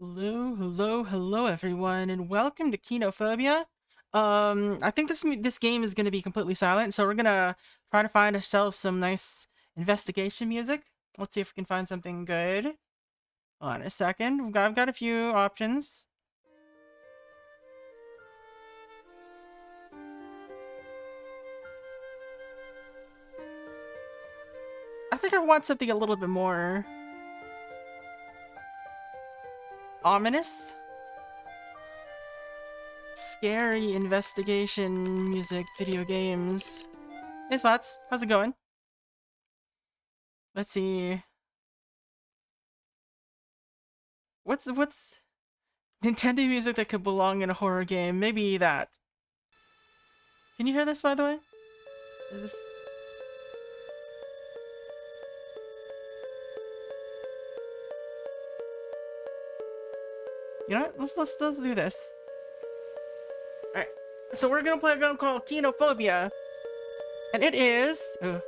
Hello, hello, hello, everyone, and welcome to Kinophobia. I think this game is gonna be completely silent, so we're gonna try to find ourselves some nice investigation music. Let's see if we can find something good. Hold on a second. I've got a few options. I think I want something a little bit more ominous. Scary investigation music, video games. Hey Spots, how's it going? Let's see. What's Nintendo music that could belong in a horror game? Maybe that. Can you hear this, by the way? Is this... You know what? Let's do this. Alright. So we're gonna play a game called Kinophobia. And it is a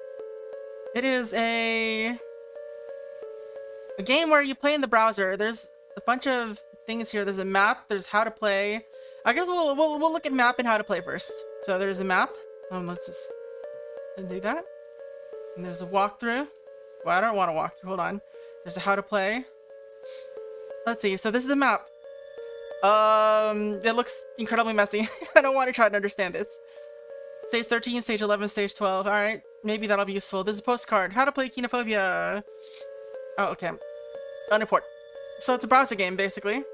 game where you play in the browser. There's a bunch of things here. There's a map, there's how to play. I guess we'll look at map and how to play first. So there's a map. Let's just do that. And there's a walkthrough. Well, I don't want to walk through. Hold on. There's a how to play. Let's see. So this is a map. It looks incredibly messy. I don't want to try to understand this. Stage 13, stage 11, stage 12. Alright, maybe that'll be useful. This is a postcard. How to play Kinophobia. Oh, okay. Unimportant. So it's a browser game, basically.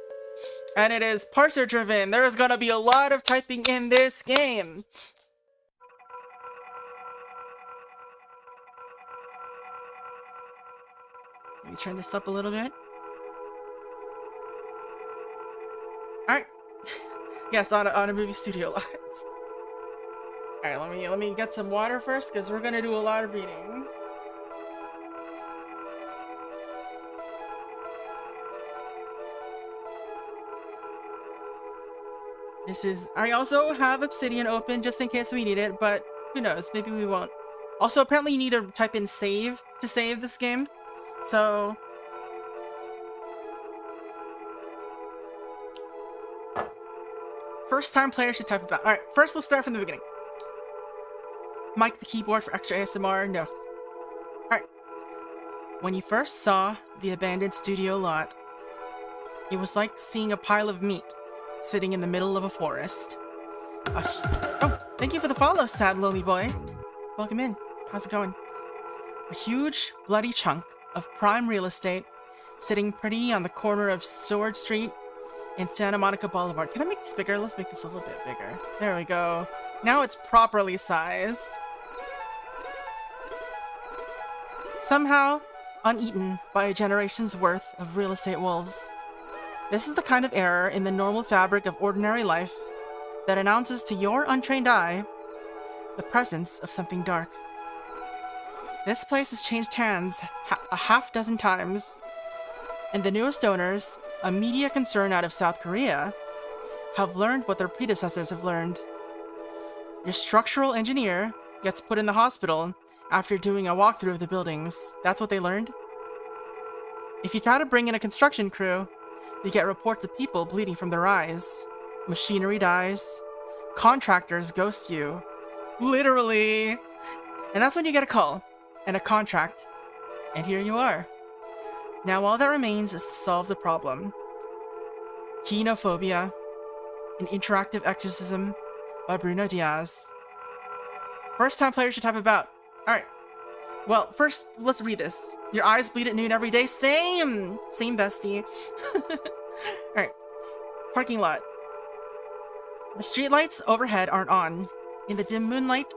And it is parser driven. There is gonna be a lot of typing in this game. Let me turn this up a little bit. Alright. Yes, on a movie studio lot. Alright, let me get some water first, because we're gonna do a lot of reading. I also have Obsidian open just in case we need it, but who knows, maybe we won't. Also, apparently you need to type in save to save this game, so... First time players should type about. Alright, first let's start from the beginning. Mic the keyboard for extra ASMR? No. Alright. When you first saw the abandoned studio lot, it was like seeing a pile of meat sitting in the middle of a forest. Oh, thank you for the follow, sad lonely boy. Welcome in. How's it going? A huge, bloody chunk of prime real estate sitting pretty on the corner of Sword Street and Santa Monica Boulevard. Can I make this bigger? Let's make this a little bit bigger. There we go. Now it's properly sized. Somehow, uneaten by a generation's worth of real estate wolves. This is the kind of error in the normal fabric of ordinary life that announces to your untrained eye the presence of something dark. This place has changed hands a half dozen times, and the newest owners, a media concern out of South Korea, have learned what their predecessors have learned. Your structural engineer gets put in the hospital after doing a walkthrough of the buildings. That's what they learned. If you try to bring in a construction crew, you get reports of people bleeding from their eyes. Machinery dies. Contractors ghost you. Literally! And that's when you get a call and a contract. And here you are. Now all that remains is to solve the problem. Kinophobia, an interactive exorcism by Bruno Diaz. First time players should type about. Alright. Well, first, let's read this. Your eyes bleed at noon every day. Same! Same bestie. Alright. Parking lot. The streetlights overhead aren't on. In the dim moonlight,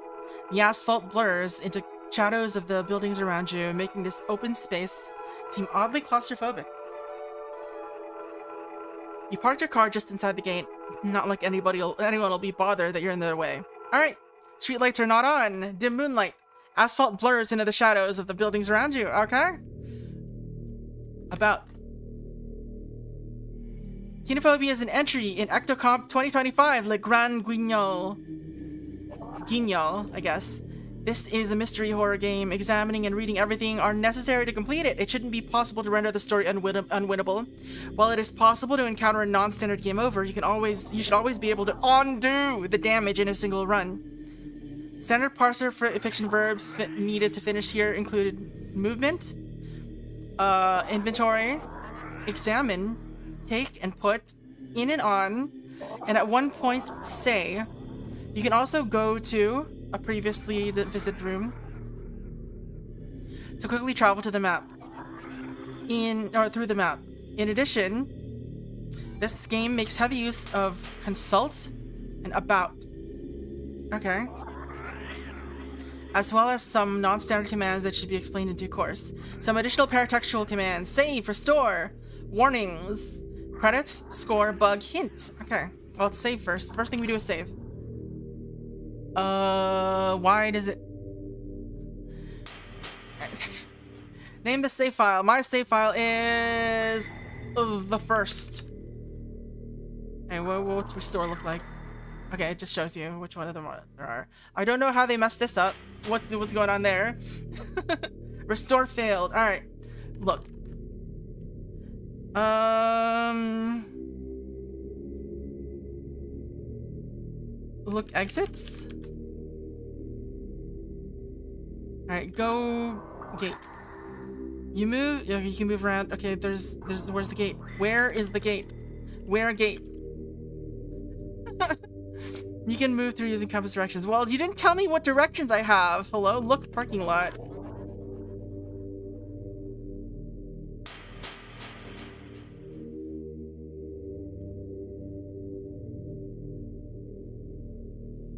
the asphalt blurs into shadows of the buildings around you, making this open space seem oddly claustrophobic. You parked your car just inside the gate. Not like anyone will be bothered that you're in their way. Alright. Streetlights are not on. Dim moonlight. Asphalt blurs into the shadows of the buildings around you, okay? About. Kinophobia is an entry in Ectocomp 2025, Le Grand Guignol. Guignol, I guess. This is a mystery horror game. Examining and reading everything are necessary to complete it. It shouldn't be possible to render the story unwinnable. While it is possible to encounter a non-standard game over, you should always be able to undo the damage in a single run. Standard parser for fiction verbs needed to finish here included movement, inventory, examine, take and put, in and on, and at one point say. You can also go to a previously visited room to quickly travel to the map through the map. In addition, this game makes heavy use of consult and about. Okay. As well as some non-standard commands that should be explained in due course. Some additional paratextual commands: save, restore, warnings, credits, score, bug, hint. Okay, well, let's save first. First thing we do is save. Why does it... Name the save file. My save file is... the first. Hey, what's restore look like? Okay, it just shows you which one of them there are. I don't know how they messed this up. What's going on there? Restore failed. Alright. Look. Look, exits? Alright, go gate. You move, okay, you can move around. Okay, where's the gate? Where is the gate? Where gate? You can move through using compass directions. Well, you didn't tell me what directions I have. Hello? Look, parking lot.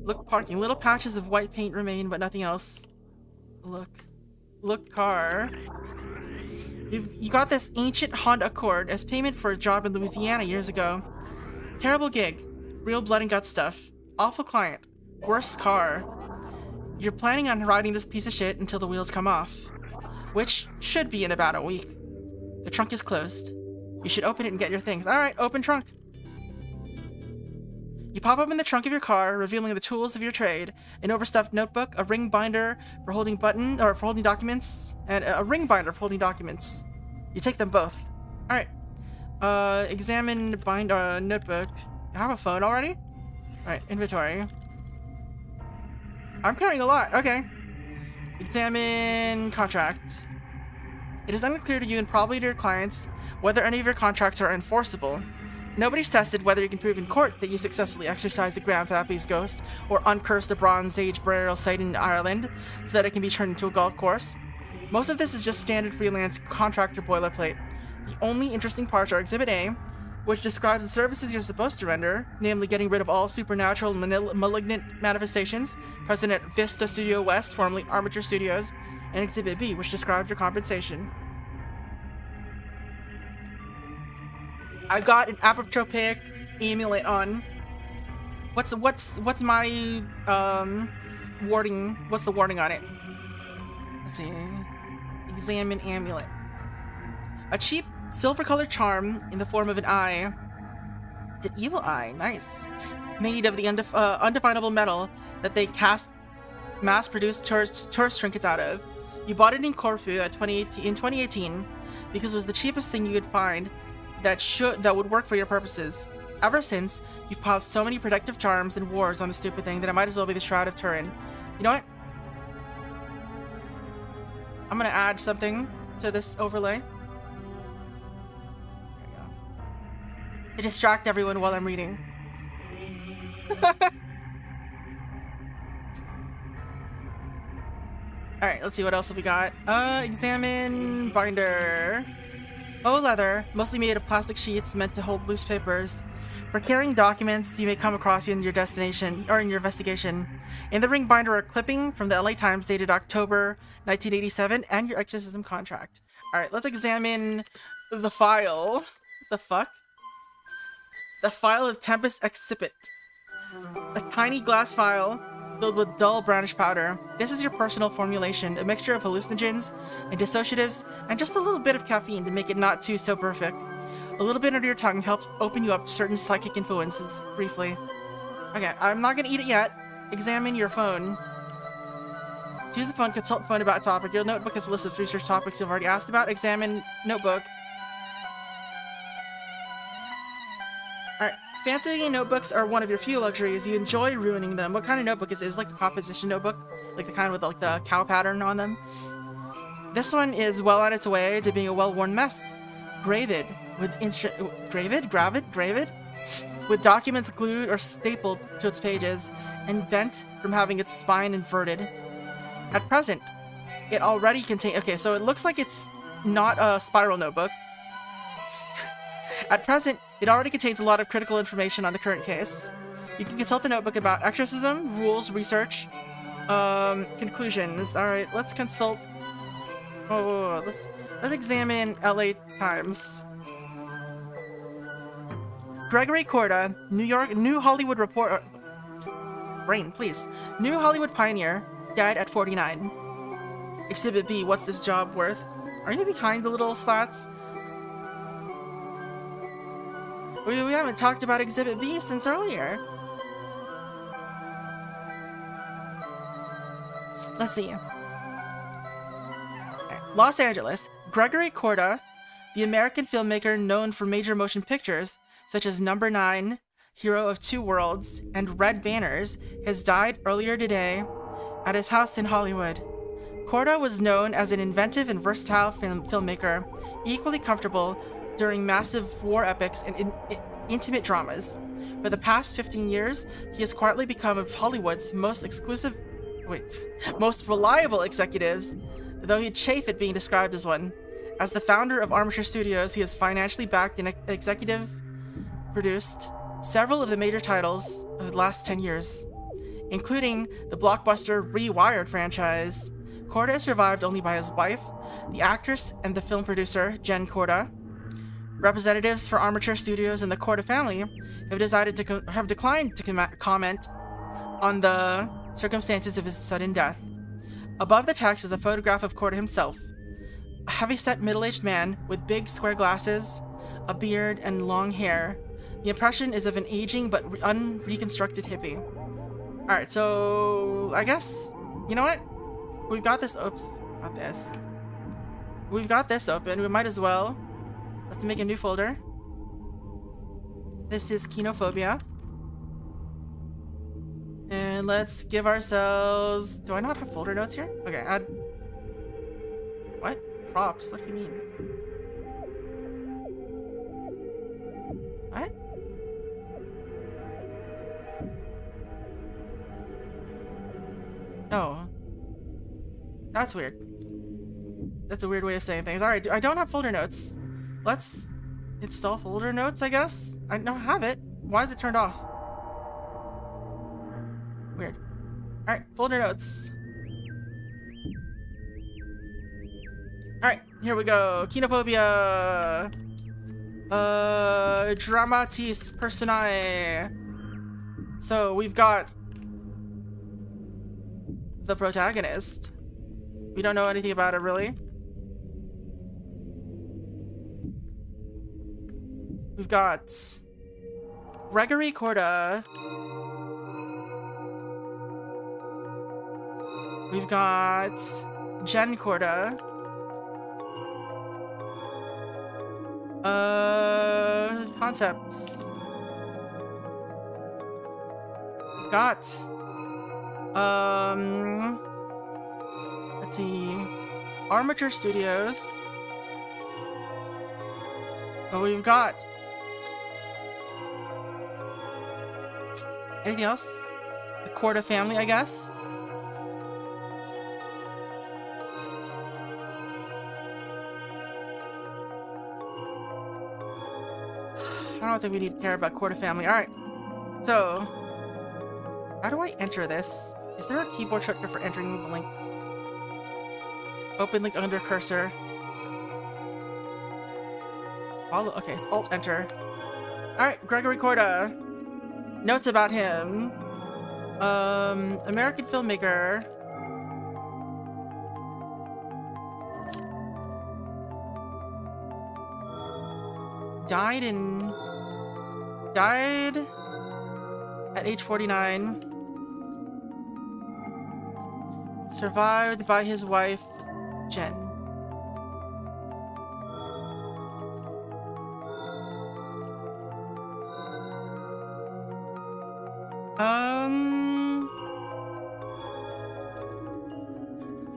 Look, parking. Little patches of white paint remain, but nothing else. Look, car. You got this ancient Honda Accord as payment for a job in Louisiana years ago. Terrible gig. Real blood and gut stuff. Awful client. Worst car. You're planning on riding this piece of shit until the wheels come off. Which should be in about a week. The trunk is closed. You should open it and get your things. Alright, open trunk. You pop open the trunk of your car, revealing the tools of your trade: an overstuffed notebook, a ring binder for holding documents, and a ring binder for holding documents. You take them both. All right. Examine notebook. I have a phone already. All right. Inventory. I'm carrying a lot. Okay. Examine contract. It is unclear to you and probably to your clients whether any of your contracts are enforceable. Nobody's tested whether you can prove in court that you successfully exorcised the grandpappy's ghost or uncursed a Bronze Age burial site in Ireland so that it can be turned into a golf course. Most of this is just standard freelance contractor boilerplate. The only interesting parts are Exhibit A, which describes the services you're supposed to render, namely getting rid of all supernatural malignant manifestations present at Vista Studio West, formerly Armature Studios, and Exhibit B, which describes your compensation. I got an apotropic amulet on. What's my warding? What's the warding on it? Let's see. Examine amulet. A cheap silver-colored charm in the form of an eye. It's an evil eye. Nice. Made of the undefinable metal that they mass-produced tourist trinkets out of. You bought it in Corfu in 2018 because it was the cheapest thing you could find that would work for your purposes. Ever since, you've piled so many protective charms and wards on the stupid thing that it might as well be the Shroud of Turin. You know what? I'm gonna add something to this overlay. There we go. To distract everyone while I'm reading. Alright, let's see what else have we got. Examine binder. Faux leather, mostly made of plastic sheets meant to hold loose papers. For carrying documents you may come across in your destination or in your investigation. In the ring binder are a clipping from the LA Times dated October 1987 and your exorcism contract. Alright, let's examine the file. What the fuck? The file of Tempest Excipit. A tiny glass vial filled with dull brownish powder. This is your personal formulation, a mixture of hallucinogens and dissociatives, and just a little bit of caffeine to make it not too so perfect. A little bit under your tongue helps open you up to certain psychic influences, briefly. Okay, I'm not gonna eat it yet. Examine your phone. To use the phone, consult the phone about topic. Your notebook has a list of research topics you've already asked about. Examine notebook. Alright. Fancy notebooks are one of your few luxuries. You enjoy ruining them. What kind of notebook is it? Is it like a composition notebook? Like the kind with like the cow pattern on them? This one is well on its way to being a well-worn mess. Gravid with gravid? With documents glued or stapled to its pages and bent from having its spine inverted. At present, it already contains... Okay, so it looks like it's not a spiral notebook. At present, it already contains a lot of critical information on the current case. You can consult the notebook about exorcism, rules, research, conclusions. Alright, let's consult... let's examine LA Times. Gregory Korda, New Hollywood reporter... Brain, please. New Hollywood pioneer, died at 49. Exhibit B, what's this job worth? Are you behind the little spots? We haven't talked about Exhibit B since earlier. Let's see. Los Angeles. Gregory Korda, the American filmmaker known for major motion pictures such as Number 9, Hero of Two Worlds, and Red Banners, has died earlier today at his house in Hollywood. Korda was known as an inventive and versatile filmmaker, equally comfortable during massive war epics and intimate dramas. For the past 15 years, he has quietly become one of Hollywood's most reliable executives, though he'd chafe at being described as one. As the founder of Armature Studios, he has financially backed and executive produced several of the major titles of the last 10 years, including the blockbuster Rewired franchise. Korda is survived only by his wife, the actress and the film producer, Jen Korda. Representatives for Armature Studios and the Korda family have declined to comment on the circumstances of his sudden death. Above the text is a photograph of Korda himself, a heavy-set middle-aged man with big square glasses, a beard, and long hair. The impression is of an aging but unreconstructed hippie. Alright, so I guess, you know what? We've got this, oops, not this. We've got this open, we might as well. Let's make a new folder. This is Kinophobia. And let's give ourselves, do I not have folder notes here? Okay, add, what? Props, what do you mean? What? Oh. That's weird. That's a weird way of saying things. Alright, I don't have folder notes. Let's install folder notes, I guess? I don't have it. Why is it turned off? Weird. Alright, folder notes. Alright, here we go. Kinophobia. Dramatis personae. So we've got the protagonist. We don't know anything about it, really. We've got Gregory Korda. We've got Jen Korda. Concepts. We've got let's see, Armature Studios. But we've got anything else? The Korda family, I guess. I don't think we need to care about Korda family. Alright. So, how do I enter this? Is there a keyboard shortcut for entering the link? Open link under cursor. Follow. Okay, it's Alt Enter. Alright, Gregory Korda. Notes about him. American filmmaker. Died at age 49. Survived by his wife, Jen.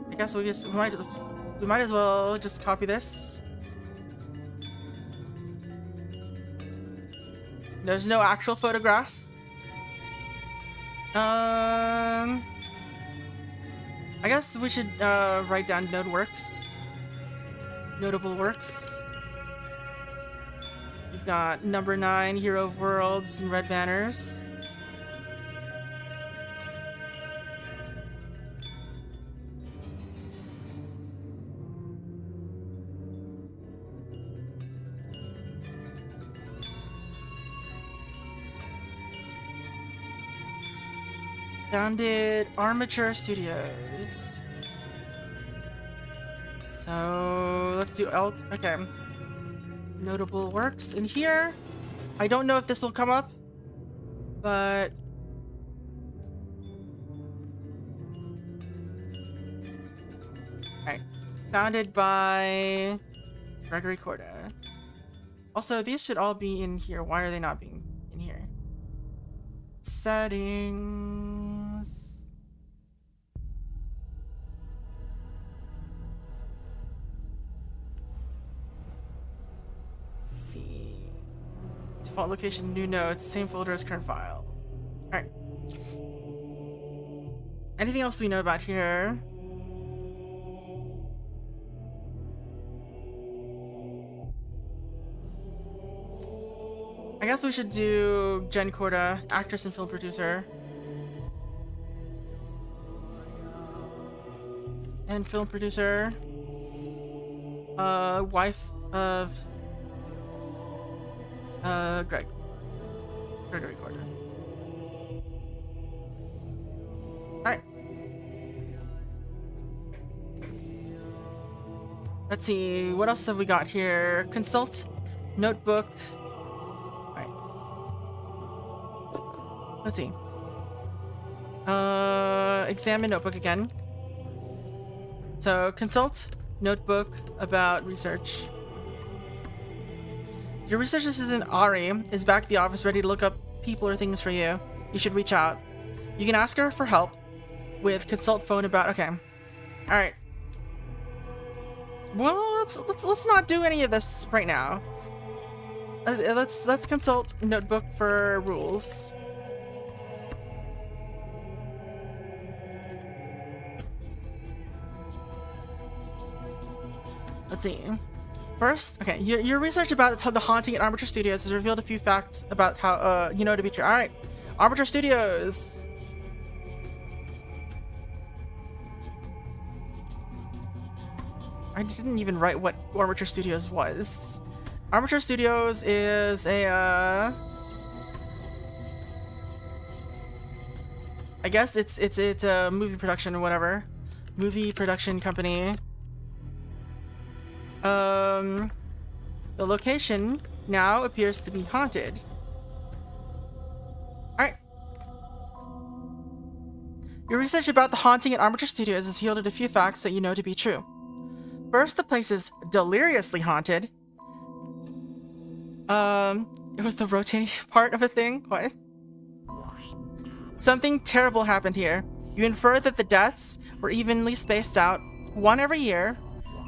I guess we might as well just copy this. There's no actual photograph. I guess we should write down notable works. We've got number 9, Hero of Worlds, and Red Banners. Founded Armature Studios. So let's do okay. Notable works in here. I don't know if this will come up, but alright. Founded by Gregory Korda. Also, these should all be in here. Why are they not being in here? Settings. Let's see. Default location, new notes, same folder as current file. Alright. Anything else we know about here? I guess we should do Jen Korda, actress and film producer. And film producer. Wife of Gregory Korda. Alright. Let's see, what else have we got here? Consult, notebook. Let's see. Examine notebook again. So, consult notebook about research. Your research assistant, Ari, is back at the office ready to look up people or things for you. You should reach out. You can ask her for help with consult phone about... Okay. Alright. Well, let's not do any of this right now. Let's consult notebook for rules. Let's see. First, okay, your research about the haunting at Armature Studios has revealed a few facts about how you know to be true. All right, Armature Studios. I didn't even write what Armature Studios was. Armature Studios is a I guess it's a movie production or whatever, movie production company. The location now appears to be haunted. Alright. Your research about the haunting at Armature Studios has yielded a few facts that you know to be true. First, the place is deliriously haunted. It was the rotating part of a thing? What? Something terrible happened here. You infer that the deaths were evenly spaced out, one every year,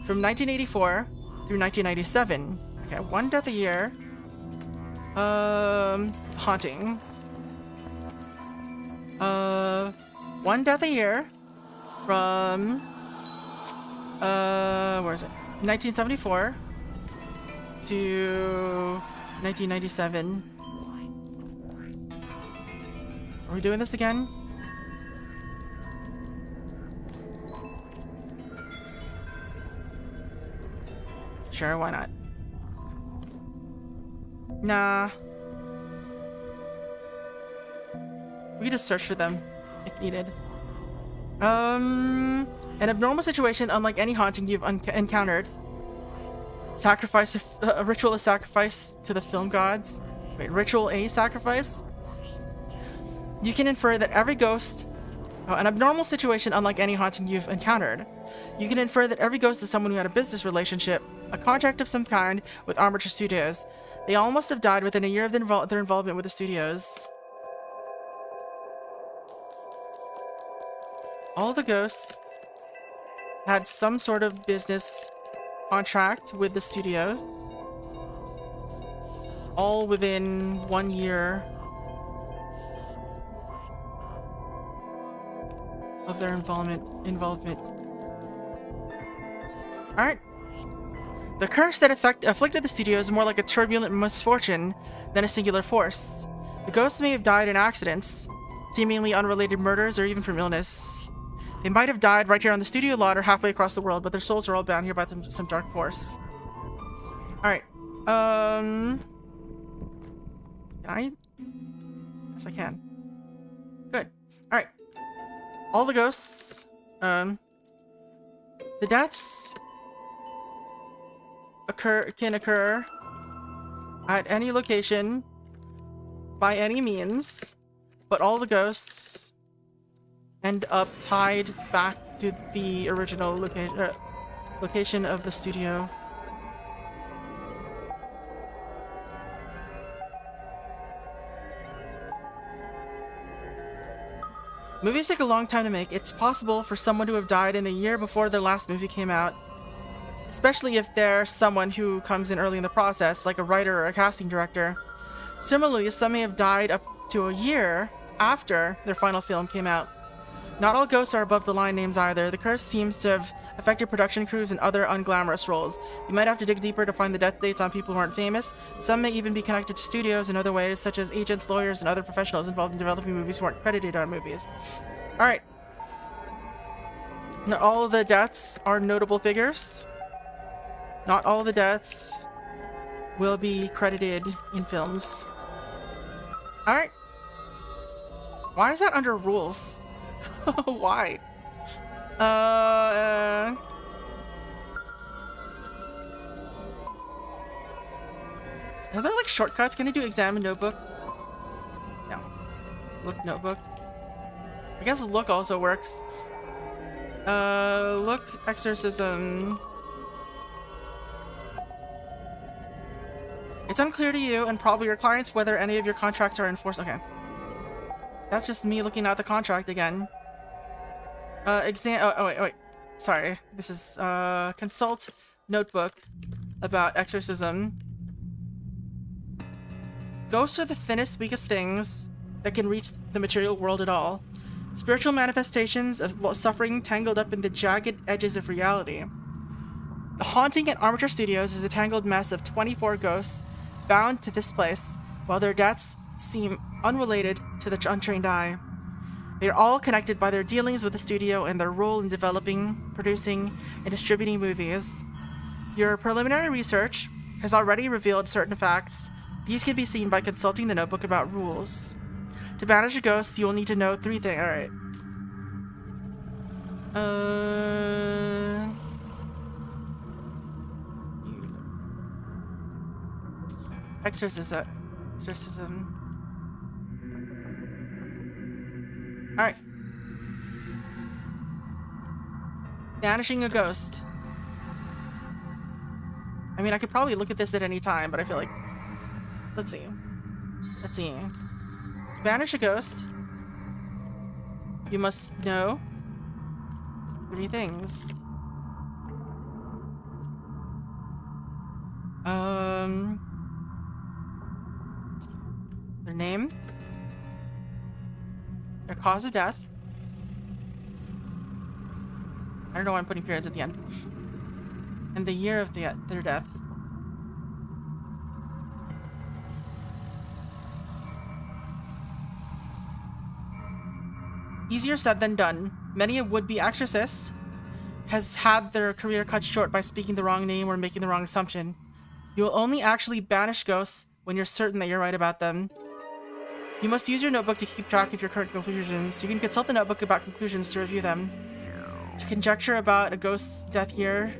from 1984 through 1997. Okay, one death a year. Haunting. One death a year from where is it? 1974 to 1997. Are we doing this again? Sure, why not? Nah. We could just search for them if needed. An abnormal situation unlike any haunting you've encountered. Sacrifice a ritual of sacrifice to the film gods. Wait, ritual a sacrifice? You can infer that every ghost An abnormal situation unlike any haunting you've encountered. You can infer that every ghost is someone who had a business relationship, a contract of some kind, with Armature Studios. They all must have died within a year of their involvement with the studios. All the ghosts had some sort of business contract with the studio. All within 1 year of their involvement. Alright. The curse that afflicted the studio is more like a turbulent misfortune than a singular force. The ghosts may have died in accidents, seemingly unrelated murders, or even from illness. They might have died right here on the studio lot or halfway across the world, but their souls are all bound here by some dark force. Alright. Can I? Yes, I can. Good. Alright. All the ghosts, the deaths can occur at any location by any means, but all the ghosts end up tied back to the original location of the studio. Movies take a long time to make. It's possible for someone to have died in the year before their last movie came out, especially if they're someone who comes in early in the process, like a writer or a casting director. Similarly, some may have died up to a year after their final film came out. Not all ghosts are above-the-line names either. The curse seems to have affected production crews and other unglamorous roles. You might have to dig deeper to find the death dates on people who aren't famous. Some may even be connected to studios in other ways, such as agents, lawyers, and other professionals involved in developing movies who aren't credited on movies. Alright. Not all of the deaths are notable figures. Not all of the deaths will be credited in films. Alright. Why is that under rules? Why? Are there like shortcuts? Can I do examine notebook? No. Look notebook. I guess look also works. Look exorcism. It's unclear to you and probably your clients whether any of your contracts are enforced. Okay. That's just me looking at the contract again. Oh, wait. Sorry. This is, consult notebook about exorcism. Ghosts are the thinnest, weakest things that can reach the material world at all. Spiritual manifestations of suffering tangled up in the jagged edges of reality. The haunting at Armature Studios is a tangled mess of 24 ghosts bound to this place, while their deaths seem unrelated to the untrained eye. They are all connected by their dealings with the studio and their role in developing, producing, and distributing movies. Your preliminary research has already revealed certain facts. These can be seen by consulting the notebook about rules. To banish a ghost, you will need to know 3 things. Alright. Exorcism. Alright. Banishing a ghost. I mean, I could probably look at this at any time, but I feel like... Let's see. To banish a ghost, you must know 3 things. Their name, their cause of death. I don't know why I'm putting periods at the end. And the year of their death. Easier said than done. Many a would-be exorcist has had their career cut short by speaking the wrong name or making the wrong assumption. You will only actually banish ghosts when you're certain that you're right about them. You must use your notebook to keep track of your current conclusions. You can consult the notebook about conclusions to review them. To conjecture about a ghost's death year.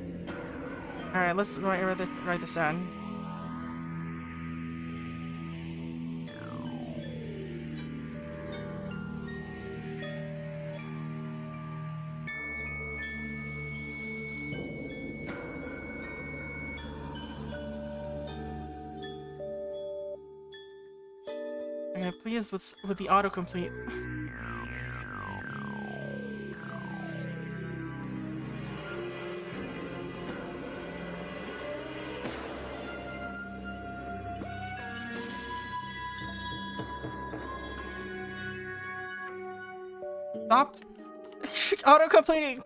Alright, let's write this down. Okay, please with the autocomplete. Stop auto-completing!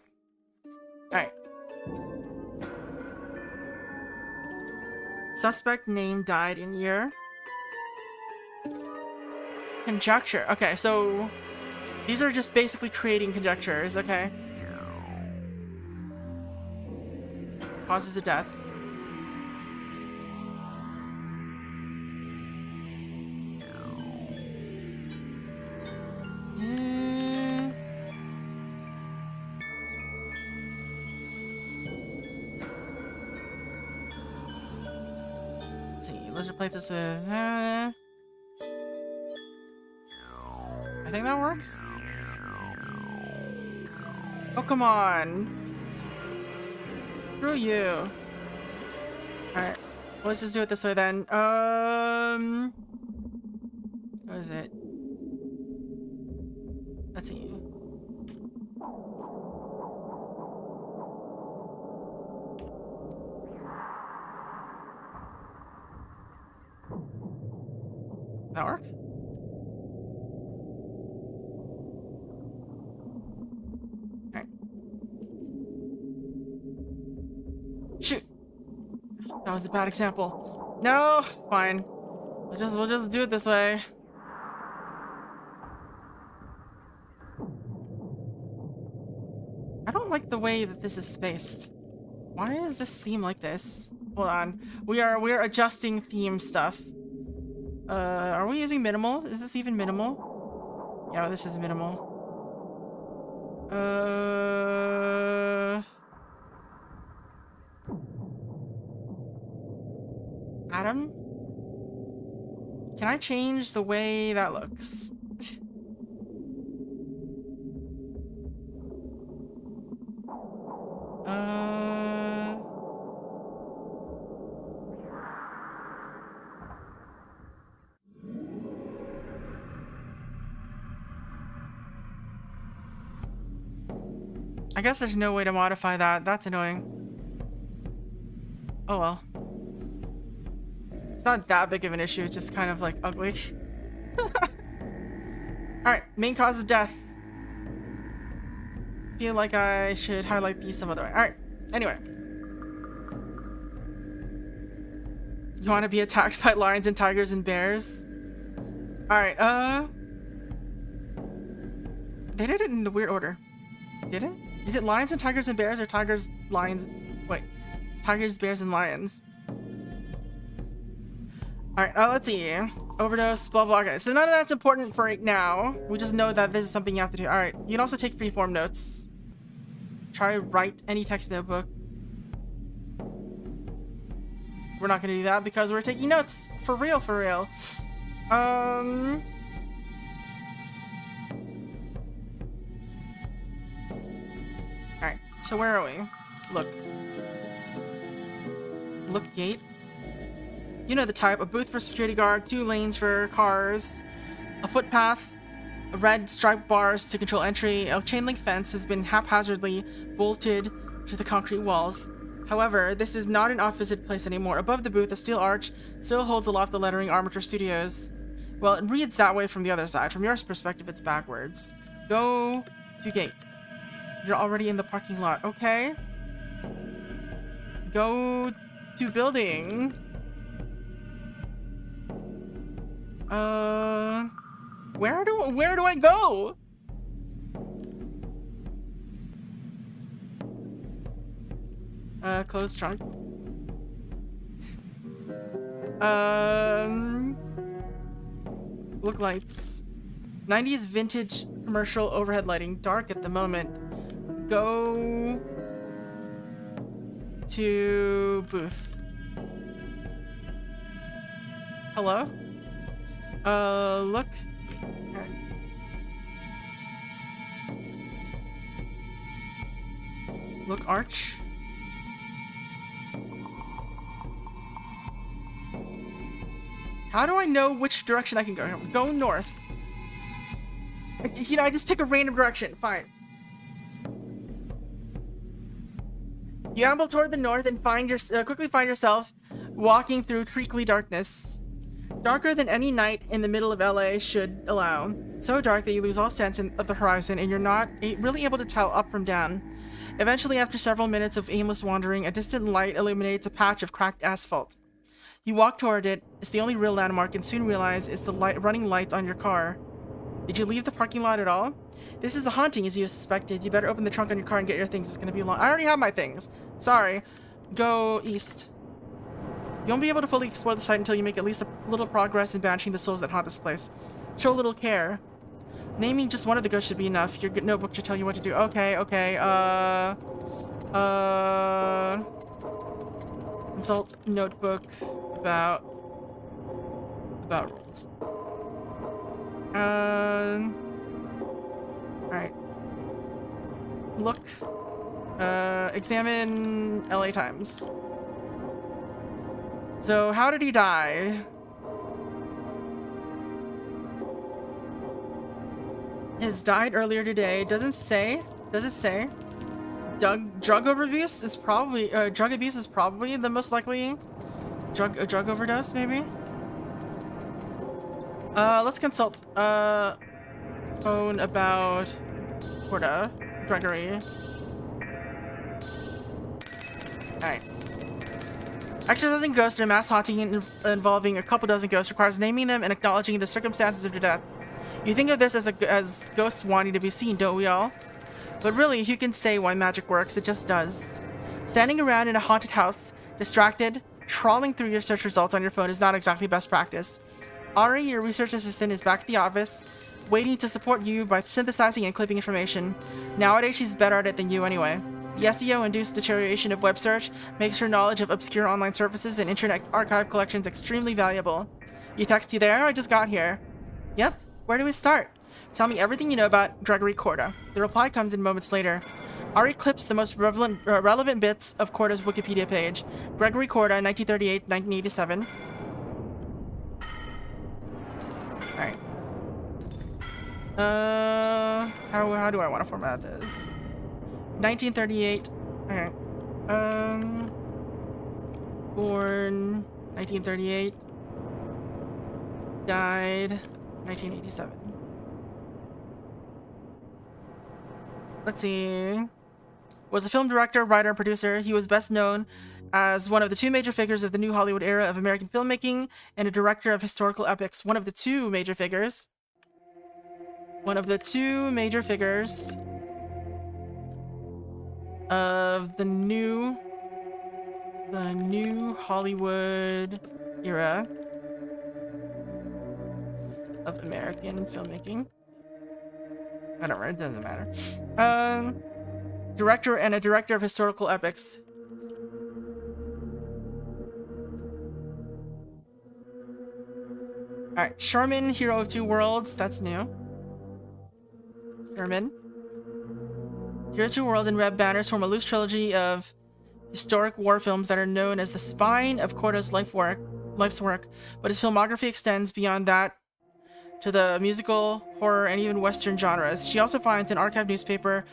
Alright. Suspect name died in year. Conjecture. Okay, so these are just basically creating conjectures, okay? Causes of death. Let's see, let's replace this with... I think that works. Oh, come on. Screw you. Alright, let's just do it this way then. What is it? Let's see. That work? Alright. Shoot! That was a bad example. No! Fine. We'll just do it this way. I don't like the way that this is spaced. Why is this theme like this? Hold on. We're adjusting theme stuff. Are we using minimal? Is this even minimal? Yeah, this is minimal. Adam? Can I change the way that looks? I guess there's no way to modify that. That's annoying. Oh well. It's not that big of an issue, it's just kind of like ugly. Alright, main cause of death. Feel like I should highlight these some other way. Alright, anyway. You want to be attacked by lions and tigers and bears? Alright, they did it in the weird order. Did it? Is it lions and tigers and bears or tigers, lions? Wait. Tigers, bears, and lions. Alright, let's see. Overdose, blah blah. Okay, so none of that's important for right now. We just know that this is something you have to do. Alright, you can also take freeform notes. Try to write any text in a book. We're not gonna do that because we're taking notes. For real, for real. Alright, so where are we? Look. Look gate. You know the type, a booth for security guard, 2 lanes for cars, a footpath, red striped bars to control entry, a chain link fence has been haphazardly bolted to the concrete walls. However, this is not an off-visit place anymore. Above the booth, a steel arch still holds aloft the lettering Armature Studios. Well, it reads that way from the other side. From your perspective, it's backwards. Go to gate. You're already in the parking lot. Okay. Go to building. Where do I go? Close trunk. Look lights. 90s vintage commercial overhead lighting. Dark at the moment. Go to booth. Hello? Look. Look, arch. How do I know which direction I can go? Go north. You know, I just pick a random direction. Fine. You amble toward the north and quickly find yourself walking through treacly darkness. Darker than any night in the middle of LA should allow. So dark that you lose all sense of the horizon and you're not really able to tell up from down. Eventually, after several minutes of aimless wandering, a distant light illuminates a patch of cracked asphalt. You walk toward it. It's the only real landmark and soon realize it's the running lights on your car. Did you leave the parking lot at all? This is a haunting, as you suspected. You better open the trunk on your car and get your things. It's gonna be long. I already have my things. Sorry. Go east. You won't be able to fully explore the site until you make at least a little progress in banishing the souls that haunt this place. Show a little care. Naming just one of the ghosts should be enough. Your notebook should tell you what to do. Okay, okay, consult notebook about rules. Alright. Look. Examine LA Times. So, how did he die? His died earlier today. Doesn't say. Does it say? Drug abuse is probably the most likely drug overdose, maybe. Let's consult. Phone about Corda Gregory. Alright. Exorcising ghosts in a mass haunting involving a couple dozen ghosts requires naming them and acknowledging the circumstances of their death. You think of this as ghosts wanting to be seen, don't we all? But really, who can say why magic works? It just does. Standing around in a haunted house, distracted, trawling through your search results on your phone is not exactly best practice. Ari, your research assistant, is back at the office, waiting to support you by synthesizing and clipping information. Nowadays, she's better at it than you anyway. The SEO-induced deterioration of web search makes her knowledge of obscure online services and internet archive collections extremely valuable. You text, you there? I just got here. Yep. Where do we start? Tell me everything you know about Gregory Corda. The reply comes in moments later. Ari clips the most relevant bits of Corda's Wikipedia page. Gregory Corda, 1938-1987. Alright. How do I want to format this? 1938. Okay. Born 1938. Died 1987. Let's see. Was a film director, writer, and producer. He was best known as one of the two major figures of the new Hollywood era of American filmmaking and a director of historical epics. One of the two major figures of the new Hollywood era of American filmmaking. Whatever, it doesn't matter. Director and a director of historical epics. Alright, Sherman, Hero of Two Worlds, that's new. Sherman. Hero of Two Worlds and Red Banners form a loose trilogy of historic war films that are known as the spine of Corda's life's work, but his filmography extends beyond that to the musical, horror, and even Western genres. She also finds an archive newspaper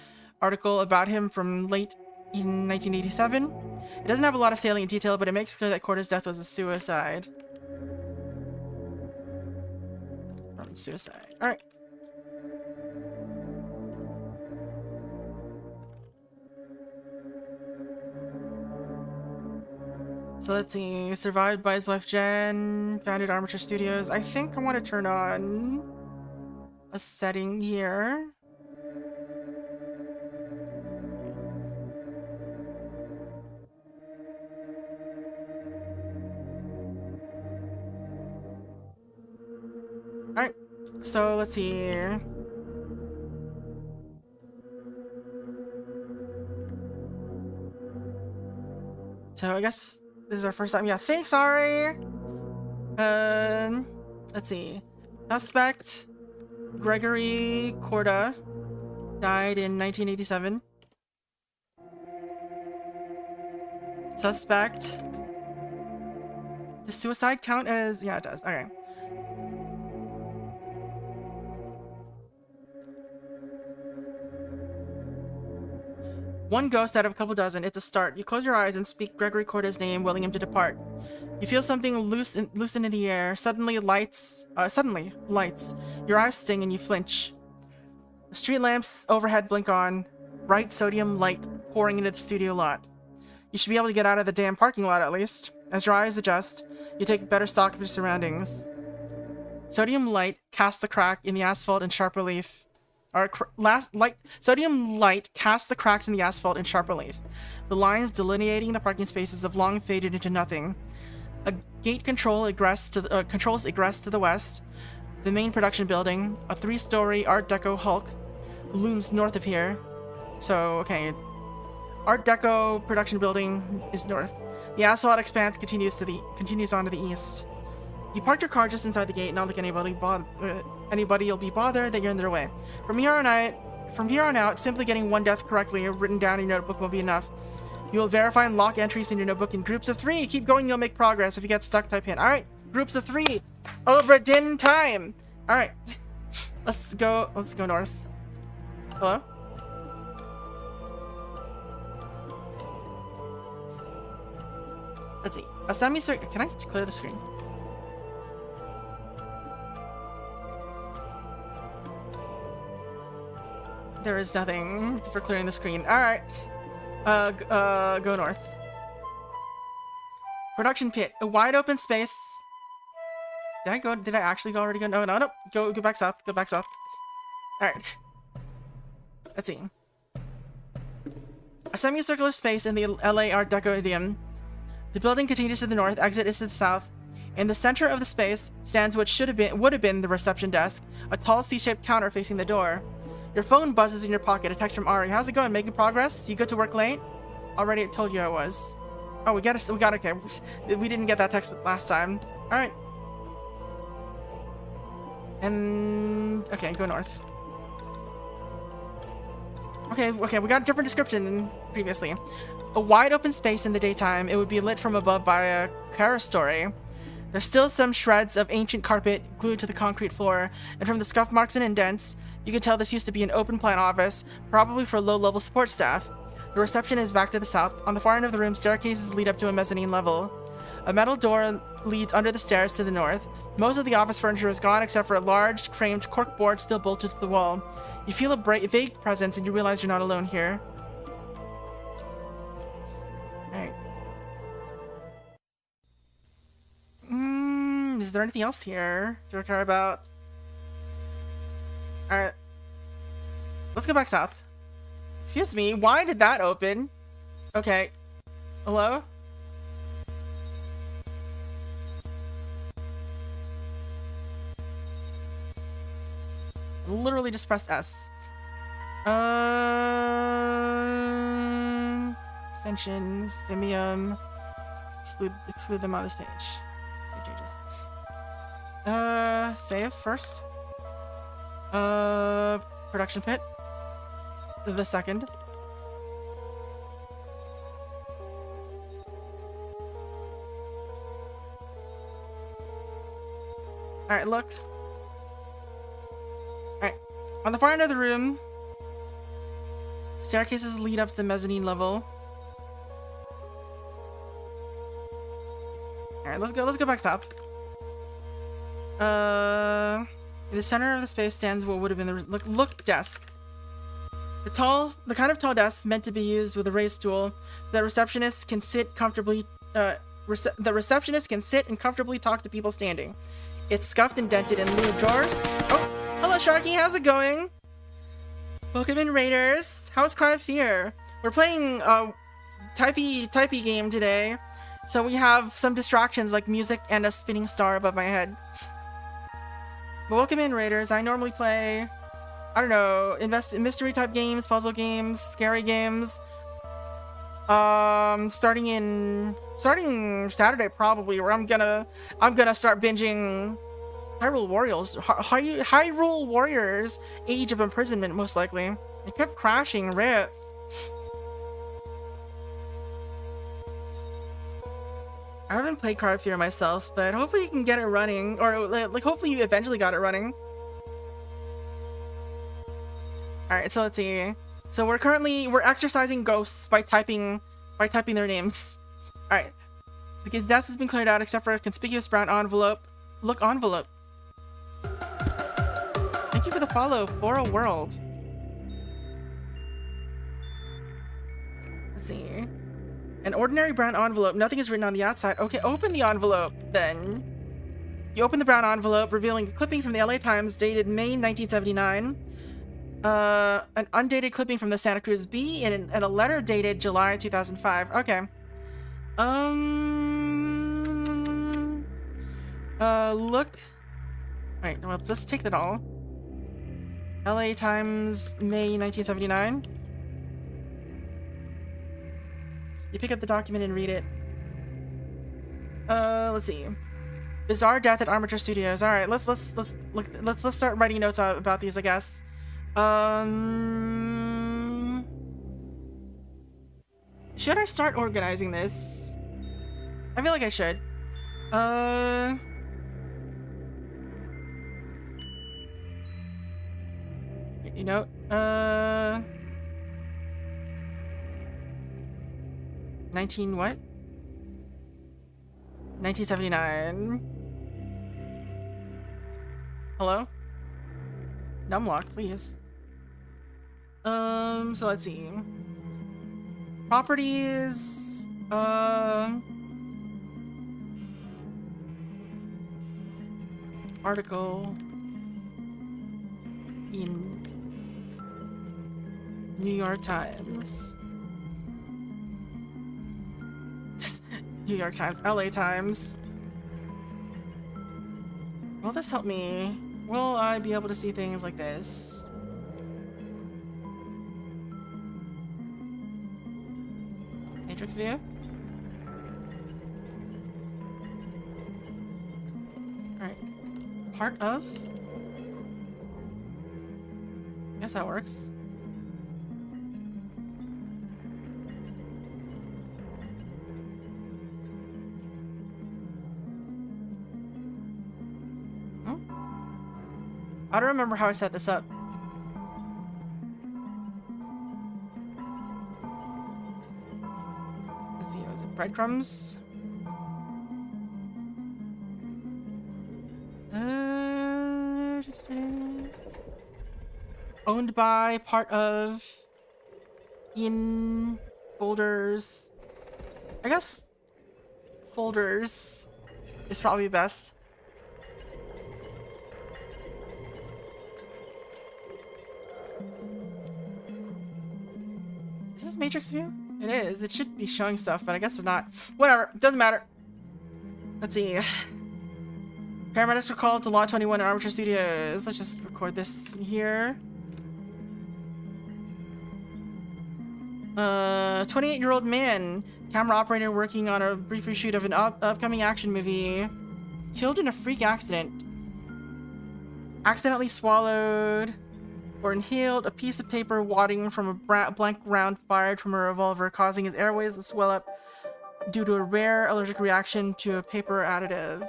article about him from late in 1987. It doesn't have a lot of salient detail, but it makes clear that Corda's death was a suicide. From suicide. Alright. So let's see. Survived by his wife Jen. Founded Armature Studios. I think I want to turn on a setting here. Alright. So let's see. So I guess this is our first time. Yeah, thanks, Ari. Let's see. Suspect Gregory Corda died in 1987. Suspect. Does suicide count as? Yeah, it does. Okay. One ghost out of a couple dozen. It's a start. You close your eyes and speak Gregory Corda's name, willing him to depart. You feel something loosen in the air. Suddenly lights. Your eyes sting and you flinch. Street lamps overhead blink on. Bright sodium light pouring into the studio lot. You should be able to get out of the damn parking lot at least. As your eyes adjust, you take better stock of your surroundings. Sodium light casts the crack in the asphalt in sharp relief. Sodium light casts the cracks in the asphalt in sharp relief. The lines delineating the parking spaces have long faded into nothing. A gate controls egress to the west. The main production building, a 3-story Art Deco hulk, looms north of here. So, okay. Art Deco production building is north. The asphalt expanse continues on to the east. You parked your car just inside the gate, not like anybody will be bothered that you're in their way. From here on out, simply getting one death correctly written down in your notebook will be enough. You will verify and lock entries in your notebook in groups of 3. Keep going, you'll make progress. If you get stuck, type hint. Alright, groups of 3. Obra Dinn time! Alright. Let's go north. Hello? Let's see. A semicircle. Can I clear the screen? There is nothing for clearing the screen. Alright. Go north. Production pit. A wide open space. Did I actually already go? No. Go back south. Go back south. Alright. Let's see. A semicircular space in the LA Art Deco idiom. The building continues to the north, exit is to the south. In the center of the space stands what would have been the reception desk, a tall C-shaped counter facing the door. Your phone buzzes in your pocket, a text from Ari. How's it going? Making progress? You good to work late? Already told you I was. Oh, we got okay. We didn't get that text last time. Alright. And okay, go north. Okay, we got a different description than previously. A wide open space in the daytime, it would be lit from above by a clerestory. There's still some shreds of ancient carpet glued to the concrete floor, and from the scuff marks and indents, you can tell this used to be an open plan office, probably for low-level support staff. The reception is back to the south. On the far end of the room, staircases lead up to a mezzanine level. A metal door leads under the stairs to the north. Most of the office furniture is gone except for a large, framed corkboard still bolted to the wall. You feel a vague presence and you realize you're not alone here. Alright. Is there anything else here to care about? Alright. Let's go back south. Excuse me, why did that open? Okay. Hello? Literally just pressed S. Extensions, Vimium. Exclude them on this page. Save changes. Save first. Production pit. The second. Alright, look. Alright. On the far end of the room, staircases lead up to the mezzanine level. Alright, let's go back south. In the center of the space stands what would have been the look desk. The kind of tall desk meant to be used with a raised stool, so that receptionists can sit comfortably. The receptionist can sit and comfortably talk to people standing. It's scuffed and dented in lieu of drawers. Oh, hello Sharky, how's it going? Welcome in, Raiders. How's Cry of Fear? We're playing a typey game today, so we have some distractions like music and a spinning star above my head. But welcome in, Raiders. I normally play, I don't know, mystery type games, puzzle games, scary games. Starting Saturday probably, where I'm gonna start binging Hyrule Warriors Age of Imprisonment, most likely. It kept crashing, rip. I haven't played Cry of Fear myself, but hopefully you can get it running, or like hopefully you eventually got it running. Alright, so let's see. So we're exorcising ghosts by typing their names. All right. The desk has been cleared out except for a conspicuous brown envelope. Look, envelope. Thank you for the follow for a world. Let's see. An ordinary brown envelope. Nothing is written on the outside. Okay, open the envelope then. You open the brown envelope, revealing a clipping from the LA Times dated May 1979. An undated clipping from the Santa Cruz Bee and a letter dated July 2005. Okay. Look. Alright, well, let's take that all. LA Times, May 1979. You pick up the document and read it. Let's see. Bizarre death at Armature Studios. Alright, let's start writing notes about these, I guess. Should I start organizing this? I feel like I should. You know, 19 what? 1979. Hello? Numlock, please. So let's see. Properties, article in New York Times. New York Times, LA Times. Will this help me? Will I be able to see things like this? Matrix view? Alright. Part of? Guess that works. I don't remember how I set this up. Let's see, was it breadcrumbs? Owned by, part of, in, folders. I guess folders is probably best. Is this Matrix view? It is. It should be showing stuff, but I guess it's not. Whatever. Doesn't matter. Let's see. Paramedics were called to Law 21 at Armature Studios. Let's just record this here. 28-year-old man, camera operator working on a brief reshoot of an upcoming action movie, killed in a freak accident. Accidentally swallowed or inhaled a piece of paper wadding from a blank round fired from a revolver, causing his airways to swell up due to a rare allergic reaction to a paper additive.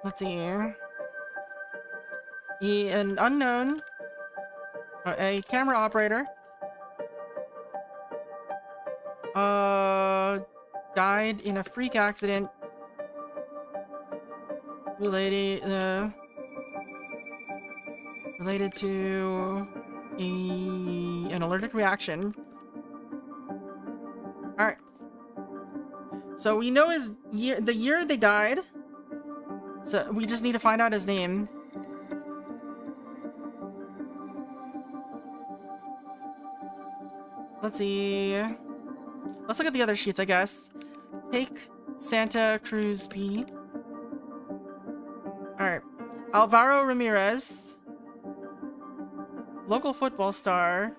Let's see. An unknown, a camera operator, died in a freak accident related to an allergic reaction. All right. So we know the year they died. So we just need to find out his name. Let's see. Let's look at the other sheets, I guess. Take Santa Cruz B. Alright. Alvaro Ramirez. Local football star.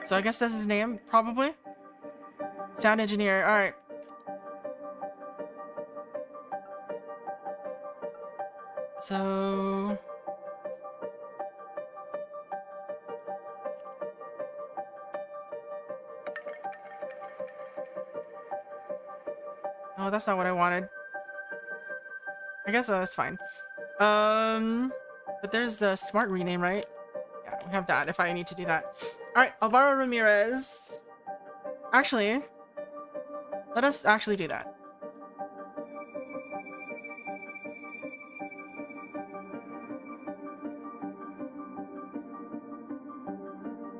So I guess that's his name, probably. Sound engineer, alright. So... oh, that's not what I wanted. I guess that's fine. But there's a smart rename, right? Yeah, we have that if I need to do that. All right, Alvaro Ramirez. Actually, let us actually do that.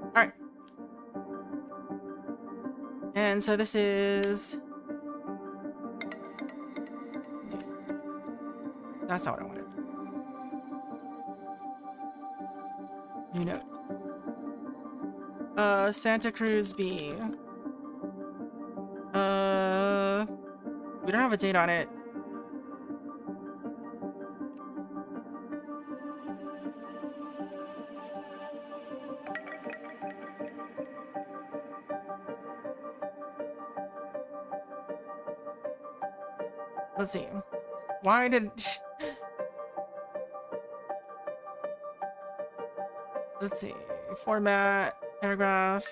All right. And so this is... That's not what I wanted. New note. Santa Cruz B. We don't have a date on it. Let's see. Why did... Let's see. Format, paragraph.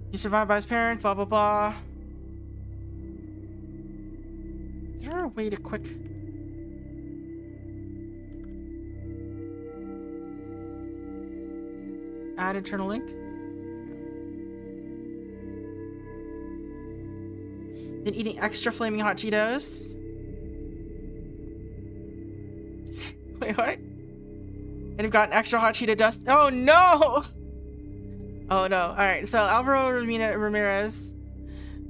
He survived by his parents, blah, blah, blah. Is there a way to quick... Add internal link? Been eating extra flaming hot Cheetos. Wait, what? And have gotten extra hot Cheeto dust. Oh no! Oh no. Alright, so Alvaro Ramirez,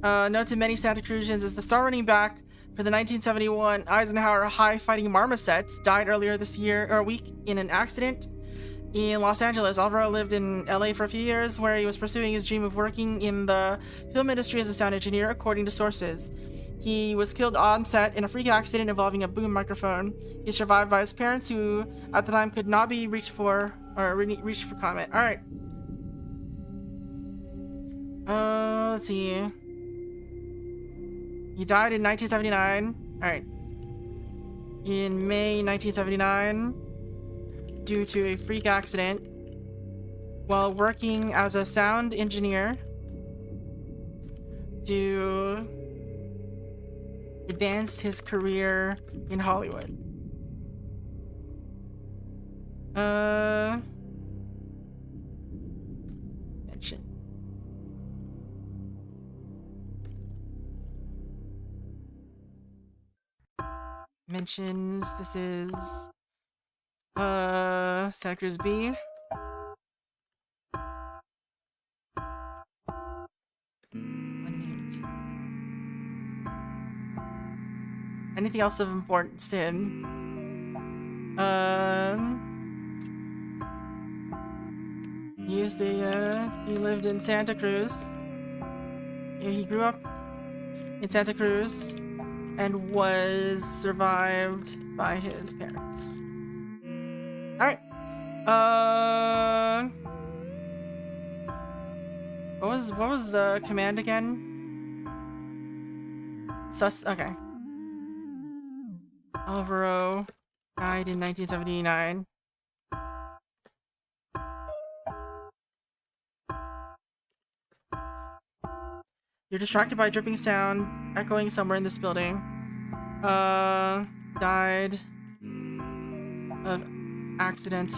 known to many Santa Cruzans as the star running back for the 1971 Eisenhower High Fighting Marmosets, died earlier this year, or a week, in an accident in Los Angeles. Alvaro lived in LA for a few years, where he was pursuing his dream of working in the film industry as a sound engineer, according to sources. He was killed on set in a freak accident involving a boom microphone. He survived by his parents, who at the time could not be reached for comment. All right. Let's see. He died in 1979. All right. In May 1979. Due to a freak accident while working as a sound engineer to advance his career in Hollywood. Mention. Mentions this is Santa Cruz B. Anything else of importance to him? He lived in Santa Cruz. He grew up in Santa Cruz and was survived by his parents. Alright. What was the command again? Okay. Alvaro died in 1979. You're distracted by dripping sound echoing somewhere in this building. Died of accident.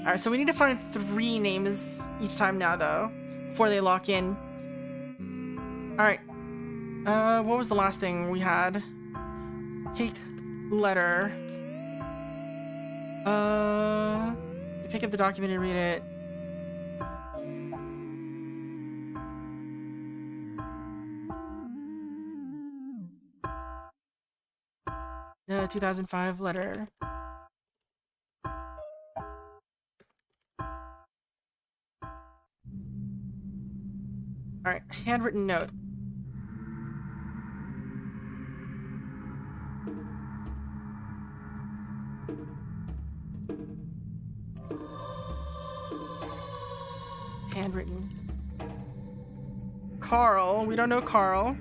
Alright, so we need to find 3 names each time now, though, before they lock in. Alright. What was the last thing we had? Take letter. You pick up the document and read it. 2005 letter. Alright, handwritten note. It's handwritten. Carl, we don't know Carl.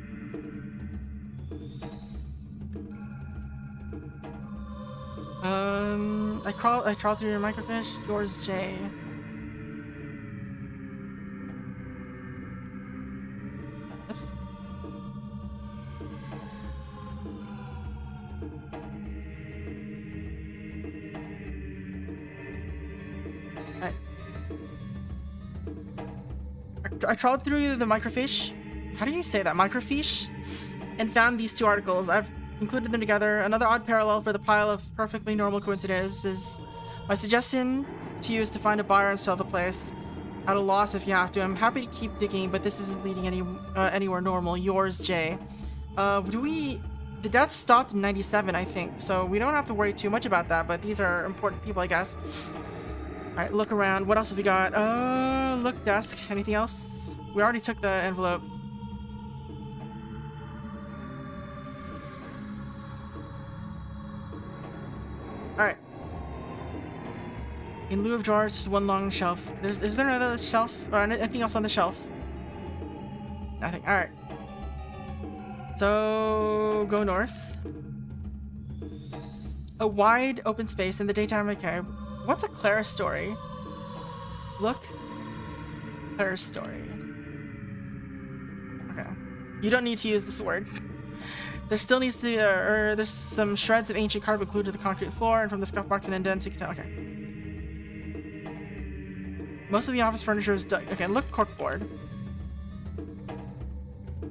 I crawl through your microfiche. Yours, Jay. Oops. Alright. I crawled through the microfiche. How do you say that? Microfiche? And found these two articles. I've included them together. Another odd parallel for the pile of perfectly normal coincidences is my suggestion to you is to find a buyer and sell the place at a loss if you have to. I'm happy to keep digging, but this isn't leading anywhere normal. Yours, Jay. The death stopped in 97, I think, so we don't have to worry too much about that, but these are important people, I guess. Alright, look around. What else have we got? Look, desk. Anything else? We already took the envelope. Alright. In lieu of drawers, just one long shelf. Is there another shelf? Or anything else on the shelf? Nothing. Alright. So, go north. A wide open space in the daytime. Okay. What's a Clara story? Look. Clara's story. Okay. You don't need to use this word. There still needs to be, there's some shreds of ancient cardboard glued to the concrete floor, and from the scuff marks and indents you can tell. Okay. Most of the office furniture is done. Okay, look, corkboard.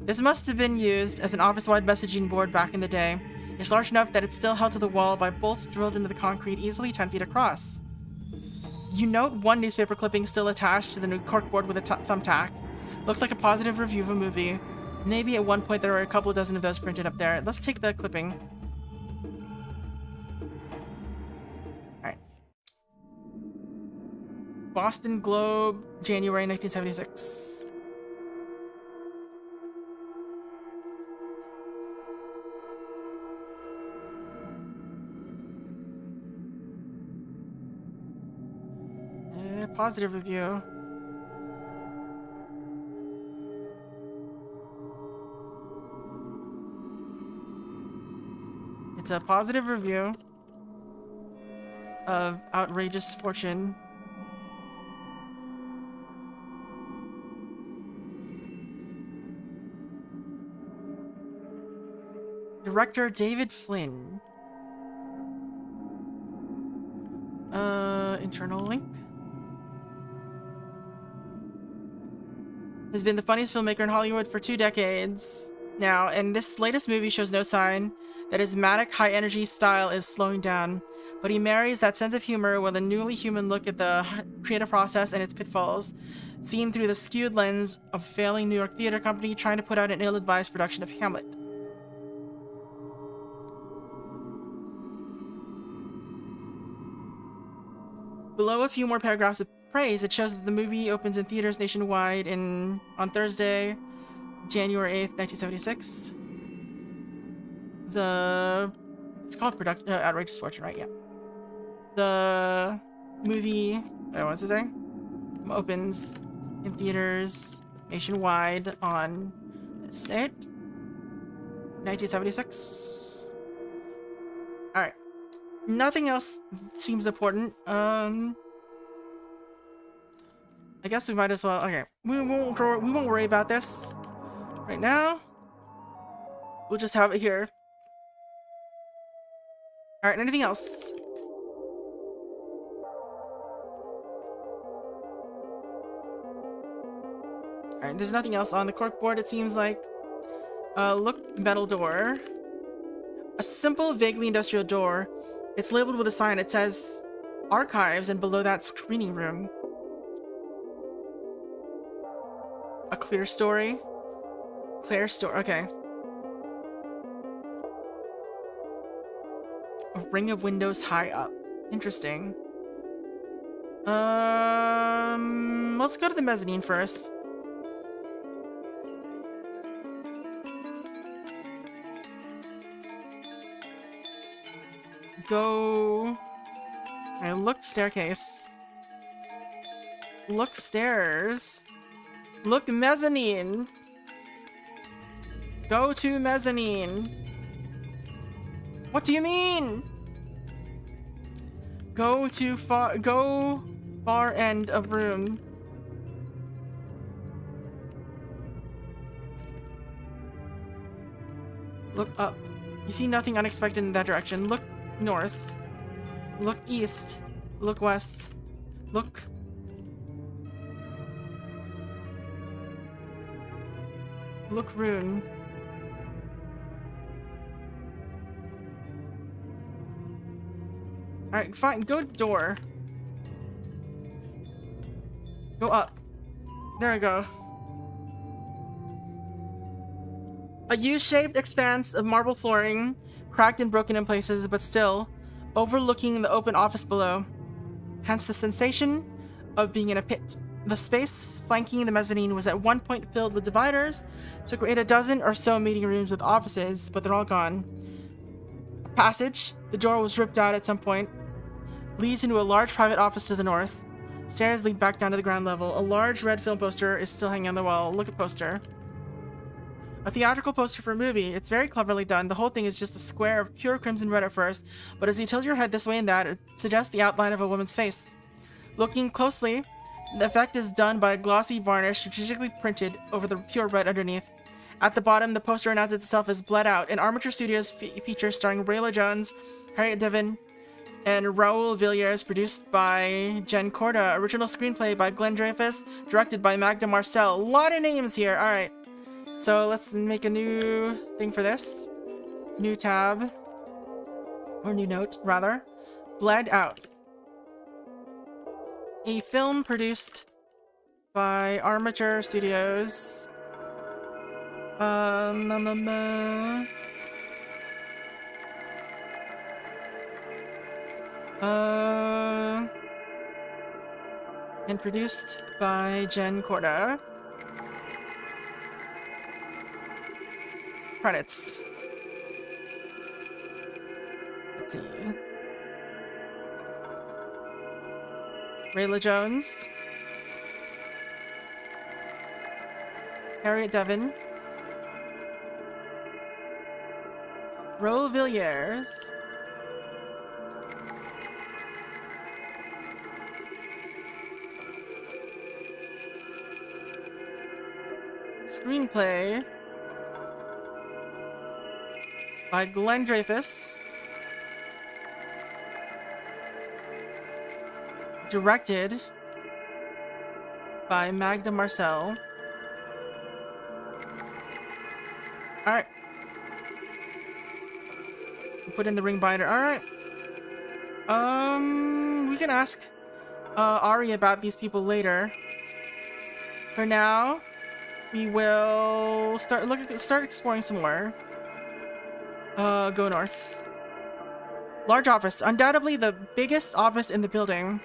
This must have been used as an office-wide messaging board back in the day. It's large enough that it's still held to the wall by bolts drilled into the concrete, easily 10 feet across. You note one newspaper clipping still attached to the new corkboard with a thumbtack. Looks like a positive review of a movie. Maybe at one point there were a couple of dozen of those printed up there. Let's take the clipping. Alright. Boston Globe, January 1976. Positive review. It's a positive review of Outrageous Fortune. Director David Flynn. Internal link. Has been the funniest filmmaker in Hollywood for 2 decades now, and this latest movie shows no sign that his manic, high-energy style is slowing down, but he marries that sense of humor with a newly human look at the creative process and its pitfalls, seen through the skewed lens of a failing New York theater company trying to put out an ill-advised production of Hamlet. Below a few more paragraphs of praise, it shows that the movie opens in theaters nationwide on Thursday, January 8th, 1976. It's called Outrageous Fortune, right? Yeah. The movie, what's it saying? Opens in theaters nationwide on this date, 1976. Alright. Nothing else seems important. I guess we might as well. Okay, we won't worry about this right now. We'll just have it here. All right. Anything else? All right. There's nothing else on the corkboard. It seems like. Look, metal door. A simple, vaguely industrial door. It's labeled with a sign. It says archives, and below that, screening room. A clear story. Clear story. Okay. A ring of windows high up. Interesting. Let's go to the mezzanine first. Go. And look, staircase. Look, stairs. Look, mezzanine. Go to mezzanine. What do you mean? Go far end of room. Look up. You see nothing unexpected in that direction. Look north. Look east. Look west. Look. Look rune. Alright, fine. Go door. Go up. There we go. A U-shaped expanse of marble flooring, cracked and broken in places, but still overlooking the open office below. Hence the sensation of being in a pit. The space flanking the mezzanine was at one point filled with dividers to create a dozen or so meeting rooms with offices, but they're all gone. A passage, the door was ripped out at some point, leads into a large private office to the north. Stairs lead back down to the ground level. A large red film poster is still hanging on the wall. Look at poster. A theatrical poster for a movie. It's very cleverly done. The whole thing is just a square of pure crimson red at first, but as you tilt your head this way and that, it suggests the outline of a woman's face. Looking closely, the effect is done by a glossy varnish strategically printed over the pure red underneath. At the bottom, the poster announces itself as Bled Out, an Armature Studios feature starring Rayla Jones, Harriet Devon, and Raul Villiers, produced by Jen Corda. Original screenplay by Glenn Dreyfus, directed by Magda Marcel. A lot of names here. All right. So let's make a new thing for this. New tab. Or new note, rather. Bled Out. A film produced by Armature Studios. And produced by Jen Corda. Credits. Let's see. Rayla Jones. Harriet Devon. Raul Villiers. Screenplay by Glenn Dreyfus. Directed by Magda Marcel. Alright. Put in the ring binder. Alright. We can ask Ari about these people later. For now, we will start exploring some more. Go north. Large office. Undoubtedly the biggest office in the building.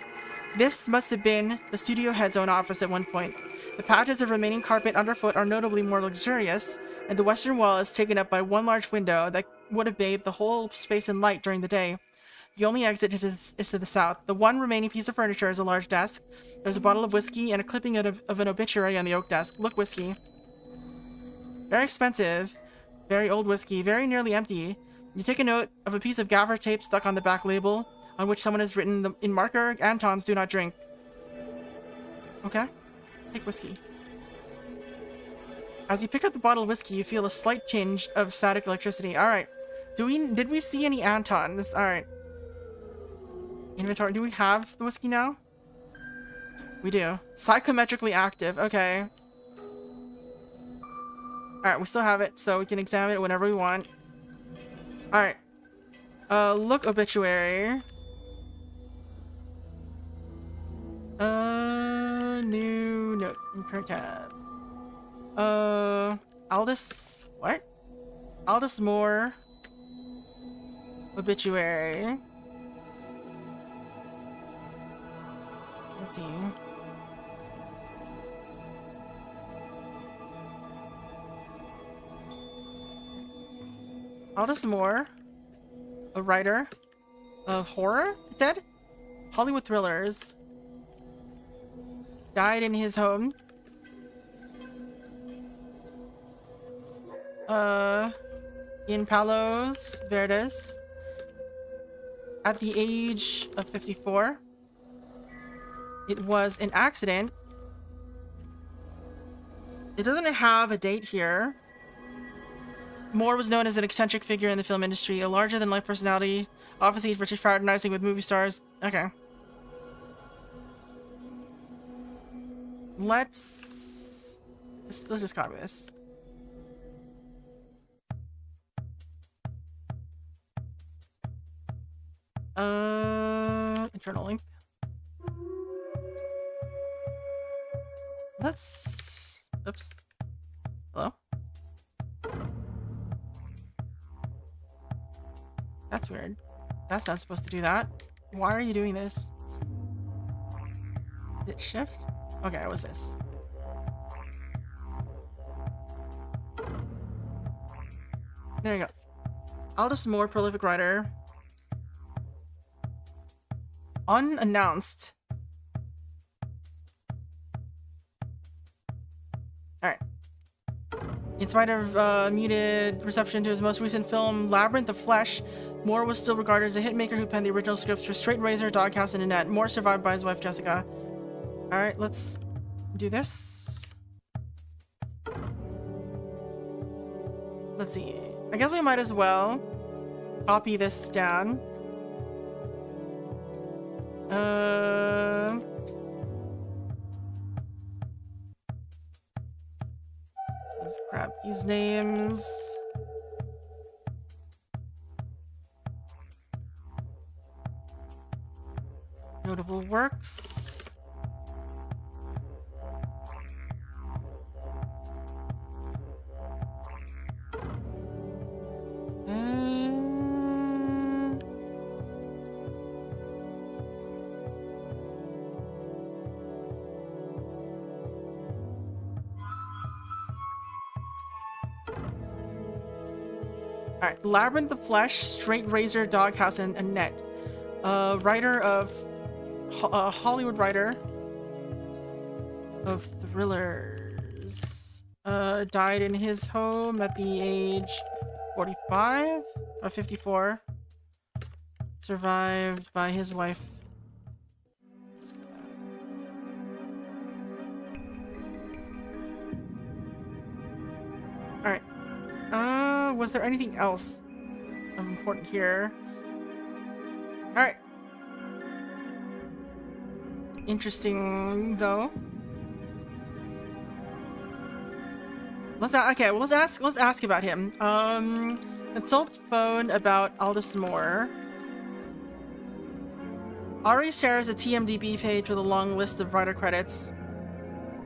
This must have been the studio head's own office at one point. The patches of remaining carpet underfoot are notably more luxurious, and the western wall is taken up by one large window that would have bathed the whole space in light during the day. The only exit is to the south. The one remaining piece of furniture is a large desk. There's a bottle of whiskey and a clipping of an obituary on the oak desk. Look, whiskey. Very expensive. Very old whiskey. Very nearly empty. You take a note of a piece of gaffer tape stuck on the back label, on which someone has written in marker, Anton's do not drink. Okay. Take whiskey. As you pick up the bottle of whiskey, you feel a slight tinge of static electricity. Alright. Did we see any Antons? Alright. Inventory. Do we have the whiskey now? We do. Psychometrically active. Okay. Alright, we still have it, so we can examine it whenever we want. Alright. Look obituary. New note. New current tab. Aldous. What? Aldous Moore. Obituary. Let's see. Aldous Moore. A writer of horror, it said? Hollywood thrillers. Died in his home. In Palos Verdes. at the age of 54. It was an accident. It doesn't have a date here. Moore was known as an eccentric figure in the film industry, a larger-than-life personality, obviously for fraternizing with movie stars. Okay. Let's just copy this. Internal link. Let's... Oops. Hello? That's weird. That's not supposed to do that. Why are you doing this? Did it shift? Okay, what was this? There you go. Aldous Moore, prolific writer. Unannounced. Alright. In spite of muted reception to his most recent film, Labyrinth of Flesh, Moore was still regarded as a hitmaker who penned the original scripts for Straight Razor, Doghouse, and Annette. Moore survived by his wife, Jessica. Alright, let's do this. Let's see. I guess we might as well copy this down. Let's grab these names. Notable works. Alright, Labyrinth of Flesh, Straight Razor, Doghouse, and Annette. Writer of... Hollywood writer of thrillers. Died in his home at the age 45 or 54. Survived by his wife. Alright. Was there anything else of important here? Alright. Interesting, though. Let's ask about him. Consult phone about Aldous Moore. Ari shares a TMDB page with a long list of writer credits.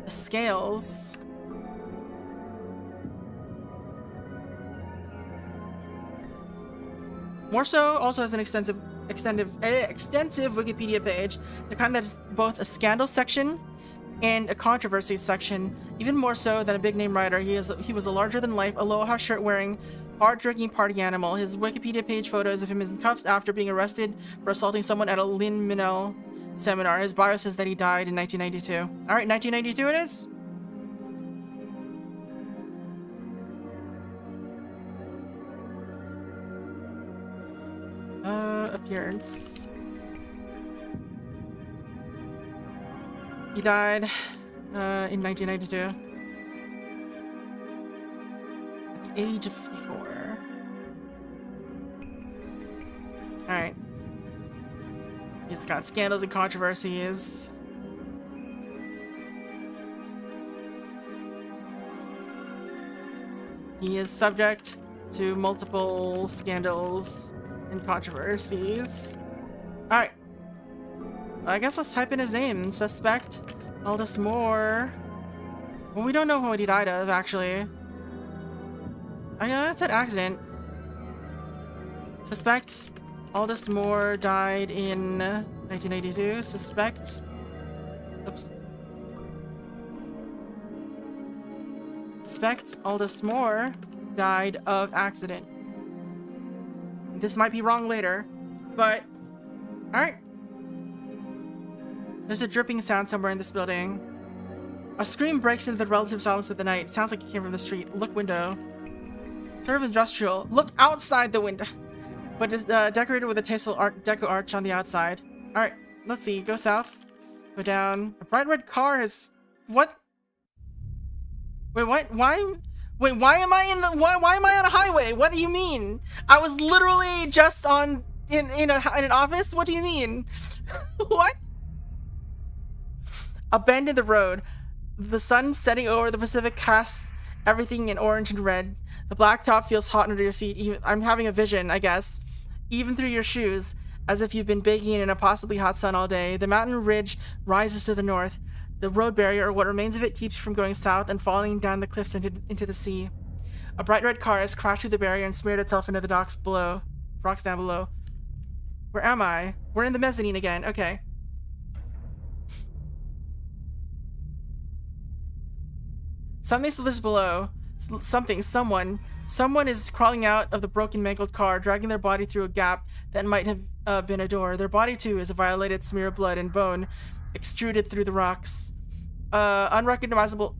The scales. More so also has an extensive Wikipedia page, the kind that is both a scandal section and a controversy section. Even more so than a big name writer, he was a larger-than-life, aloha shirt-wearing, hard-drinking party animal. His Wikipedia page photos of him in cuffs after being arrested for assaulting someone at a Lynn Minel seminar. His bio says that he died in 1992. All right, 1992 it is. Appearance. He died in 1992 at the age of 54. Alright. He's got scandals and controversies. He is subject to multiple scandals and controversies. Alright. I guess let's type in his name. Suspect Aldous Moore. Well, we don't know what he died of, actually. I know that's an accident. Suspect Aldous Moore died in 1982. Suspect. Oops. Suspect Aldous Moore died of accident. This might be wrong later, but alright. There's a dripping sound somewhere in this building. A scream breaks into the relative silence of the night. It sounds like it came from the street. Look window. Sort of industrial. Look outside the window. but is decorated with a tasteful Art Deco arch on the outside. Alright, let's see. Go south. Go down. A bright red car has... What? Wait, what? Why? Wait, why am I in the... Why am I on a highway? What do you mean? I was literally just on... In an office? What do you mean? What? A bend in the road. The sun setting over the Pacific casts everything in orange and red. The black top feels hot under your feet. I'm having a vision, I guess. Even through your shoes, as if you've been baking in a possibly hot sun all day. The mountain ridge rises to the north. The road barrier, or what remains of it, keeps you from going south and falling down the cliffs into the sea. A bright red car has crashed through the barrier and smeared itself into the rocks down below. Where am I? We're in the mezzanine again. Okay. Something slithers below. Someone is crawling out of the broken, mangled car, dragging their body through a gap that might have been a door. Their body, too, is a violated smear of blood and bone extruded through the rocks. Unrecognizable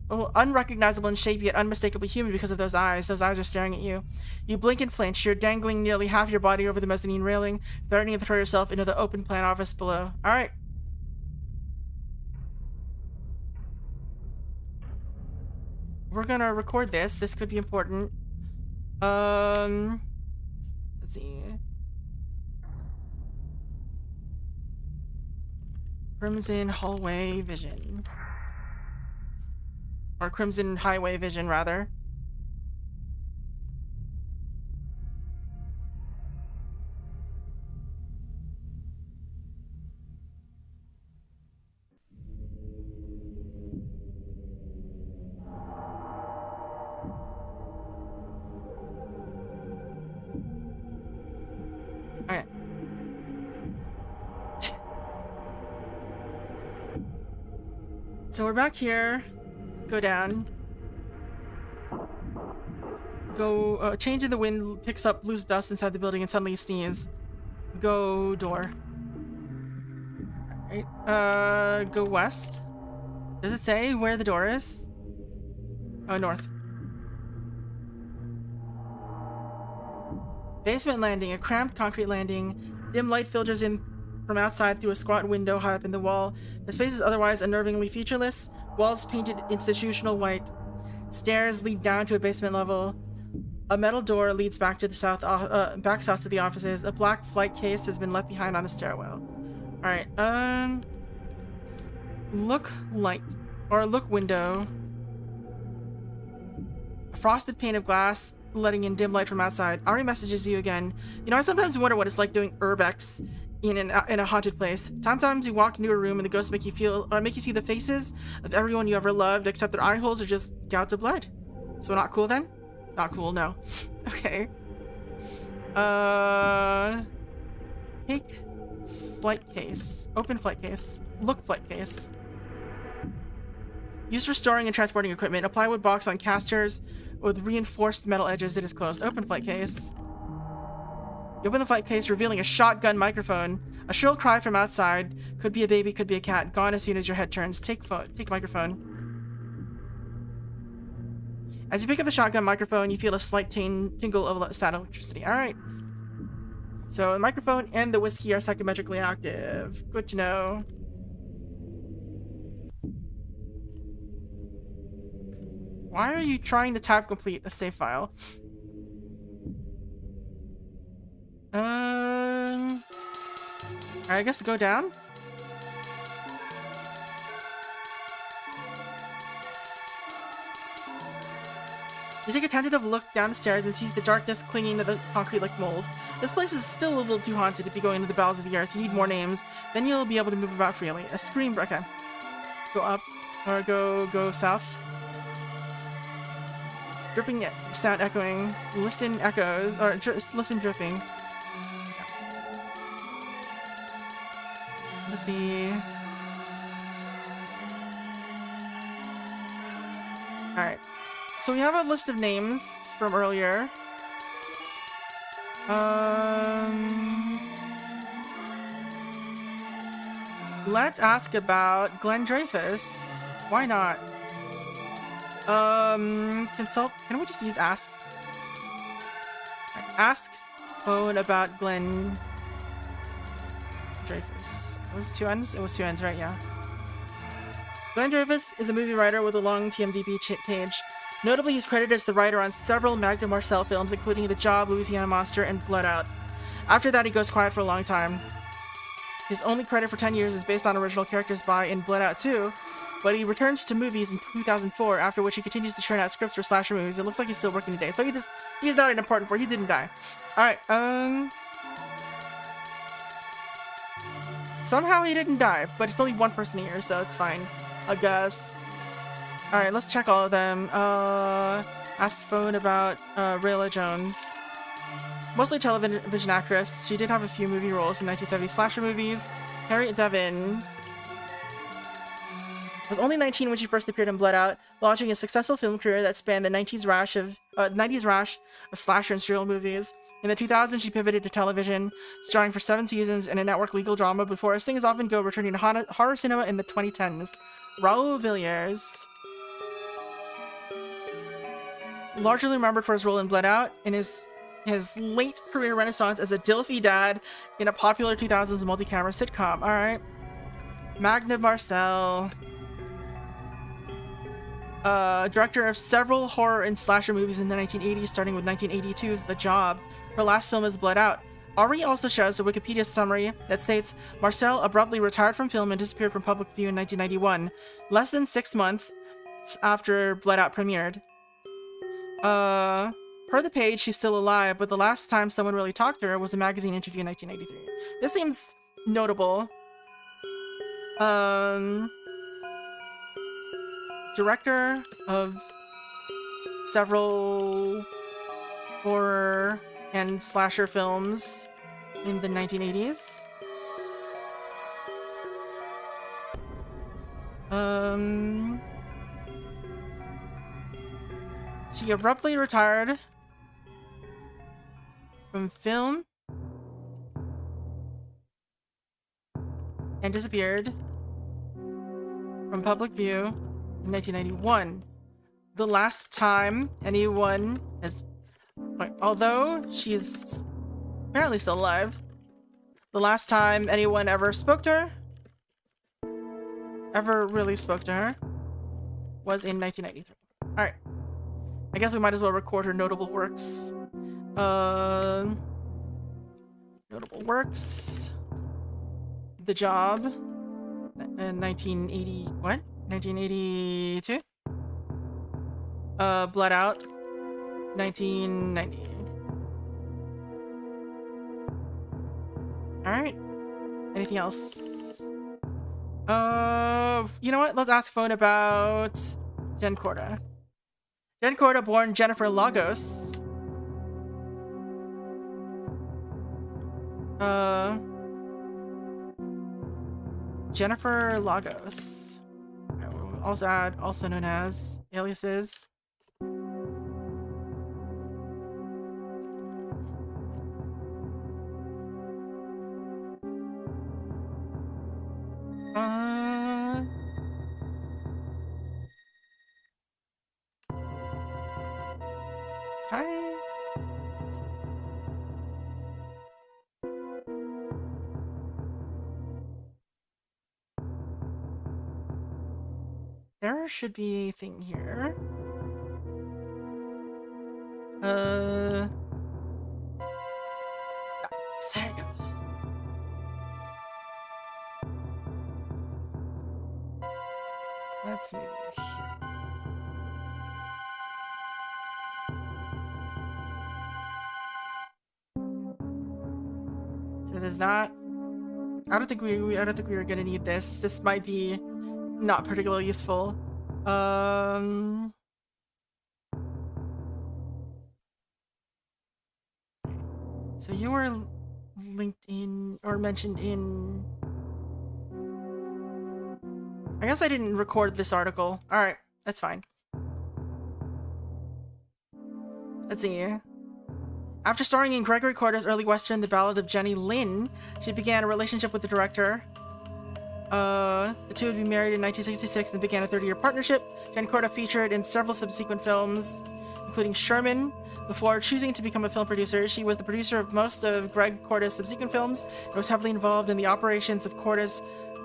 in shape, yet unmistakably human because of those eyes. Those eyes are staring at you. You blink and flinch. You're dangling nearly half your body over the mezzanine railing, threatening to throw yourself into the open plan office below. Alright. We're gonna record this. This could be important. Let's see. Crimson Hallway Vision. Or Crimson Highway Vision, rather. Alright. So we're back here. Go down. Go, change in the wind picks up loose dust inside the building and suddenly you sneeze. Go door. Alright, go west. Does it say where the door is? Oh, north. Basement landing, a cramped concrete landing. Dim light filters in from outside through a squat window high up in the wall. The space is otherwise unnervingly featureless. Walls painted institutional white. Stairs lead down to a basement level. A metal door leads back to the south, back south to the offices. A black flight case has been left behind on the stairwell. All right. Look light or look window. A frosted pane of glass letting in dim light from outside. Ari messages you again. You know, I sometimes wonder what it's like doing urbex in a haunted place. Sometimes you walk into a room and the ghosts make you see the faces of everyone you ever loved, except their eye holes are just gouts of blood. So not cool then? Not cool, no. Okay. Take flight case. Open flight case. Look flight case. Used for storing and transporting equipment. A plywood box on casters with reinforced metal edges. It is closed. Open flight case. You open the flight case, revealing a shotgun microphone. A shrill cry from outside. Could be a baby, could be a cat. Gone as soon as your head turns. Take microphone. As you pick up the shotgun microphone, you feel a slight tingle of static electricity. Alright. So the microphone and the whiskey are psychometrically active. Good to know. Why are you trying to tab complete a save file? Alright, I guess go down. You take a tentative look down the stairs and see the darkness clinging to the concrete like mold. This place is still a little too haunted to be going into the bowels of the earth. You need more names, then you'll be able to move about freely. A scream, okay. Go up, or go south. Dripping sound echoing. Listen echoes, or listen dripping. Let's see. Alright. So we have a list of names from earlier. Let's ask about Glenn Dreyfus. Why not? Consult. Can we just use ask? Ask phone about Glenn Dreyfus. Was it 2 ends? It was 2 ends, right? Yeah. Glenn Dreyfus is a movie writer with a long TMDb page. Notably, he's credited as the writer on several Magna Marcel films, including The Job, Louisiana Monster, and Blood Out. After that, he goes quiet for a long time. His only credit for 10 years is based on original characters by in Blood Out 2, but he returns to movies in 2004, after which he continues to churn out scripts for slasher movies. It looks like he's still working today. So he's not an important part. He didn't die. Alright, somehow he didn't die, but it's only one person here, so it's fine, I guess. Alright, let's check all of them. Ask phone about Rayla Jones. Mostly television actress. She did have a few movie roles in 1970s slasher movies. Harriet Devon was only 19 when she first appeared in Blood Out, launching a successful film career that spanned the 90s rash of slasher and serial movies. In the 2000s, she pivoted to television, starring for 7 seasons in a network legal drama before, as things often go, returning to horror cinema in the 2010s. Raul Villiers, largely remembered for his role in Blood Out, in his late career renaissance as a Dilfy dad in a popular 2000s multi-camera sitcom. Alright. Magna Marcel. Director of several horror and slasher movies in the 1980s, starting with 1982's The Job. Her last film is Blood Out. Ari also shows a Wikipedia summary that states, Marcel abruptly retired from film and disappeared from public view in 1991, less than 6 months after Blood Out premiered. Per the page, she's still alive, but the last time someone really talked to her was a magazine interview in 1983. This seems notable. Director of several horror and slasher films in the 1980s. She abruptly retired from film and disappeared from public view in 1991. The last time anyone has, although she's apparently still alive, the last time anyone ever spoke to her, was in 1993. Alright. I guess we might as well record her notable works. Notable works. The Job. 1980... what? 1982? Blood Out. 1990. Alright. Anything else? You know what? Let's ask phone about Jen Corda. Jen Corda, born Jennifer Lagos. Jennifer Lagos. I will also add, also known as aliases. There should be a thing here. There you go. Let's move here. So there's not. I don't think we were gonna need this. This might be not particularly useful. So you were linked in or mentioned in. I guess I didn't record this article. Alright, that's fine. Let's see. After starring in Gregory Corda's early western, The Ballad of Jenny Lind, she began a relationship with the director. The two would be married in 1966 and began a 30-year partnership. Jen Corda featured in several subsequent films, including Sherman, Before choosing to become a film producer, she was the producer of most of Greg Corda's subsequent films and was heavily involved in the operations of Corda's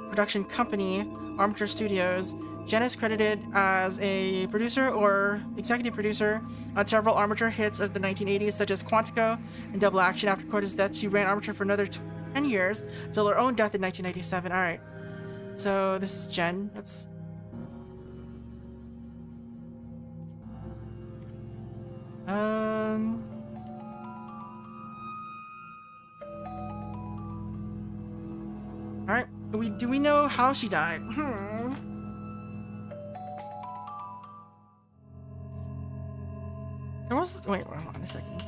production company, Armature Studios. Jen is credited as a producer or executive producer on several Armature hits of the 1980s, such as Quantico and Double Action. After Corda's death, she ran Armature for another 10 years, until her own death in 1997. Alright. So, this is Jen. Oops. Alright. Do we know how she died? There was... Wait, hold on a second.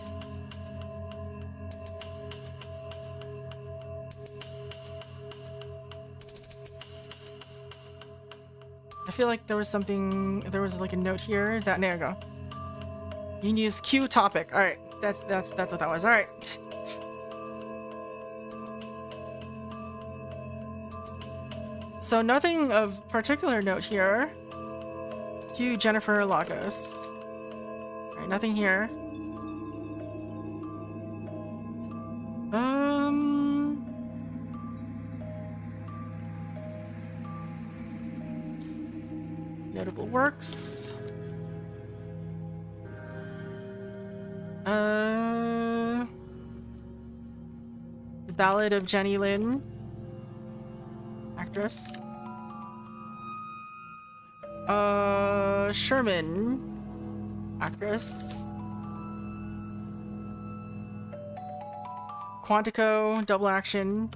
I feel like there was something... There was like a note here that... There you go. You can use Q topic. Alright. That's what that was. Alright. So nothing of particular note here. Q Jennifer Lagos. Alright, nothing here. Notable works. The Ballad of Jenny Lynn. Actress. Sherman. Actress. Quantico, Double Action.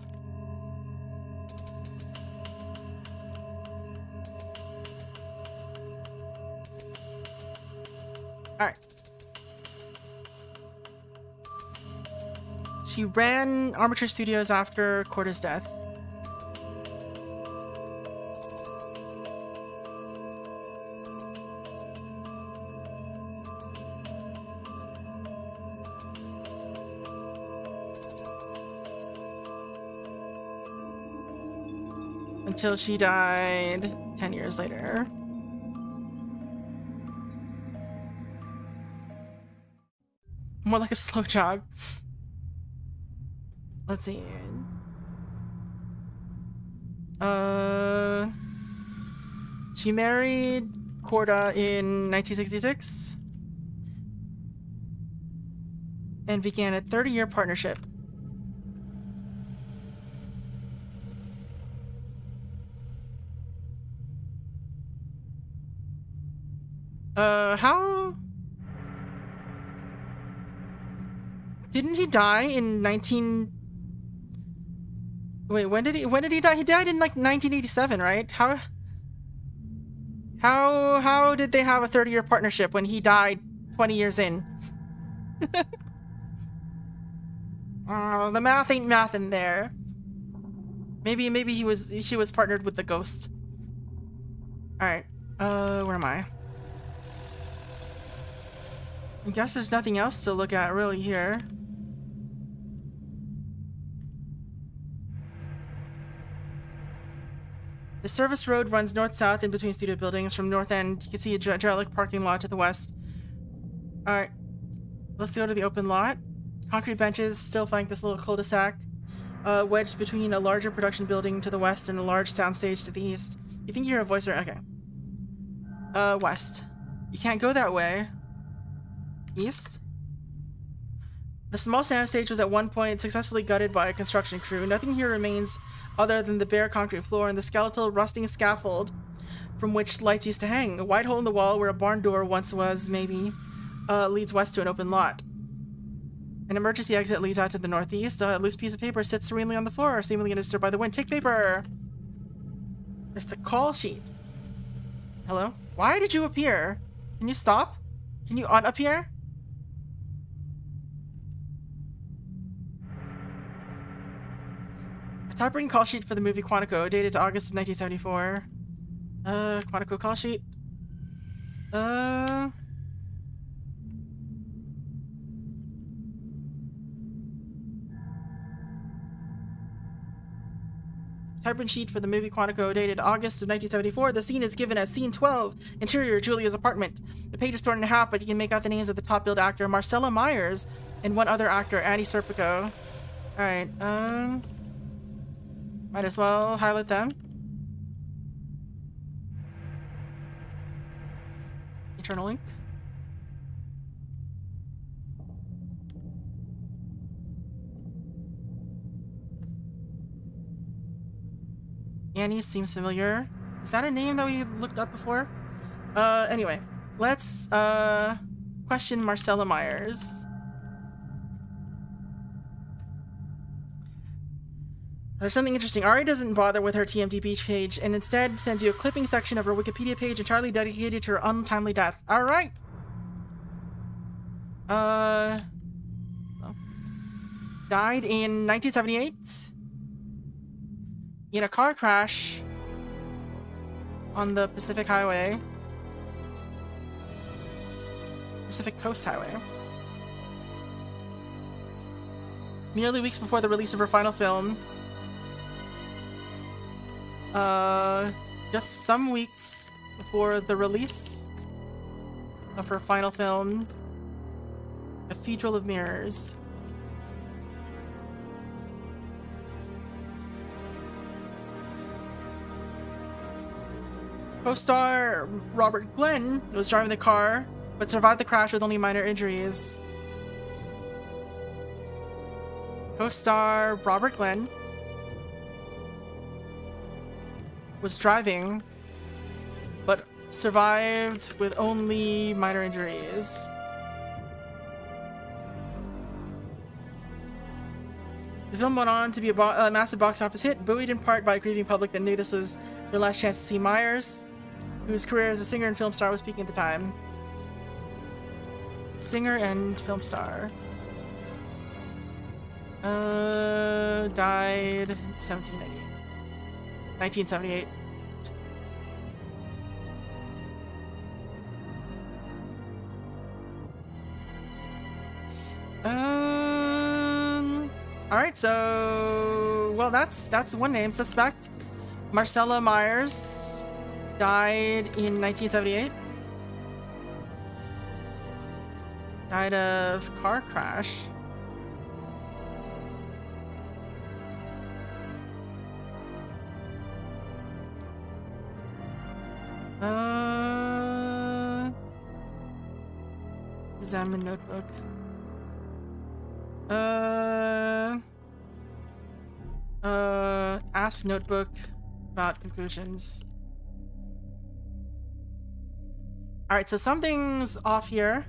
Alright. She ran Armature Studios after Corda's death. Until she died 10 years later. More like a slow jog. Let's see. She married Corda in 1966 and began a 30-year partnership. How... Didn't he die in 19... Wait, when did he die? He died in like 1987, right? How did they have a 30-year partnership when he died 20 years in? Oh, the math ain't math in there. Maybe she was partnered with the ghost. Alright. Where am I? I guess there's nothing else to look at really here. The service road runs north-south in between studio buildings. From north end, you can see a derelict parking lot to the west. Alright. Let's go to the open lot. Concrete benches still flank this little cul-de-sac. Wedged between a larger production building to the west and a large soundstage to the east. You think you're a voicer? Okay. West. You can't go that way. East? The small soundstage was at one point successfully gutted by a construction crew. Nothing here remains other than the bare concrete floor and the skeletal, rusting scaffold from which lights used to hang. A wide hole in the wall where a barn door once was, maybe, leads west to an open lot. An emergency exit leads out to the northeast. A loose piece of paper sits serenely on the floor, seemingly undisturbed by the wind. Take paper! It's the call sheet. Hello? Why did you appear? Can you stop? Can you unappear? Typewritten call sheet for the movie Quantico, dated to August of 1974. Quantico call sheet. typewritten sheet for the movie Quantico dated August of 1974. The scene is given as Scene 12, interior Julia's apartment. The page is torn in half, but you can make out the names of the top-billed actor Marcella Myers and one other actor, Annie Serpico. Alright, might as well highlight them. Internal link. Annie seems familiar. Is that a name that we looked up before? Anyway, let's question Marcella Myers. There's something interesting. Ari doesn't bother with her TMDB page and instead sends you a clipping section of her Wikipedia page entirely dedicated to her untimely death. Alright! Well, died in 1978 in a car crash on the Pacific Highway. Pacific Coast Highway. Merely weeks before the release of her final film. Just some weeks before the release of her final film, Cathedral of Mirrors. Co-star Robert Glenn was driving the car, but survived the crash with only minor injuries. Co-star Robert Glenn was driving, but survived with only minor injuries. The film went on to be a massive box office hit, buoyed in part by a grieving public that knew this was their last chance to see Myers, whose career as a singer and film star was peaking at the time. Singer and film star. Died 1978. Alright, so well that's one name suspect. Marcella Myers died in 1978. Died of car crash. Examine notebook. Ask notebook about conclusions. Alright, so something's off here.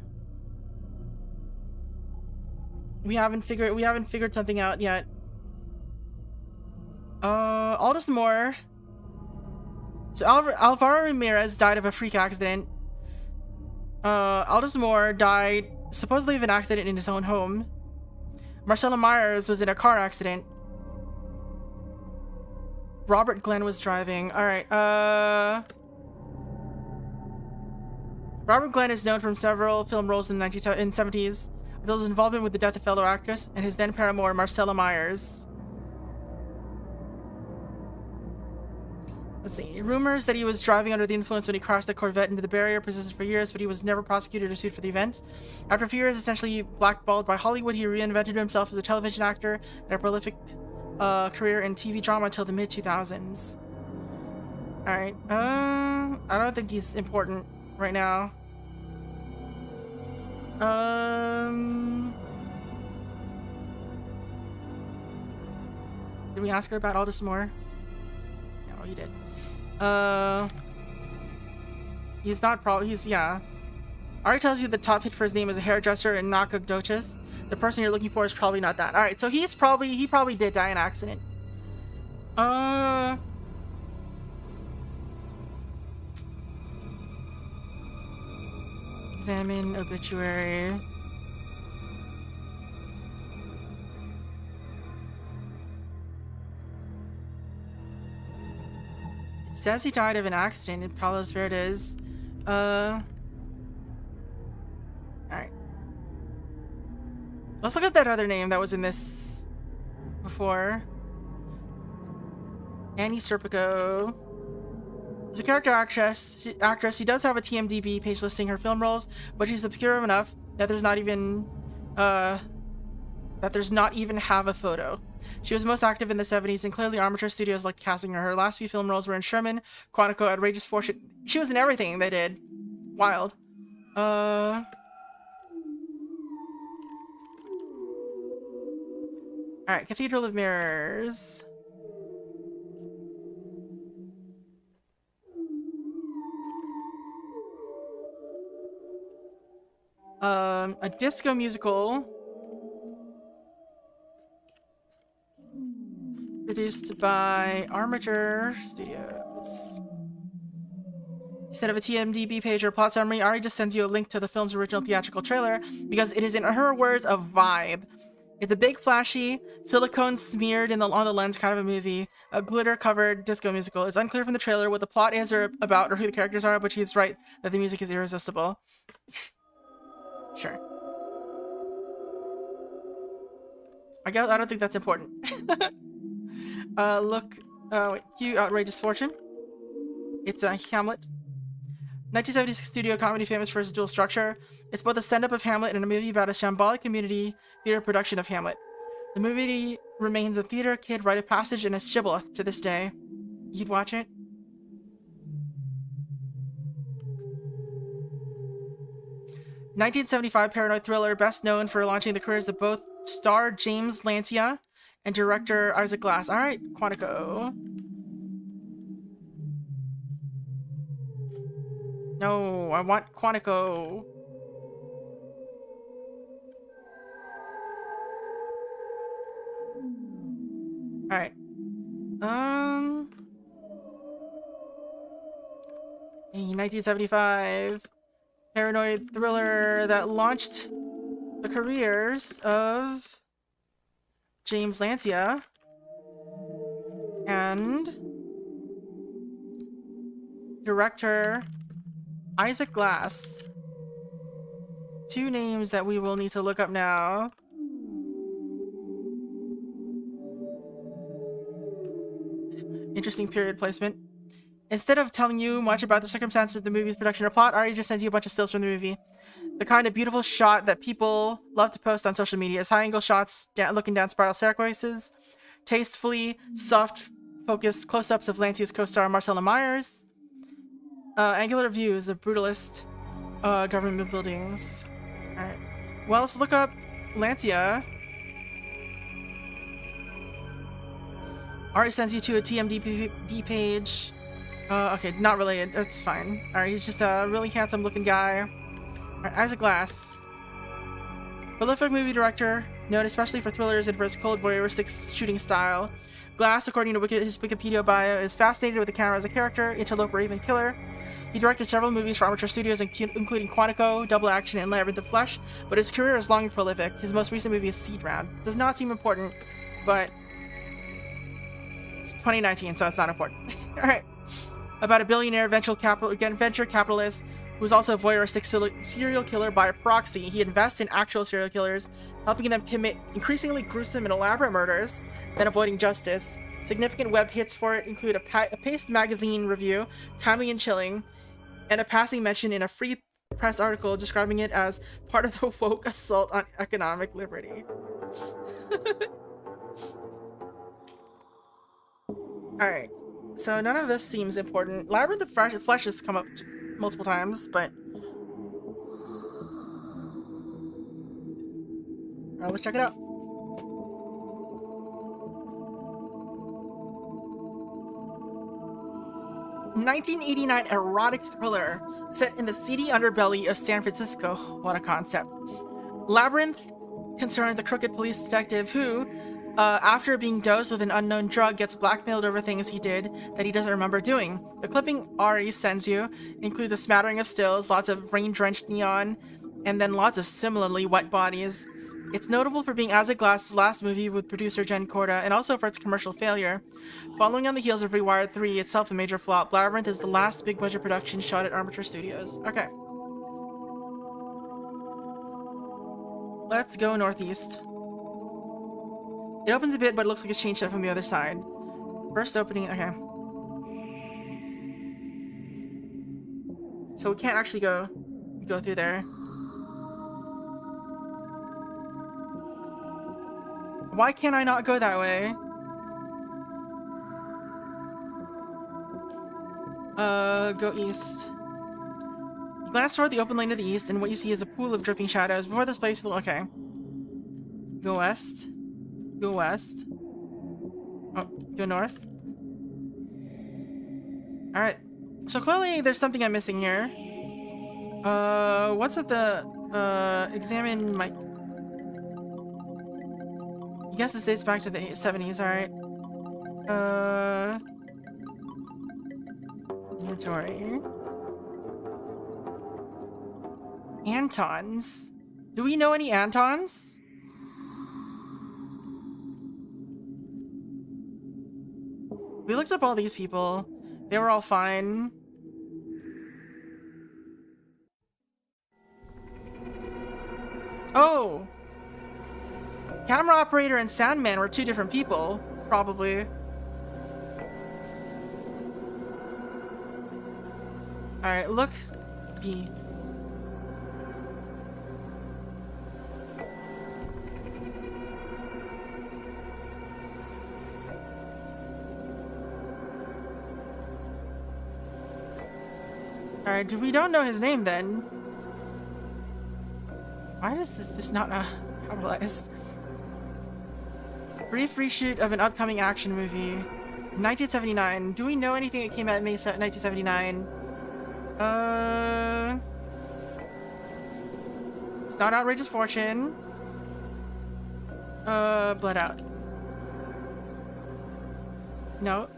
We haven't figured something out yet. Aldous Moore. So Alvaro Ramirez died of a freak accident. Aldous Moore died supposedly of an accident in his own home. Marcella Myers was in a car accident. Robert Glenn was driving. Alright, Robert Glenn is known from several film roles in the 70s, with his involvement with the death of fellow actress and his then paramour, Marcella Myers. Let's see. Rumors that he was driving under the influence when he crashed the Corvette into the barrier persisted for years, but he was never prosecuted or sued for the event. After a few years, essentially blackballed by Hollywood, he reinvented himself as a television actor and a prolific career in TV drama until the mid-2000s. Alright, I don't think he's important right now. Did we ask her about Aldous Moore? No, you did. He's not yeah. Ari tells you the top hit for his name is a hairdresser in Nacogdoches. The person you're looking for is probably not that. Alright, so he probably did die in an accident. Examine obituary. It says he died of an accident in Palos Verdes. Alright. Let's look at that other name that was in this before. Annie Serpico is a character actress. She does have a TMDb page listing her film roles, but she's obscure enough that there's not even have a photo. She was most active in the 70s, and clearly amateur studios liked casting her. Her last few film roles were in Sherman, Quantico, Outrageous Fortune. She was in everything they did. Wild. Alright, Cathedral of Mirrors. A disco musical produced by Armature Studios. Instead of a TMDb page or plot summary, Ari just sends you a link to the film's original theatrical trailer because it is, in her words, a vibe. It's a big, flashy, silicone smeared on the lens kind of a movie, a glitter-covered disco musical. It's unclear from the trailer what the plot is or about or who the characters are, but she's right that the music is irresistible. Sure. I don't think that's important. Cue Outrageous Fortune. It's a Hamlet. 1976 studio comedy famous for its dual structure. It's both a send-up of Hamlet and a movie about a shambolic community theater production of Hamlet. The movie remains a theater kid rite of passage and a shibboleth to this day. You'd watch it? ...1975 paranoid thriller, best known for launching the careers of both star James Lancia and director Isaac Glass. Alright, Quantico. No, I want Quantico. Alright. A 1975 paranoid thriller that launched the careers of James Lancia and director Isaac Glass. Two names that we will need to look up now. Interesting period placement. Instead of telling you much about the circumstances of the movie's production or plot, Ari just sends you a bunch of stills from the movie. The kind of beautiful shot that people love to post on social media is high-angle shots looking down spiral staircases, tastefully soft-focused close-ups of Lancia's co-star Marcella Myers, angular views of brutalist government buildings. Alright. Well, let's look up Lancia. Ari sends you to a TMDb page. Okay, not related. It's fine. Alright, he's just a really handsome-looking guy. Alright, Isaac Glass. Prolific movie director, known especially for thrillers and for his cold, voyeuristic shooting style. Glass, according to his Wikipedia bio, is fascinated with the camera as a character, interloper, or even killer. He directed several movies for amateur studios, including Quantico, Double Action, and Labyrinth of Flesh, but his career is long and prolific. His most recent movie is Seed Round. Does not seem important, but it's 2019, so it's not important. Alright. About a billionaire venture capitalist who's also a voyeuristic serial killer by proxy. He invests in actual serial killers, helping them commit increasingly gruesome and elaborate murders, then avoiding justice. Significant web hits for it include a Paste magazine review, timely and chilling, and a passing mention in a free press article describing it as part of the woke assault on economic liberty. Alright, so none of this seems important. Labyrinth of Flesh has come up multiple times, but... Alright, let's check it out. ...1989 erotic thriller set in the seedy underbelly of San Francisco. What a concept. Labyrinth concerns the crooked police detective who, after being dosed with an unknown drug, gets blackmailed over things he did that he doesn't remember doing. The clipping Ari sends you includes a smattering of stills, lots of rain-drenched neon, and then lots of similarly wet bodies. It's notable for being Isaac Glass's last movie with producer Jen Corda, and also for its commercial failure. Following on the heels of Rewired 3, itself a major flop, Labyrinth is the last big-budget production shot at Armature Studios. Okay. Let's go northeast. It opens a bit, but it looks like it's changed up from the other side. First opening, okay. So we can't actually go through there. Why can't I not go that way? Go east. You glance toward the open lane to the east, and what you see is a pool of dripping shadows. Before this place, okay. Go west. Go west. Oh, go north. Alright. So clearly there's something I'm missing here. What's at the, examine my... I guess this dates back to the 70s, alright. Inventory. Antons. Do we know any Antons? We looked up all these people. They were all fine. Oh! Camera operator and Sandman were two different people, probably. Alright, look. B. Alright, we don't know his name then. Why is this not capitalized? Brief reshoot of an upcoming action movie. 1979. Do we know anything that came out in May 1979? It's not Outrageous Fortune. Blood Out. No.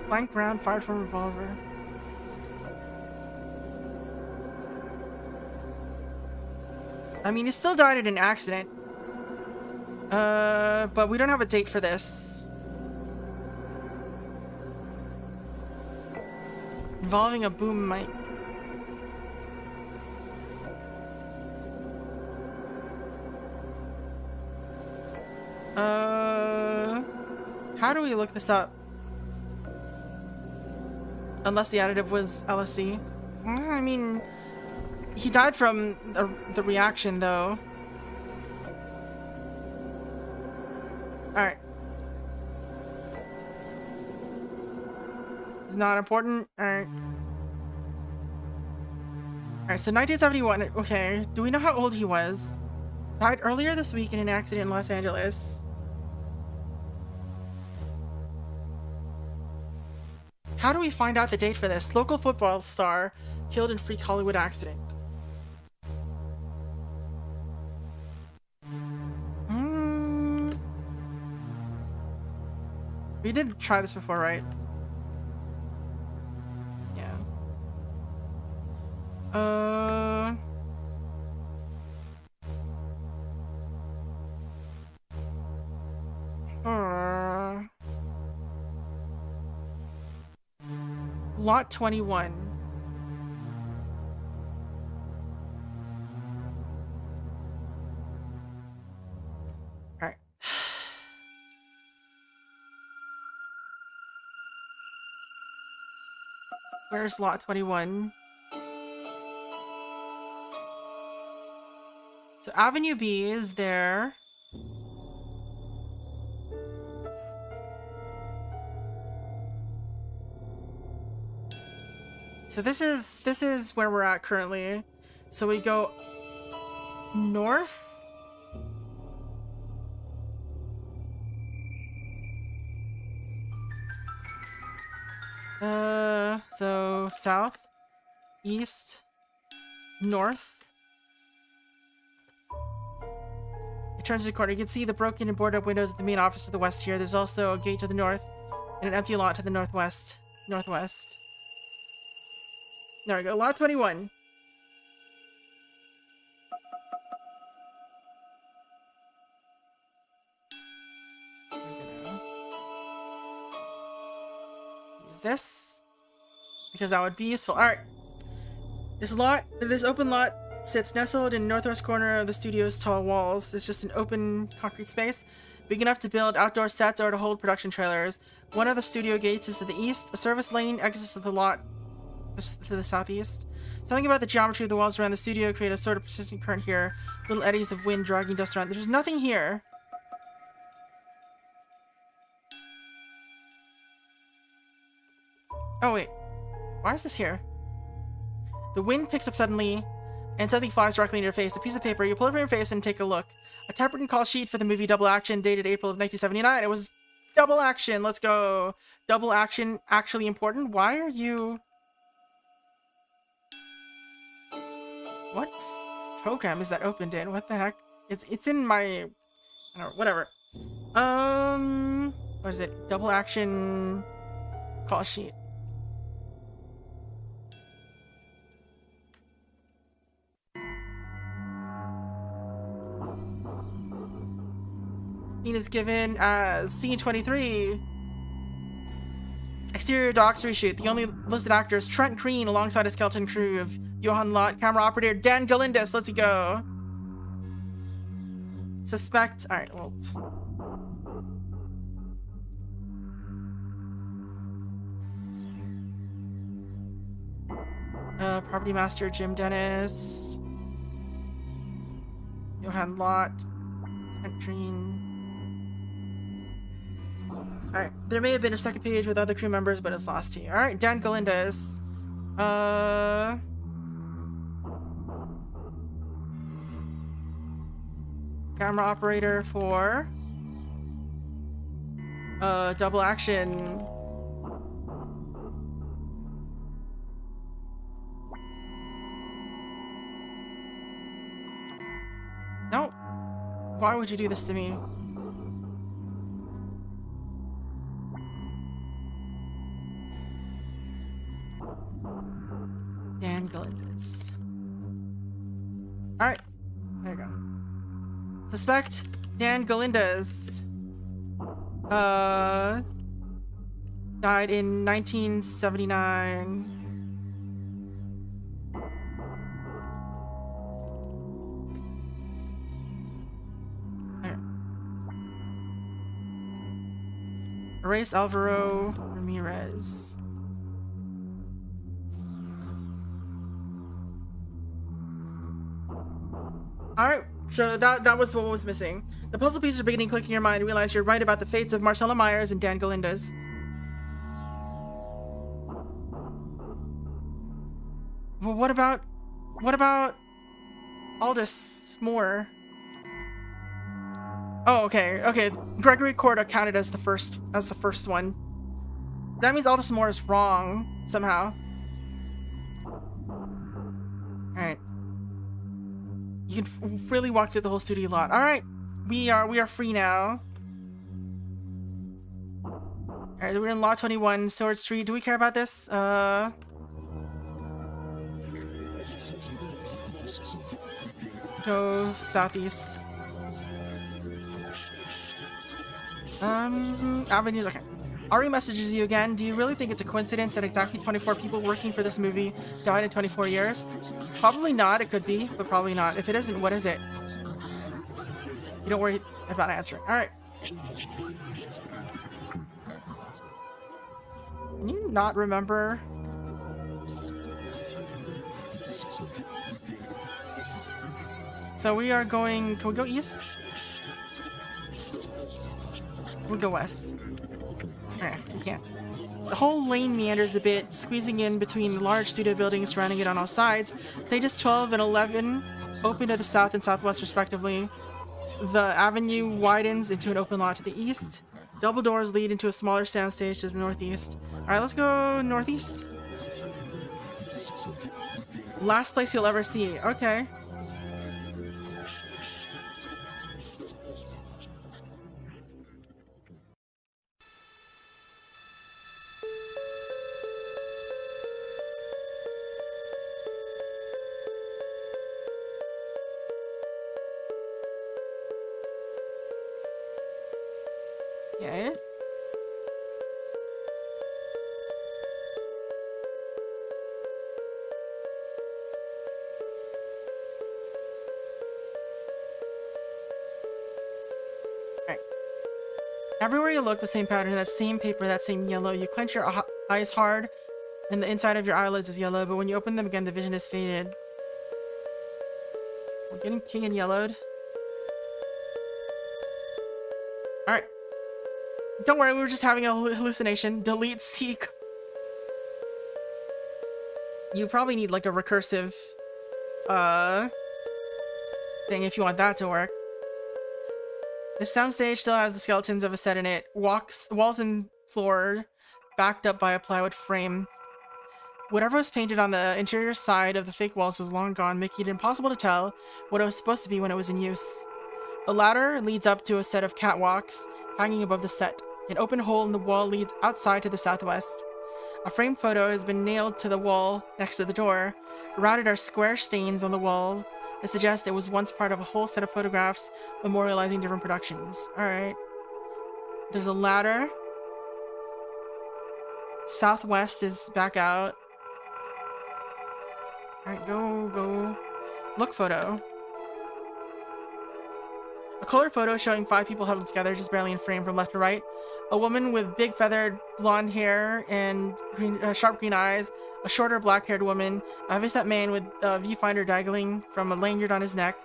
Blank round fired from a revolver. I mean, he still died in an accident. But we don't have a date for this. Involving a boom mic. How do we look this up? Unless the additive was LSD. I mean, he died from the reaction, though. Alright. It's not important? Alright. Alright, so 1971. Okay. Do we know how old he was? Died earlier this week in an accident in Los Angeles. How do we find out the date for this? Local football star killed in freak Hollywood accident. We did try this before, right? Yeah. Lot 21. Alright. Where's lot 21? So Avenue B is there. So this is where we're at currently. So we go north. So south, east, north. It turns to the corner. You can see the broken and boarded up windows of the main office to the west here. There's also a gate to the north and an empty lot to the northwest. Northwest. There we go. Lot 21. this, because that would be useful. Alright. This open lot sits nestled in the northwest corner of the studio's tall walls. It's just an open concrete space, big enough to build outdoor sets or to hold production trailers. One of the studio gates is to the east. A service lane exits to the lot to the southeast. Something about the geometry of the walls around the studio create a sort of persistent current here. Little eddies of wind dragging dust around. There's nothing here. Oh wait, why is this here? The wind picks up suddenly, and something flies directly in your face. A piece of paper. You pull it from your face and take a look. A typewritten call sheet for the movie Double Action, dated April of 1979. It was Double Action. Let's go. Double Action, actually important. Why are you... What program is that opened in? What the heck? It's in my... I don't know, whatever. What is it? Double Action call sheet. Scene is given as scene 23. Exterior docks reshoot. The only listed actor is Trent Green alongside a skeleton crew of Johan Lott, camera operator Dan Galindis. Let's go. Suspect. Alright, well. Property master Jim Dennis. Johan Lott. Trent Green. Alright, there may have been a second page with other crew members, but it's lost here. Alright, Dan Galindis. Camera operator for... Double Action. No. Why would you do this to me? Dan Galindis. Alright. There you go. Suspect Dan Galindis. Died in 1979. There. Erase Alvaro Ramirez. Alright, so that was what was missing. The puzzle pieces are beginning to click in your mind and realize you're right about the fates of Marcella Myers and Dan Galindis. Well, what about Aldous Moore? Oh, okay. Gregory Corda counted as the first one. That means Aldous Moore is wrong somehow. Alright. You can freely walk through the whole studio lot. Alright. We are free now. Alright, we're in lot 21, Sword Street. Do we care about this? Go southeast. Avenues, okay. Ari messages you again. Do you really think it's a coincidence that exactly 24 people working for this movie died in 24 years? Probably not. It could be, but probably not. If it isn't, what is it? You don't worry about answering. Alright. Can you not remember? So we are going... Can we go east? We'll go west. Alright, we can't. The whole lane meanders a bit, squeezing in between large studio buildings surrounding it on all sides. Stages 12 and 11 open to the south and southwest respectively. The avenue widens into an open lot to the east. Double doors lead into a smaller soundstage to the northeast. Alright, let's go northeast. Last place you'll ever see. Okay. Okay. Everywhere you look, the same pattern, that same paper, that same yellow. You clench your eyes hard, and the inside of your eyelids is yellow, but when you open them again, the vision is faded. I'm getting king and yellowed. Alright. Don't worry, we were just having a hallucination. Delete seek. You probably need like a recursive thing if you want that to work. This soundstage still has the skeletons of a set in it. Walls and floor backed up by a plywood frame. Whatever was painted on the interior side of the fake walls is long gone, making it impossible to tell what it was supposed to be when it was in use. A ladder leads up to a set of catwalks hanging above the set. An open hole in the wall leads outside to the southwest. A framed photo has been nailed to the wall next to the door. Around it are square stains on the wall that suggest it was once part of a whole set of photographs memorializing different productions. Alright. There's a ladder. Southwest is back out. Alright, go. Look photo. A color photo showing 5 people huddled together, just barely in frame from left to right. A woman with big feathered blonde hair and sharp green eyes. A shorter black-haired woman. A heavyset man with a viewfinder dangling from a lanyard on his neck.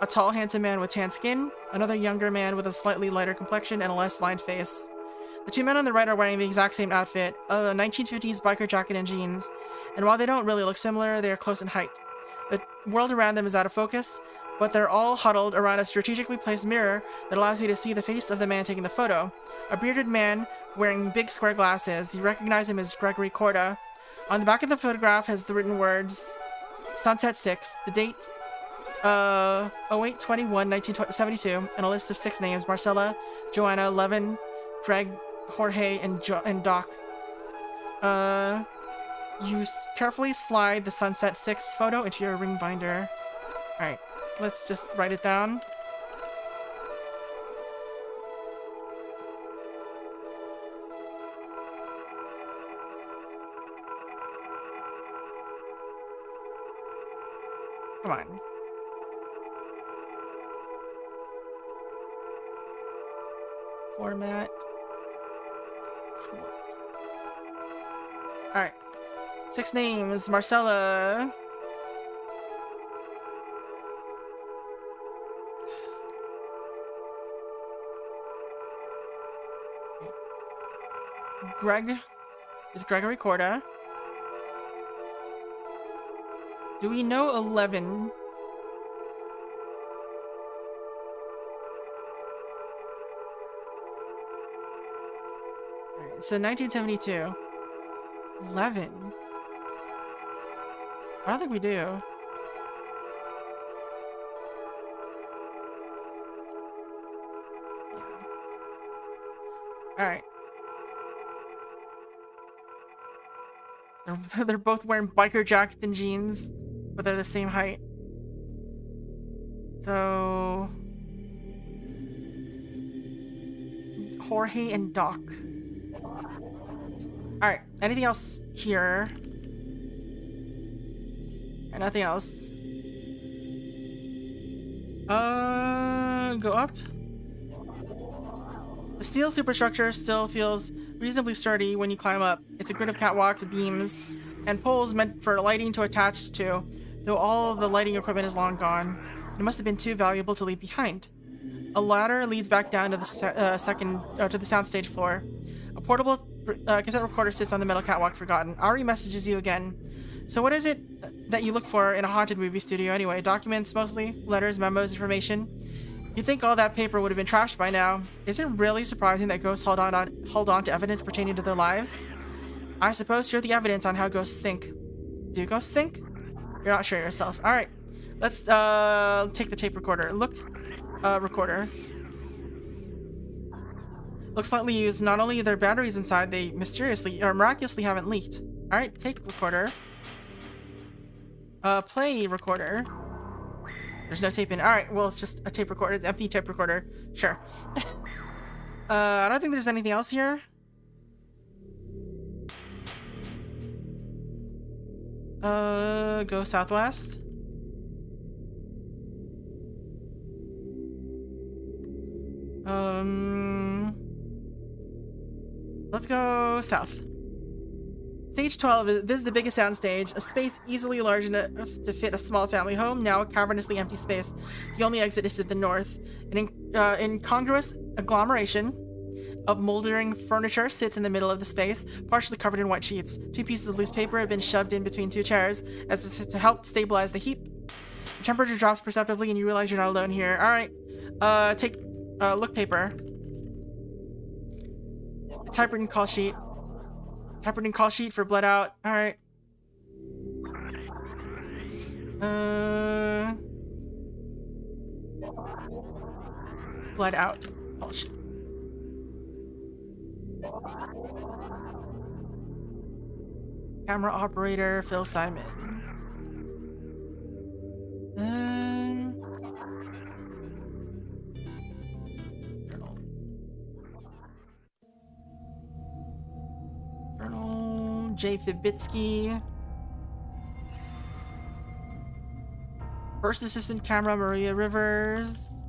A tall, handsome man with tan skin. Another younger man with a slightly lighter complexion and a less lined face. The 2 men on the right are wearing the exact same outfit, a 1950s biker jacket and jeans. And while they don't really look similar, they are close in height. The world around them is out of focus, but they're all huddled around a strategically placed mirror that allows you to see the face of the man taking the photo. A bearded man wearing big square glasses. You recognize him as Gregory Korda. On the back of the photograph has the written words, Sunset 6, the date, 08/21/1972, and a list of 6 names, Marcella, Joanna, Levin, Greg, Jorge, and Doc. You carefully slide the Sunset 6 photo into your ring binder. Alright, let's just write it down. Come on. Format. Alright. 6 names. Marcella. Greg is Gregory Korda. Do we know 11? Alright, so 1972. 11? I don't think we do. Alright. They're both wearing biker jackets and jeans, but they're the same height. So... Jorge and Doc. Alright, anything else here? And nothing else. Go up. The steel superstructure still feels reasonably sturdy when you climb up. It's a grid of catwalks, beams, and poles meant for lighting to attach to, though all of the lighting equipment is long gone. It must have been too valuable to leave behind. A ladder leads back down to the to the soundstage floor. A portable cassette recorder sits on the metal catwalk, forgotten. Ari messages you again. So what is it that you look for in a haunted movie studio anyway? Documents mostly? Letters, memos, information? You'd think all that paper would have been trashed by now. Is it really surprising that ghosts hold on to evidence pertaining to their lives? I suppose you're the evidence on how ghosts think. Do ghosts think? You're not sure yourself. Alright. Let's take the tape recorder. Look, recorder. Looks slightly used. Not only are there batteries inside, they mysteriously or miraculously haven't leaked. Alright, tape recorder. Play recorder. There's no tape in. Alright, well, it's just a tape recorder. It's an empty tape recorder. Sure. I don't think there's anything else here. Go southwest. Let's go south. Stage 12, this is the biggest soundstage, a space easily large enough to fit a small family home, now a cavernously empty space. The only exit is to the north. An incongruous agglomeration of moldering furniture sits in the middle of the space, partially covered in white sheets. 2 pieces of loose paper have been shoved in between 2 chairs as to help stabilize the heap. The temperature drops perceptibly and you realize you're not alone here. Alright, take look paper. A typewritten call sheet. Typewritten call sheet for bled out. Alright. Bled out call sheet. Camera operator Phil Simon. Journal Jay Fibitsky. First assistant camera Maria Rivers.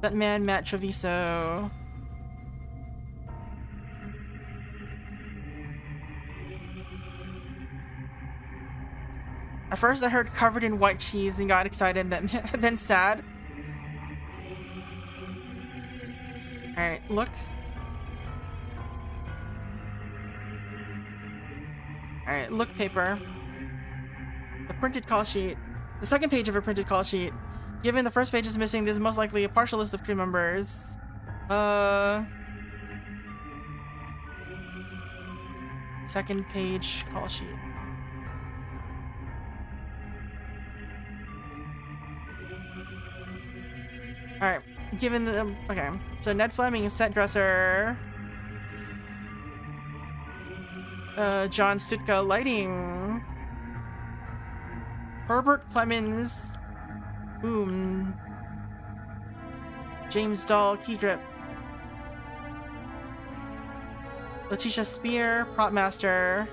Stuntman Matt Treviso. At first I heard covered in white cheese and got excited, then sad. Alright, look. Alright, look paper. The printed call sheet. The second page of a printed call sheet. Given the first page is missing, this is most likely a partial list of crew members. Second page call sheet. Alright, given the... okay, so Ned Fleming is set dresser. John Stutka lighting. Herbert Clemens. Boom. James Dahl key grip. Letitia Spear, prop master.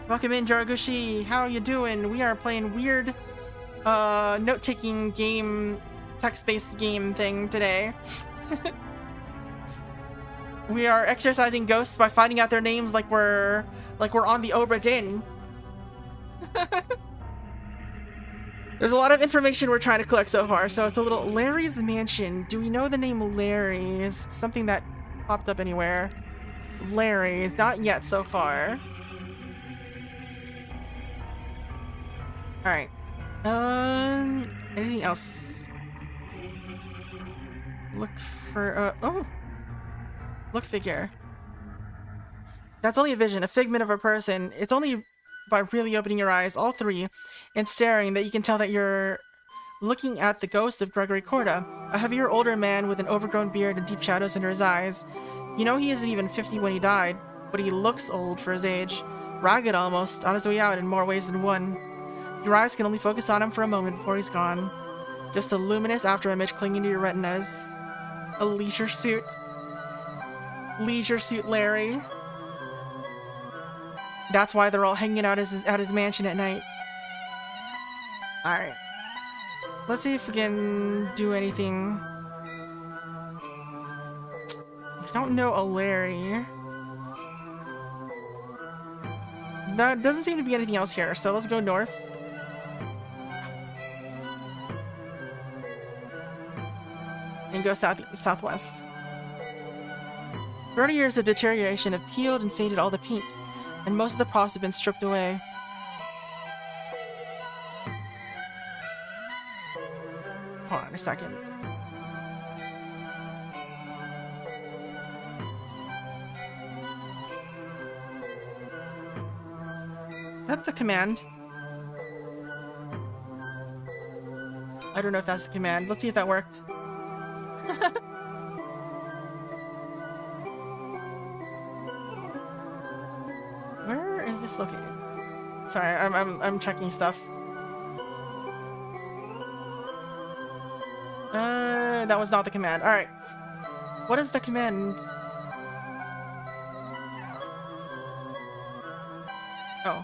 Welcome in, Jaraguchi. How are you doing? We are playing weird note-taking game, text-based game thing today. We are exorcising ghosts by finding out their names like we're on the Obra Dinn. There's a lot of information we're trying to collect so far, so it's a little... Larry's Mansion. Do we know the name Larry? Is something that popped up anywhere? Larry's. Not yet so far. Alright. Anything else? Look for, oh! Look figure. That's only a vision, a figment of a person. It's only by really opening your eyes, all 3, and staring that you can tell that you're looking at the ghost of Gregory Korda, a heavier, older man with an overgrown beard and deep shadows under his eyes. You know he isn't even 50 when he died, but he looks old for his age. Ragged almost, on his way out in more ways than one. Your eyes can only focus on him for a moment before he's gone. Just a luminous afterimage clinging to your retinas. A leisure suit. Leisure suit Larry. That's why they're all hanging out at his mansion at night. Alright. Let's see if we can do anything. We don't know a Larry. That doesn't seem to be anything else here, so let's go north. And go southwest. 30 years of deterioration have peeled and faded all the paint, and most of the props have been stripped away. Hold on a second. Is that the command? I don't know if that's the command. Let's see if that worked. Where is this located? Sorry, I'm checking stuff. That was not the command. All right. What is the command? Oh.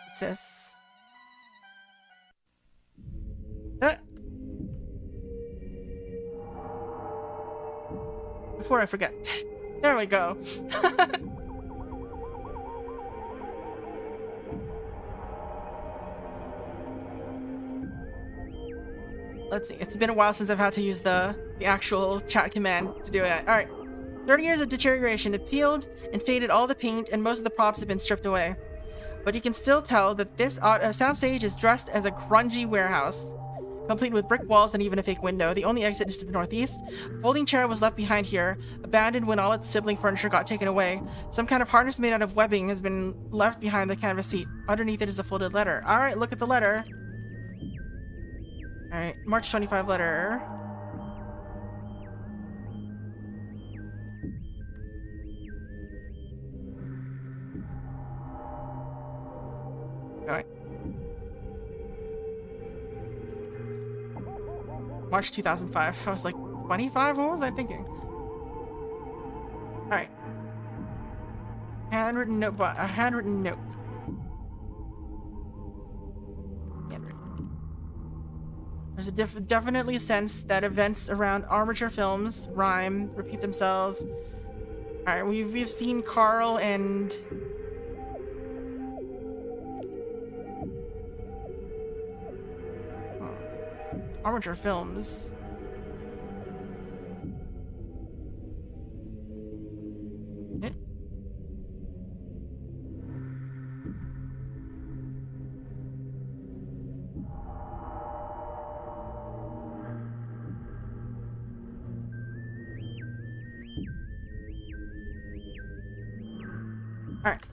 It says. before I forget. There we go. Let's see. It's been a while since I've had to use the actual chat command to do it. Alright. 30 years of deterioration have peeled and faded all the paint, and most of the props have been stripped away. But you can still tell that this soundstage is dressed as a grungy warehouse, complete with brick walls and even a fake window. The only exit is to the northeast. A folding chair was left behind here, abandoned when all its sibling furniture got taken away. Some kind of harness made out of webbing has been left behind the canvas seat. Underneath it is a folded letter. Alright, look at the letter. Alright, March 25 letter. Alright. March 2005. I was like, 25? What was I thinking? Alright. Handwritten note, a handwritten note. There's a definitely a sense that events around armature films rhyme, repeat themselves. Alright, we've seen Carl and... Armature films. Alright.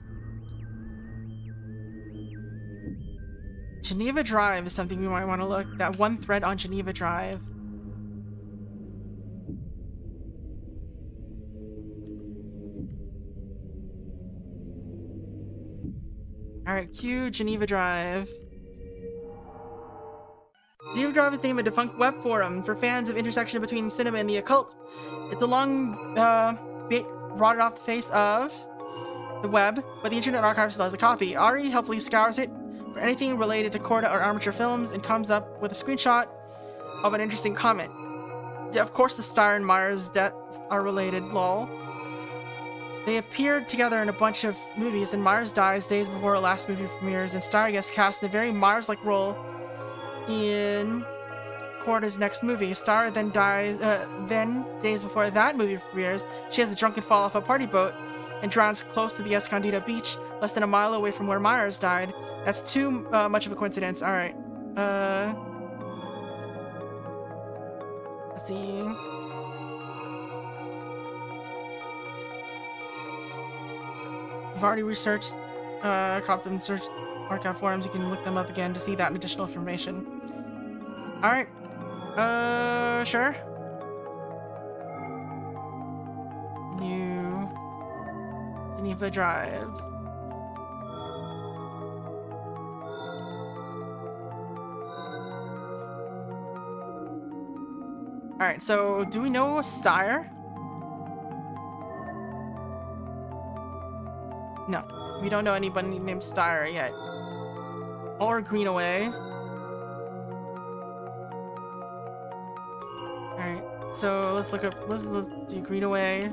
Geneva Drive is something we might want to look. That one thread on Geneva Drive. Alright, cue Geneva Drive. Geneva Drive is named a defunct web forum for fans of intersection between cinema and the occult. It's a long bit rotted off the face of the web, but the Internet Archive still has a copy. Ari helpfully scours it for anything related to Corda or armature films and comes up with a screenshot of an interesting comment. Yeah, of course the Starr and Myers deaths are related, lol. They appeared together in a bunch of movies, then Myers dies days before her last movie premieres, and Starr gets cast in a very Myers-like role in Corda's next movie. Starr then dies, days before that movie premieres, she has a drunken fall off a party boat and drowns close to the Escondido beach, less than a mile away from where Myers died. That's too much of a coincidence. Alright. Let's see. We've already researched Compton Search Archive forums. You can look them up again to see that additional information. Alright. Sure. New Geneva Drive. Alright, so do we know Starr? No, we don't know anybody named Starr yet. Or Greenaway. Alright, so let's look up, let's do Greenaway.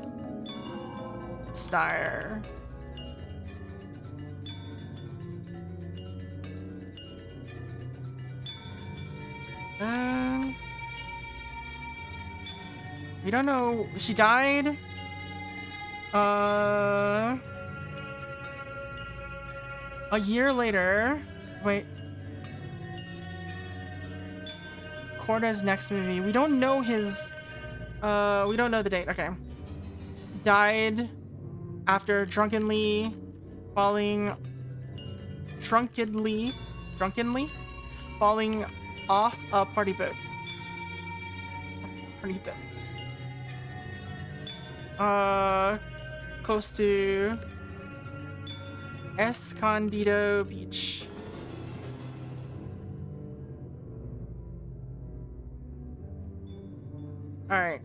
Starr. We don't know. She died. A year later. Wait. Corda's next movie. We don't know his. We don't know the date. Okay. Died after drunkenly falling falling off a party boat. Close to Escondido Beach. Alright.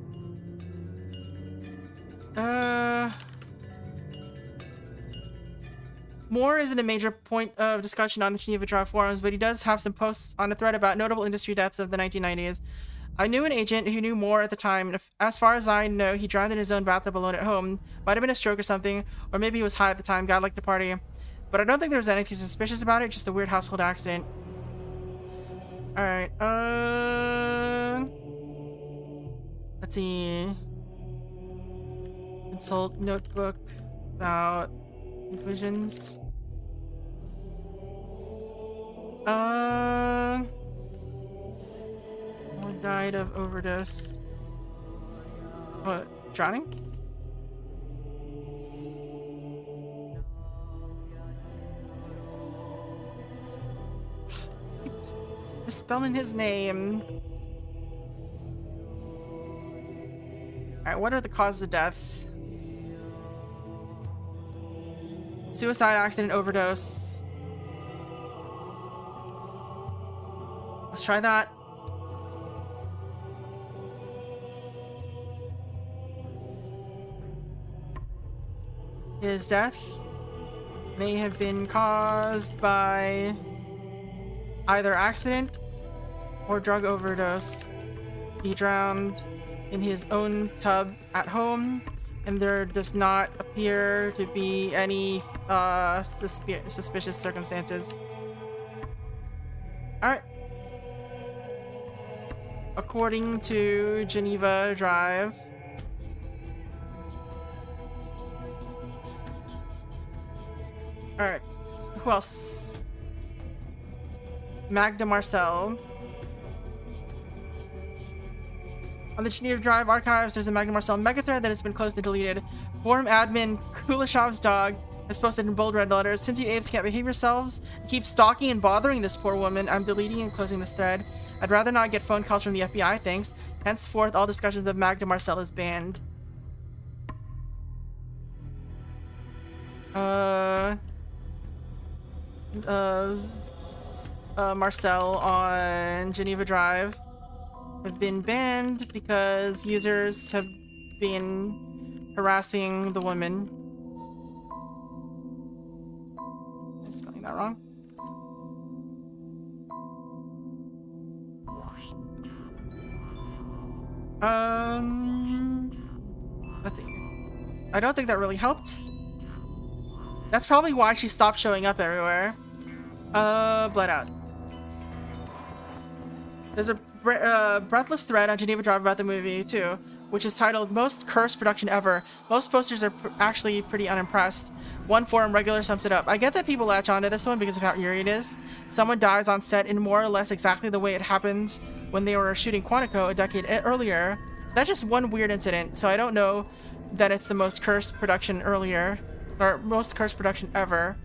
Moore isn't a major point of discussion on the Geneva Drive forums, but he does have some posts on a thread about notable industry deaths of the 1990s. I knew an agent who knew more at the time, and as far as I know, he drowned in his own bathtub alone at home. Might have been a stroke or something, or maybe he was high at the time, God liked to party. But I don't think there was anything suspicious about it, just a weird household accident. Alright, let's see. Consult notebook about conclusions. Died of overdose. What? Drowning? Misspelling his name. Alright, what are the causes of death? Suicide, accident, overdose. Let's try that. His death may have been caused by either accident or drug overdose. He drowned in his own tub at home, and there does not appear to be any suspicious circumstances. Alright. According to Geneva Drive, alright, who else? Magda Marcel. On the Geneva Drive archives, there's a Magda Marcel megathread that has been closed and deleted. Forum admin Kulashov's dog has posted in bold red letters, "Since you apes can't behave yourselves and keep stalking and bothering this poor woman, I'm deleting and closing this thread. I'd rather not get phone calls from the FBI, thanks. Henceforth, all discussions of Magda Marcel is banned." Marcel on Geneva Drive have been banned because users have been harassing the woman. I'm spelling that wrong. Let's see. I don't think that really helped. That's probably why she stopped showing up everywhere. Bled out. There's a breathless thread on Geneva Drive about the movie, too, which is titled "Most Cursed Production Ever." Most posters are actually pretty unimpressed. One forum regular sums it up. I get that people latch onto this one because of how eerie it is. Someone dies on set in more or less exactly the way it happened when they were shooting Quantico a decade earlier. That's just one weird incident, so I don't know that it's the most cursed production earlier, or most cursed production ever.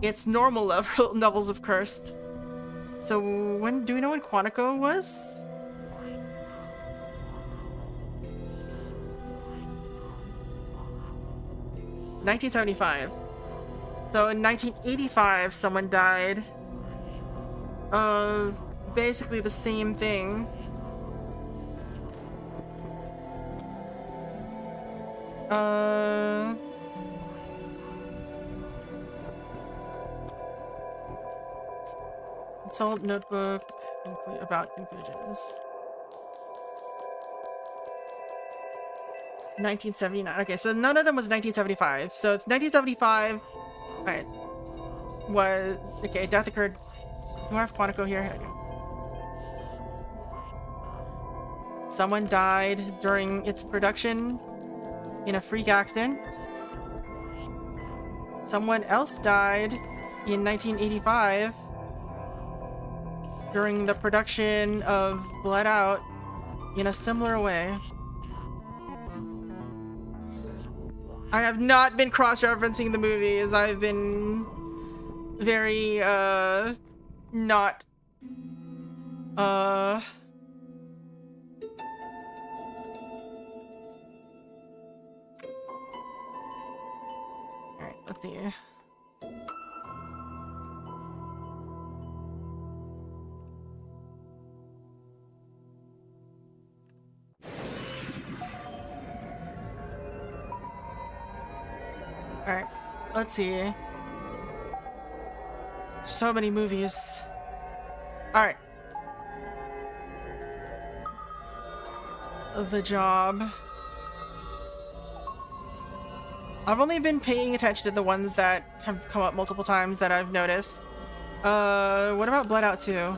It's normal levels of cursed. So when do we know when Quantico was? $1975. So in 1985, someone died of basically the same thing. Consult notebook about conclusions. 1979. Okay, so none of them was 1975. So it's 1975. Alright. Was okay, death occurred. Do I have Quantico here? I do. Someone died during its production in a freak accident. Someone else died in 1985 during the production of Bled Out in a similar way. I have not been cross-referencing the movies. I've been very, not, alright, let's see. Alright, let's see. So many movies. Alright. the job. I've only been paying attention to the ones that have come up multiple times that I've noticed. What about Blood Out 2?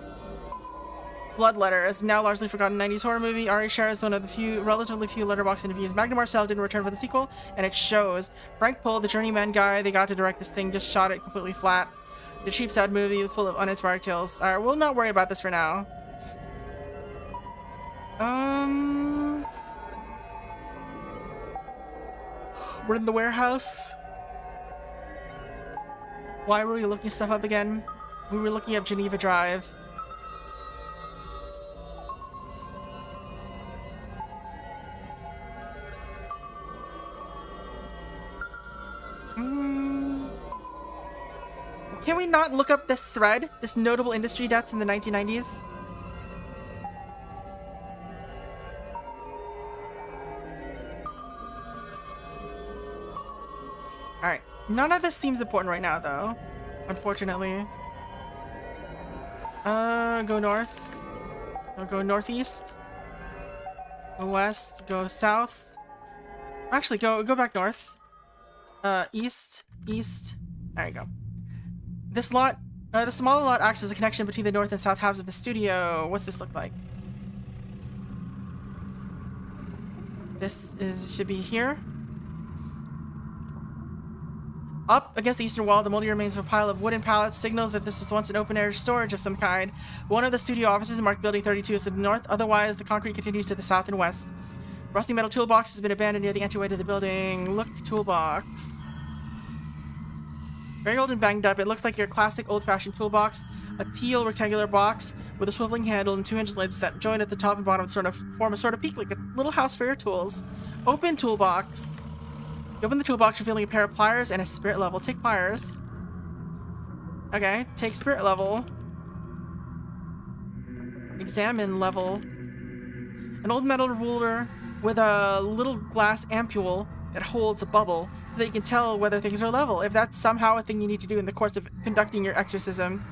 Bloodletter is now largely forgotten 90s horror movie. Ari shares one of the relatively few Letterboxd interviews. Magna Marcel didn't return for the sequel, and it shows. Frank Pohl, the journeyman guy they got to direct this thing, just shot it completely flat. The cheap, sad movie full of uninspired kills. Alright, we'll not worry about this for now. We're in the warehouse. Why were we looking stuff up again? We were looking up Geneva Drive. Can we not look up this thread? This notable industry deaths in the 1990s? Alright. None of this seems important right now, though. Unfortunately. Go north. Go northeast. Go west. Go south. Actually, go back north. East. There you go. This lot, the smaller lot acts as a connection between the north and south halves of the studio. What's this look like? This should be here. Up against the eastern wall, the moldy remains of a pile of wooden pallets signals that this was once an open-air storage of some kind. One of the studio offices marked Building 32 is to the north, otherwise the concrete continues to the south and west. Rusty metal toolbox has been abandoned near the entryway to the building. Look, toolbox. Very old and banged up. It looks like your classic old-fashioned toolbox. A teal rectangular box with a swiveling handle and 2-inch lids that join at the top and bottom form a sort of peak, like a little house for your tools. Open toolbox. You open the toolbox, revealing a pair of pliers and a spirit level. Take pliers. Okay, take spirit level. Examine level. An old metal ruler with a little glass ampule that holds a bubble so that you can tell whether things are level, if that's somehow a thing you need to do in the course of conducting your exorcism.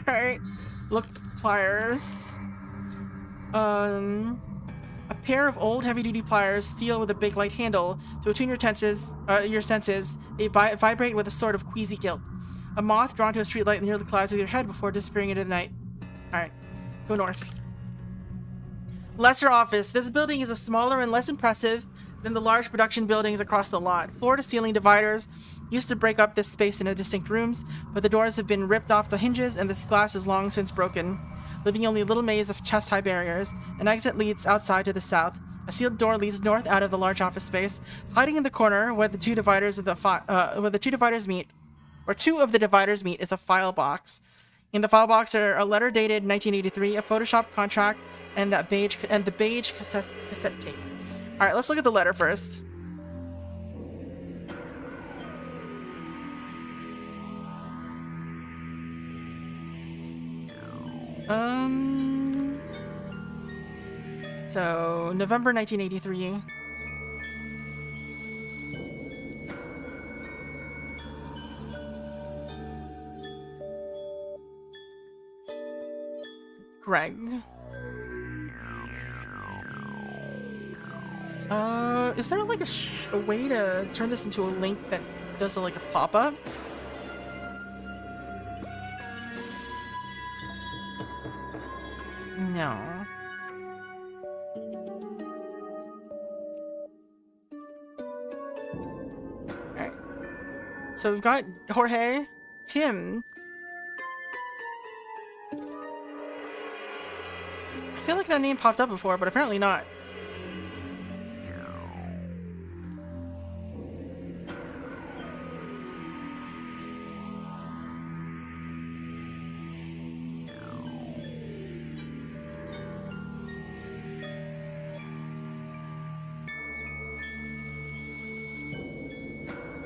Alright. Look, pliers. A pair of old heavy-duty pliers, steel with a big light handle. To attune your senses, they vibrate with a sort of queasy guilt. A moth drawn to a streetlight near the clouds with your head before disappearing into the night. Alright, go north. Lesser office. This building is smaller and less impressive than the large production buildings across the lot. Floor-to-ceiling dividers used to break up this space into distinct rooms, but the doors have been ripped off the hinges and this glass is long since broken, leaving only a little maze of chest-high barriers. An exit leads outside to the south. A sealed door leads north out of the large office space. Hiding in the corner where the two dividers meet, or two of the dividers meet, is a file box. In the file box are a letter dated 1983, a Photoshop contract, and the beige cassette tape. All right, let's look at the letter first. So November 1983. Greg. Is there like a way to turn this into a link that does like a pop-up? No. Alright. So we've got Jorge, Tim. I feel like that name popped up before, but apparently not.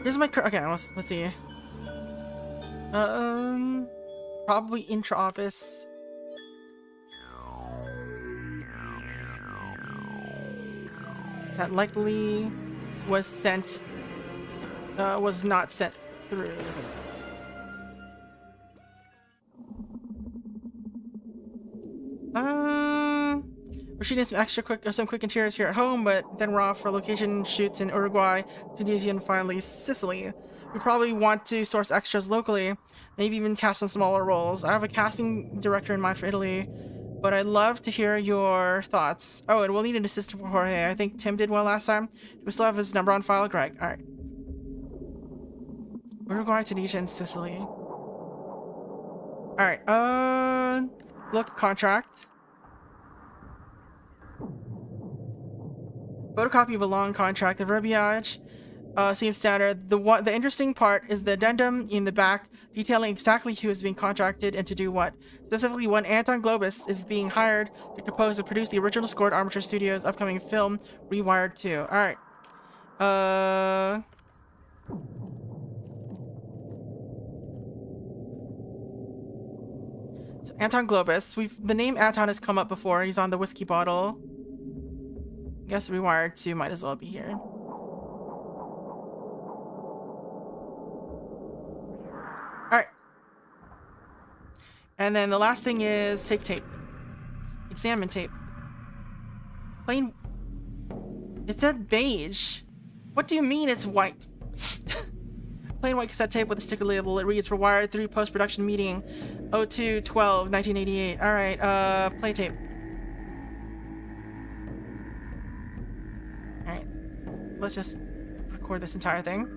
Here's my okay, let's see. Probably intra-office. That likely was sent, was not sent through. We're shooting some quick interiors here at home, but then we're off for location shoots in Uruguay, Tunisia, and finally Sicily. We probably want to source extras locally, maybe even cast some smaller roles. I have a casting director in mind for Italy, but I'd love to hear your thoughts. Oh, and we'll need an assistant for Jorge. I think Tim did well last time. Do we still have his number on file? Greg. Alright. Uruguay, Tunisia, and Sicily. Alright, look, contract. Photocopy of a long contract. The verbiage seems standard. The interesting part is the addendum in the back detailing exactly who is being contracted and to do what. Specifically, when Anton Globus is being hired to compose and produce the original score at Armature Studios' upcoming film, Rewired 2. Alright. So Anton Globus. The name Anton has come up before. He's on the whiskey bottle. I guess Rewired 2 might as well be here. Alright. And then the last thing is take tape. Examine tape. Plain... It said beige. What do you mean it's white? Plain white cassette tape with a sticker label. It reads Rewired 3 post-production meeting 02/12/1988. Alright, play tape. Alright. Let's just record this entire thing.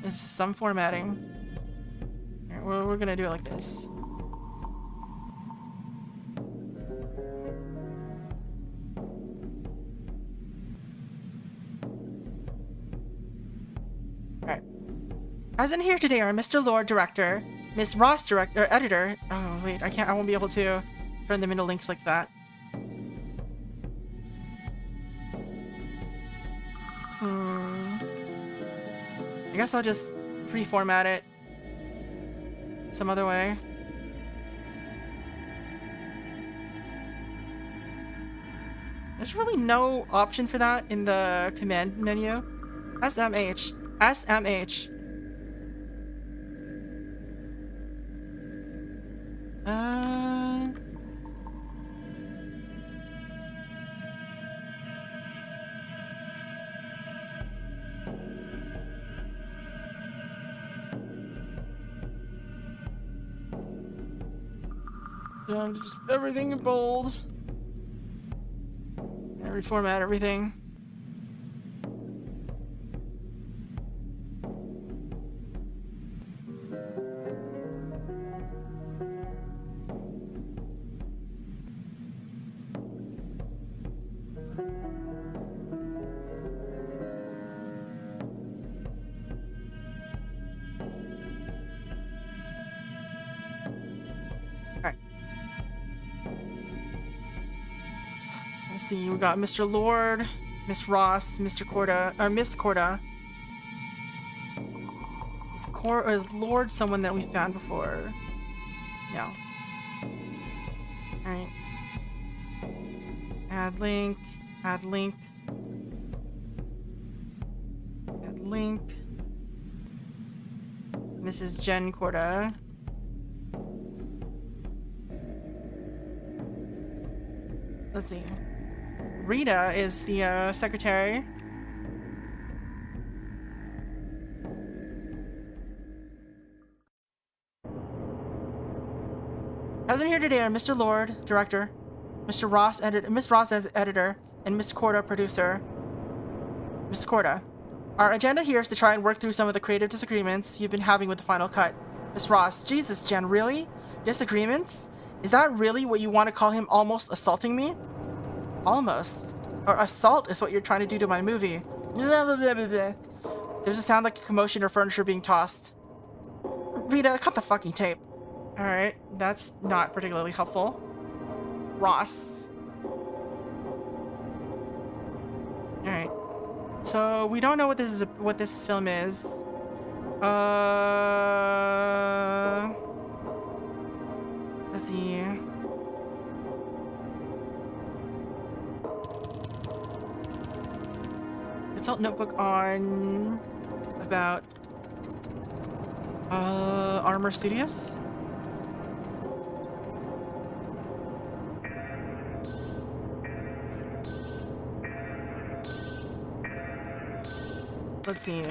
It's some formatting. Alright, we're gonna do it like this. Alright. Present here today are Mr. Lord, director, Miss Ross, director, editor. Oh wait, I won't be able to turn them into links like that. I guess I'll just reformat it some other way. There's really no option for that in the command menu. SMH. SMH. Just everything in bold. And reformat everything. See, we got Mr. Lord, Miss Ross, Mr. Corda, or Miss Corda. Is Lord someone that we found before? No. Alright. Add link, add link, add link. This is Jen Corda. Let's see. Rita is the secretary. Present here today are Mr. Lord, director, Mr. Ross, Miss Ross as editor, and Miss Corda, producer. Miss Corda. Our agenda here is to try and work through some of the creative disagreements you've been having with the final cut. Miss Ross. Jesus, Jen, really? Disagreements? Is that really what you want to call him almost assaulting me? Almost. Or assault is what you're trying to do to my movie. Blah, blah, blah, blah, blah. There's a sound like a commotion or furniture being tossed. Rita, cut the fucking tape. Alright, that's not particularly helpful. Ross. Alright. So we don't know what this film is. Let's see. consult notebook on about Armor Studios. Let's see.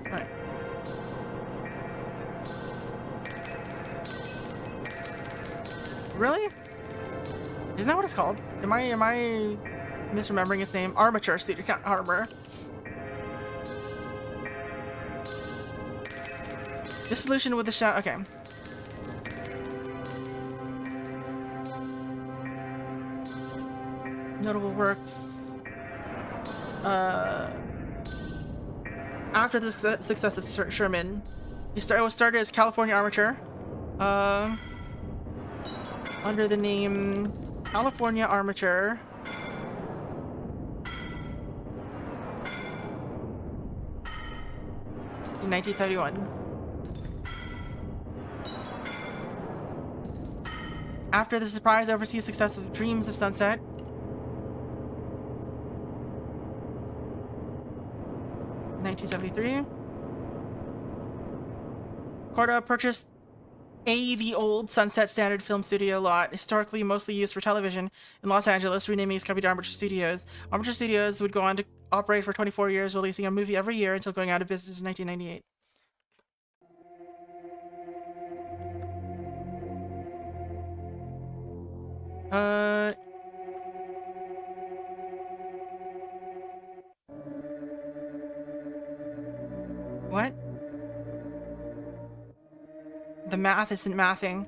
Alright. Really? Isn't that what it's called? Am I misremembering its name? Armature Studio, not Armor. Dissolution with the shadow. Okay. Notable works. After the success of Sherman, it was started as California Armature, under the name California Armature. In 1971. After the surprise overseas success of Dreams of Sunset, in 1973, Korda purchased the old Sunset Standard Film Studio lot, historically mostly used for television, in Los Angeles, renaming his company to Armature Studios. Armature Studios would go on to operate for 24 years, releasing a movie every year until going out of business in 1998. What? The math isn't mathing.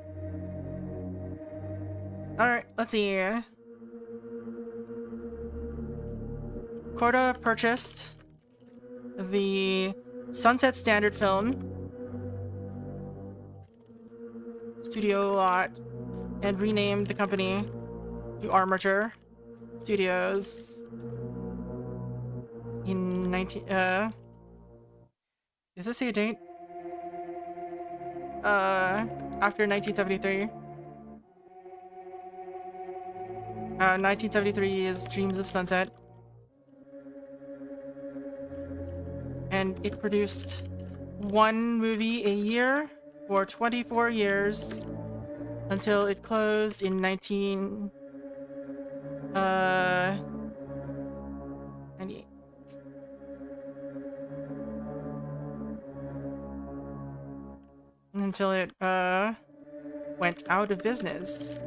Alright, let's see here. Korda purchased the Sunset Standard Film Studio lot and renamed the company to Armature Studios in 19... Does this say a date? After 1973. 1973 is Dreams of Sunset. And it produced one movie a year for 24 years until it closed in 1998. Until it went out of business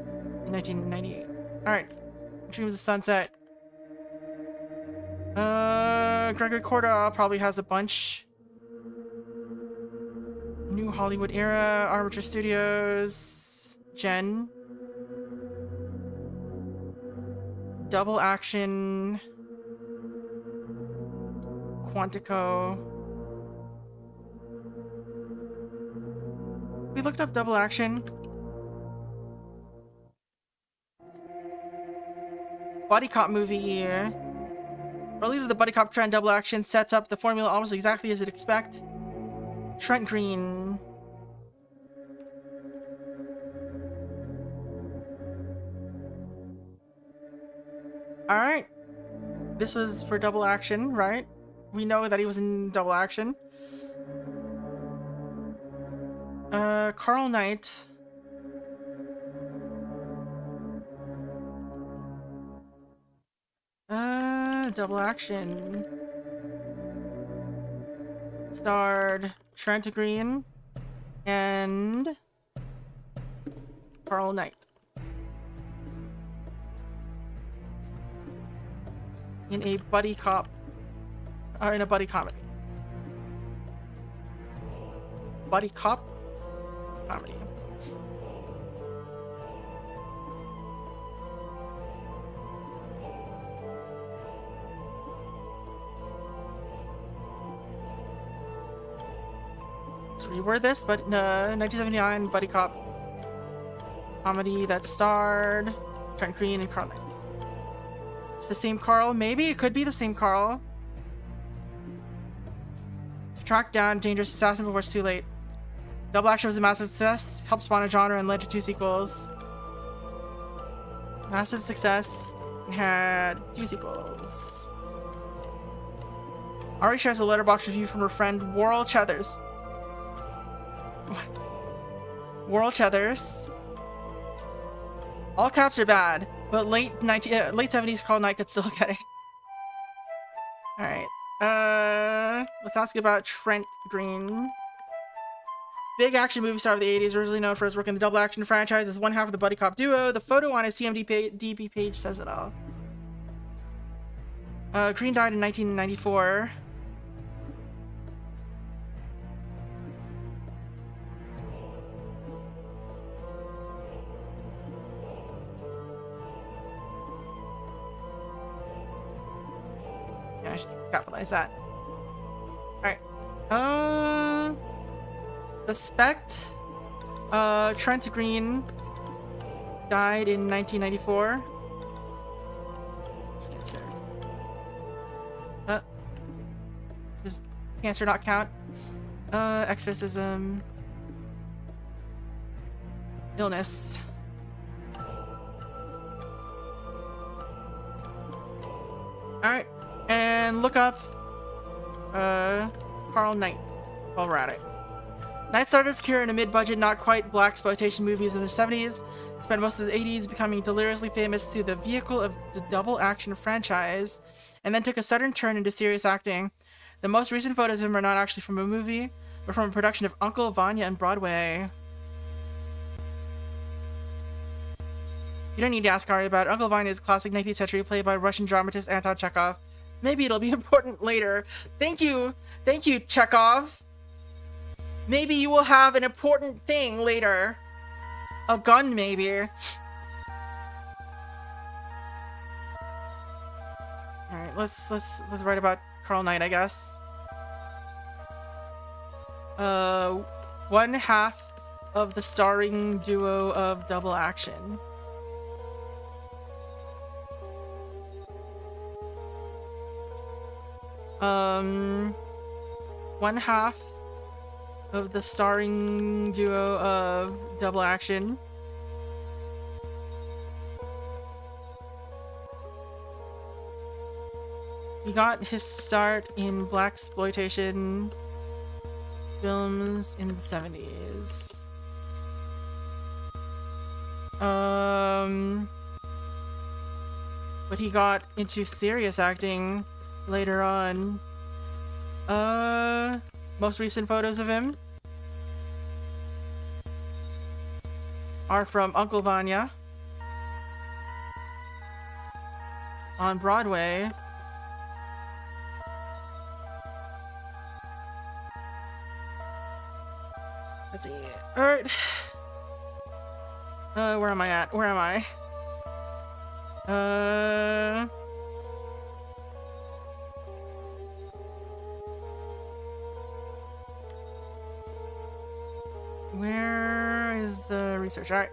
in 1998. Alright. Dreams of Sunset. Gregory Korda probably has a bunch. New Hollywood Era, Armature Studios, Jen. Double Action. Quantico. We looked up Double Action. Buddy cop movie. Early to the buddy cop trend, Double Action sets up the formula almost exactly as you'd expect. Trent Green. Alright. This was for Double Action, right? We know that he was in Double Action. Carl Knight. Double Action. Starred Trent Green and Carl Knight. In a buddy cop, or in a buddy comedy. Buddy cop comedy. Let's reword this, but 1979 buddy cop comedy that starred Trent Green and Carl Knight. It's the same Carl, maybe? It could be the same Carl. To track down dangerous assassin before it's too late. Double Action was a massive success, helped spawn a genre and led to 2 sequels. Massive success. And had 2 sequels. Ari shares a letterbox review from her friend Worrell Chethers. Worrell Chethers. All caps are bad, but late 70s Carl Knight could still get it. Alright. Let's ask you about Trent Green. Big action movie star of the 80s, originally known for his work in the double action franchise as one half of the buddy cop duo. The photo on his CMDB page says it all. Green died in 1994. Yeah, I should capitalize that. Alright. Suspect, Trent Green died in 1994. Cancer. Does cancer not count? Exorcism. Illness. Alright. And look up Carl Knight while we're at it. Knight started his career in a mid-budget, not quite blaxploitation movies in the 70s, spent most of the 80s becoming deliriously famous through the vehicle of the double action franchise, and then took a sudden turn into serious acting. The most recent photos of him are not actually from a movie, but from a production of Uncle Vanya on Broadway. You don't need to ask Ari about it. Uncle Vanya is a classic 19th century play by Russian dramatist Anton Chekhov. Maybe it'll be important later. Thank you, Chekhov. Maybe you will have an important thing later. A gun, maybe. Alright, let's write about Carl Knight, I guess. One half of the starring duo of Double Action. One half of the starring duo of Double Action. He got his start in blaxploitation films in the 70s. But he got into serious acting later on. Most recent photos of him are from Uncle Vanya on Broadway. Let's see. Alright. Where am I at? Where am I? Where is the research? Alright.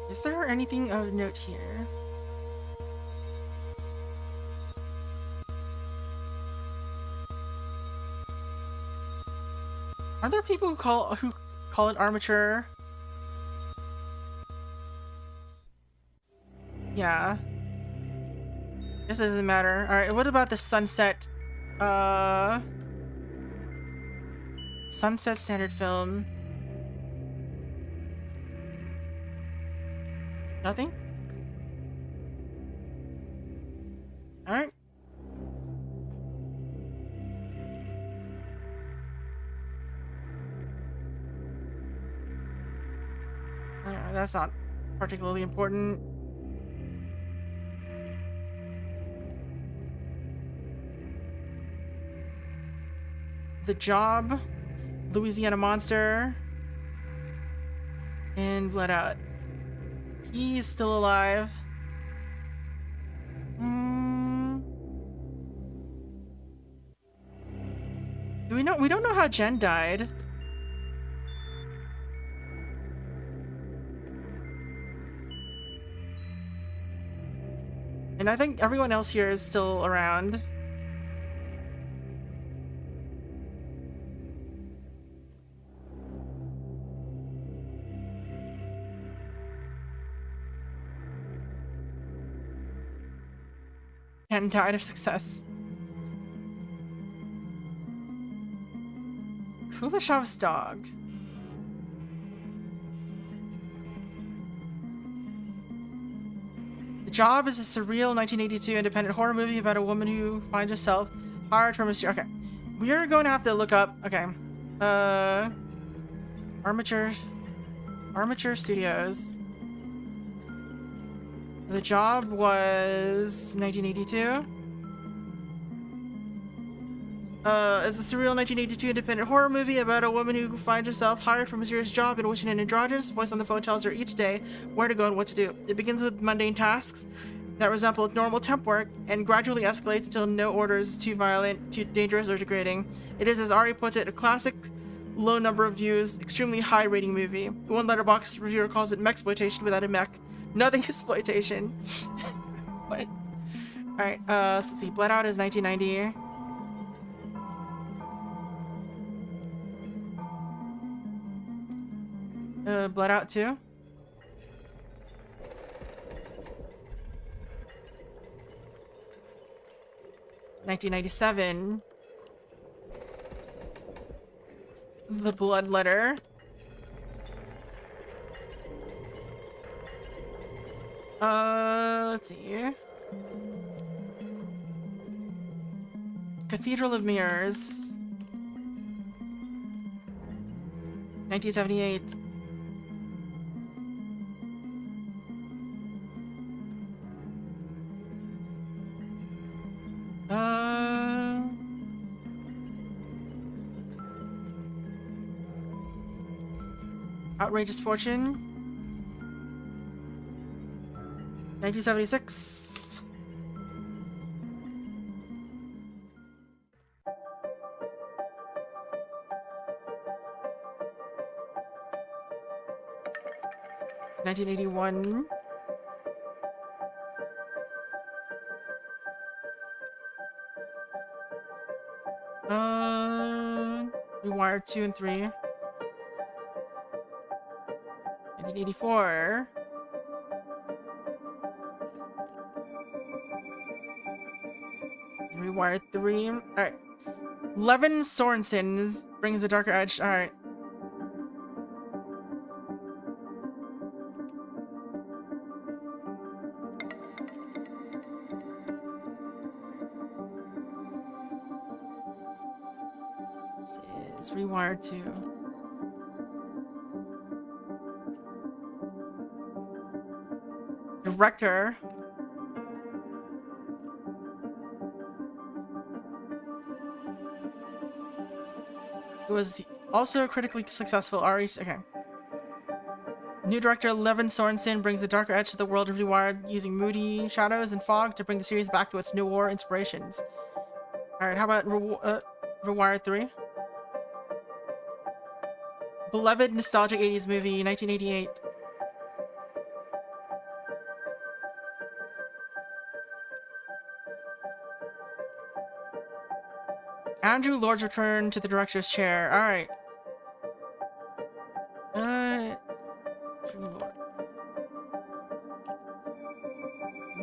Is there anything of note here? Are there people who call it armature? Yeah. This doesn't matter. Alright, what about the sunset? Sunset standard film. Nothing? Alright. That's not particularly important. The Job, Louisiana Monster, and Let Out. He's still alive. Do we know? We don't know how Jen died. And I think everyone else here is still around. and died of success. Kuleshov's dog. The Job is a surreal 1982 independent horror movie about a woman who finds herself hired for mysterious. Okay, we are going to have to look up. Okay, Armature Studios. The Job was 1982. It's a surreal 1982 independent horror movie about a woman who finds herself hired for a mysterious job in which an androgynous voice on the phone tells her each day where to go and what to do. It begins with mundane tasks that resemble normal temp work and gradually escalates until no order is too violent, too dangerous, or degrading. It is, as Ari puts it, a classic, low number of views, extremely high rating movie. One Letterboxd reviewer calls it mechsploitation without a mech. Nothing is exploitation. What? Alright, let's see. Bled Out is 1990. Bled Out 2. $1997. The Blood Letter. Let's see. Cathedral of Mirrors. 1978. Outrageous Fortune. 1976. $1981. Rewired 2 and 3. 1984. Rewired 3. Alright. Levin Sorensen brings a darker edge. Alright. This is Rewired 2. Director. It was also critically successful. Okay. New director Levin Sorensen brings a darker edge to the world of Rewired, using moody shadows and fog to bring the series back to its noir inspirations. Alright, how about Rewired 3? Beloved nostalgic 80s movie, 1988. Andrew Lord's return to the director's chair. Alright.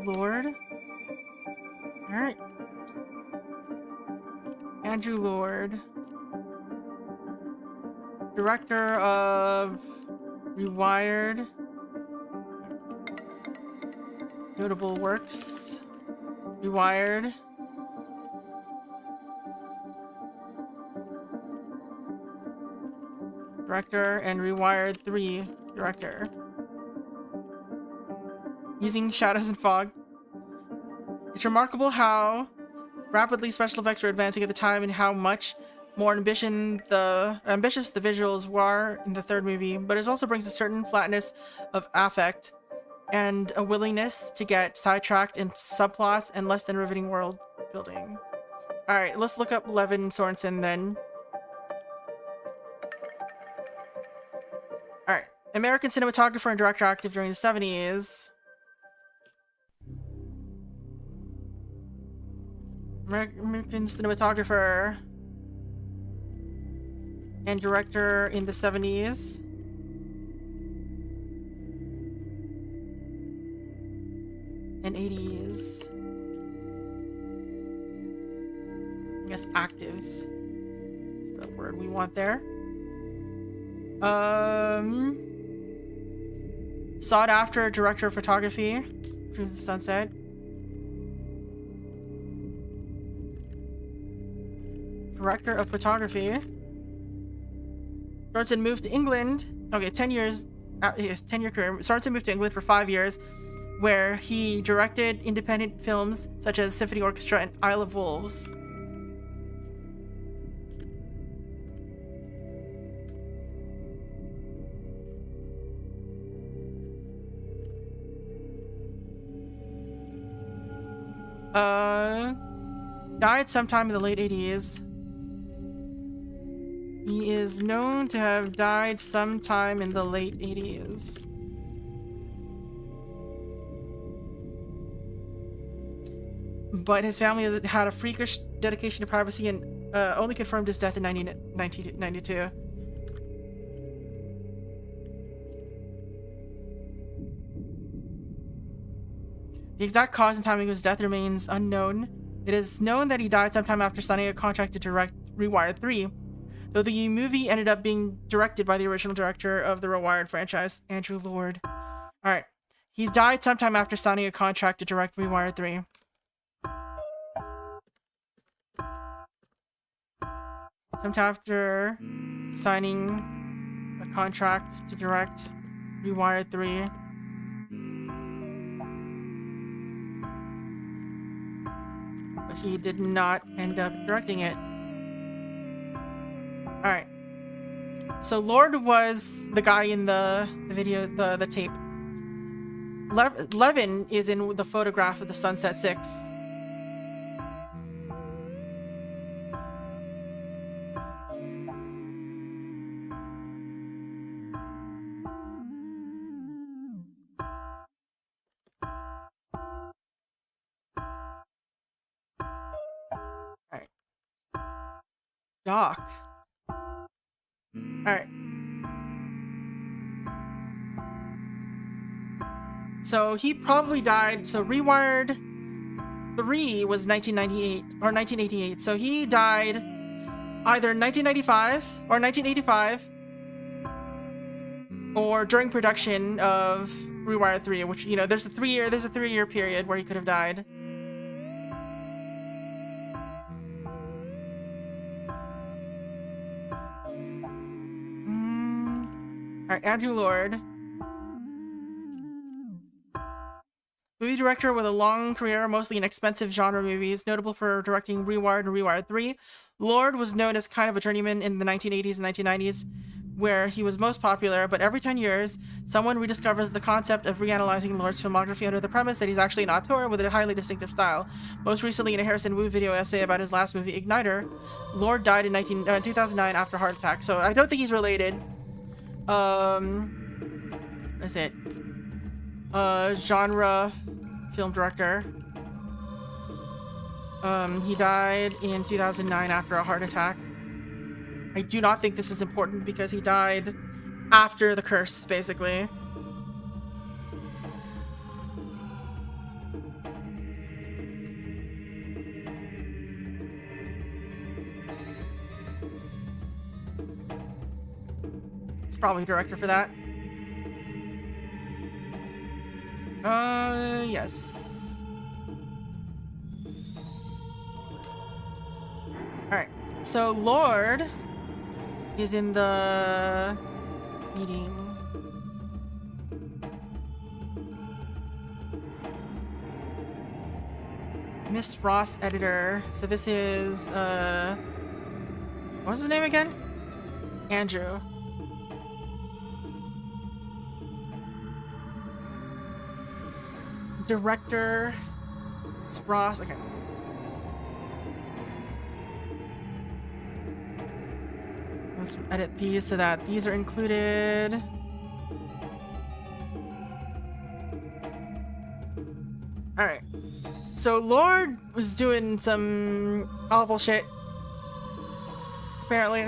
Lord. Alright. Andrew Lord. Director of Rewired. Notable works. Rewired. Director and Rewired 3 director. Using shadows and fog. It's remarkable how rapidly special effects were advancing at the time and how much more ambitious the visuals were in the third movie, but it also brings a certain flatness of affect and a willingness to get sidetracked in subplots and less than riveting world building. Alright, let's look up Levin Sorensen then. Alright, American cinematographer and director active during the 70s. American cinematographer and director in the 70s. And 80s. active. That's the word we want there. Sought after director of photography. Dreams of Sunset. Director of photography. Sorensen moved to England. Okay, 10 years. His 10-year career. Sorensen moved to England for 5 years, where he directed independent films such as Symphony Orchestra and Isle of Wolves. Died sometime in the late 80s. He is known to have died sometime in the late 80s. But his family had a freakish dedication to privacy and only confirmed his death in 1992. The exact cause and timing of his death remains unknown. It is known that he died sometime after signing a contract to direct Rewired 3, though the movie ended up being directed by the original director of the Rewired franchise, Andrew Lord. Alright. He died sometime after signing a contract to direct Rewired 3. Sometime after signing a contract to direct Rewired 3. But he did not end up directing it. Alright. So Lord was the guy in the video, the tape. Levin is in the photograph of the Sunset 6. Alright. Doc. Alright. So he probably died. So Rewired 3 was 1998 or 1988. So he died either 1995 or 1985 or during production of Rewired 3, which, you know, there's a 3-year period where he could have died. Alright, Andrew Lord. Movie director with a long career, mostly in expensive genre movies, notable for directing Rewired and Rewired 3. Lord was known as kind of a journeyman in the 1980s and 1990s, where he was most popular, but every 10 years, someone rediscovers the concept of reanalyzing Lord's filmography under the premise that he's actually an auteur with a highly distinctive style. Most recently, in a Harrison Wu video essay about his last movie, Igniter, Lord died in 2009 after a heart attack, so I don't think he's related. What is it? Genre film director. He died in 2009 after a heart attack. I do not think this is important because he died after the curse, basically. He's probably a director for that. Yes. Alright, so Lord is in the meeting. Miss Ross editor. So this is, what's his name again? Andrew. Director. It's Ross. Okay. Let's edit these so that these are included. Alright. So Lord was doing some awful shit. Apparently.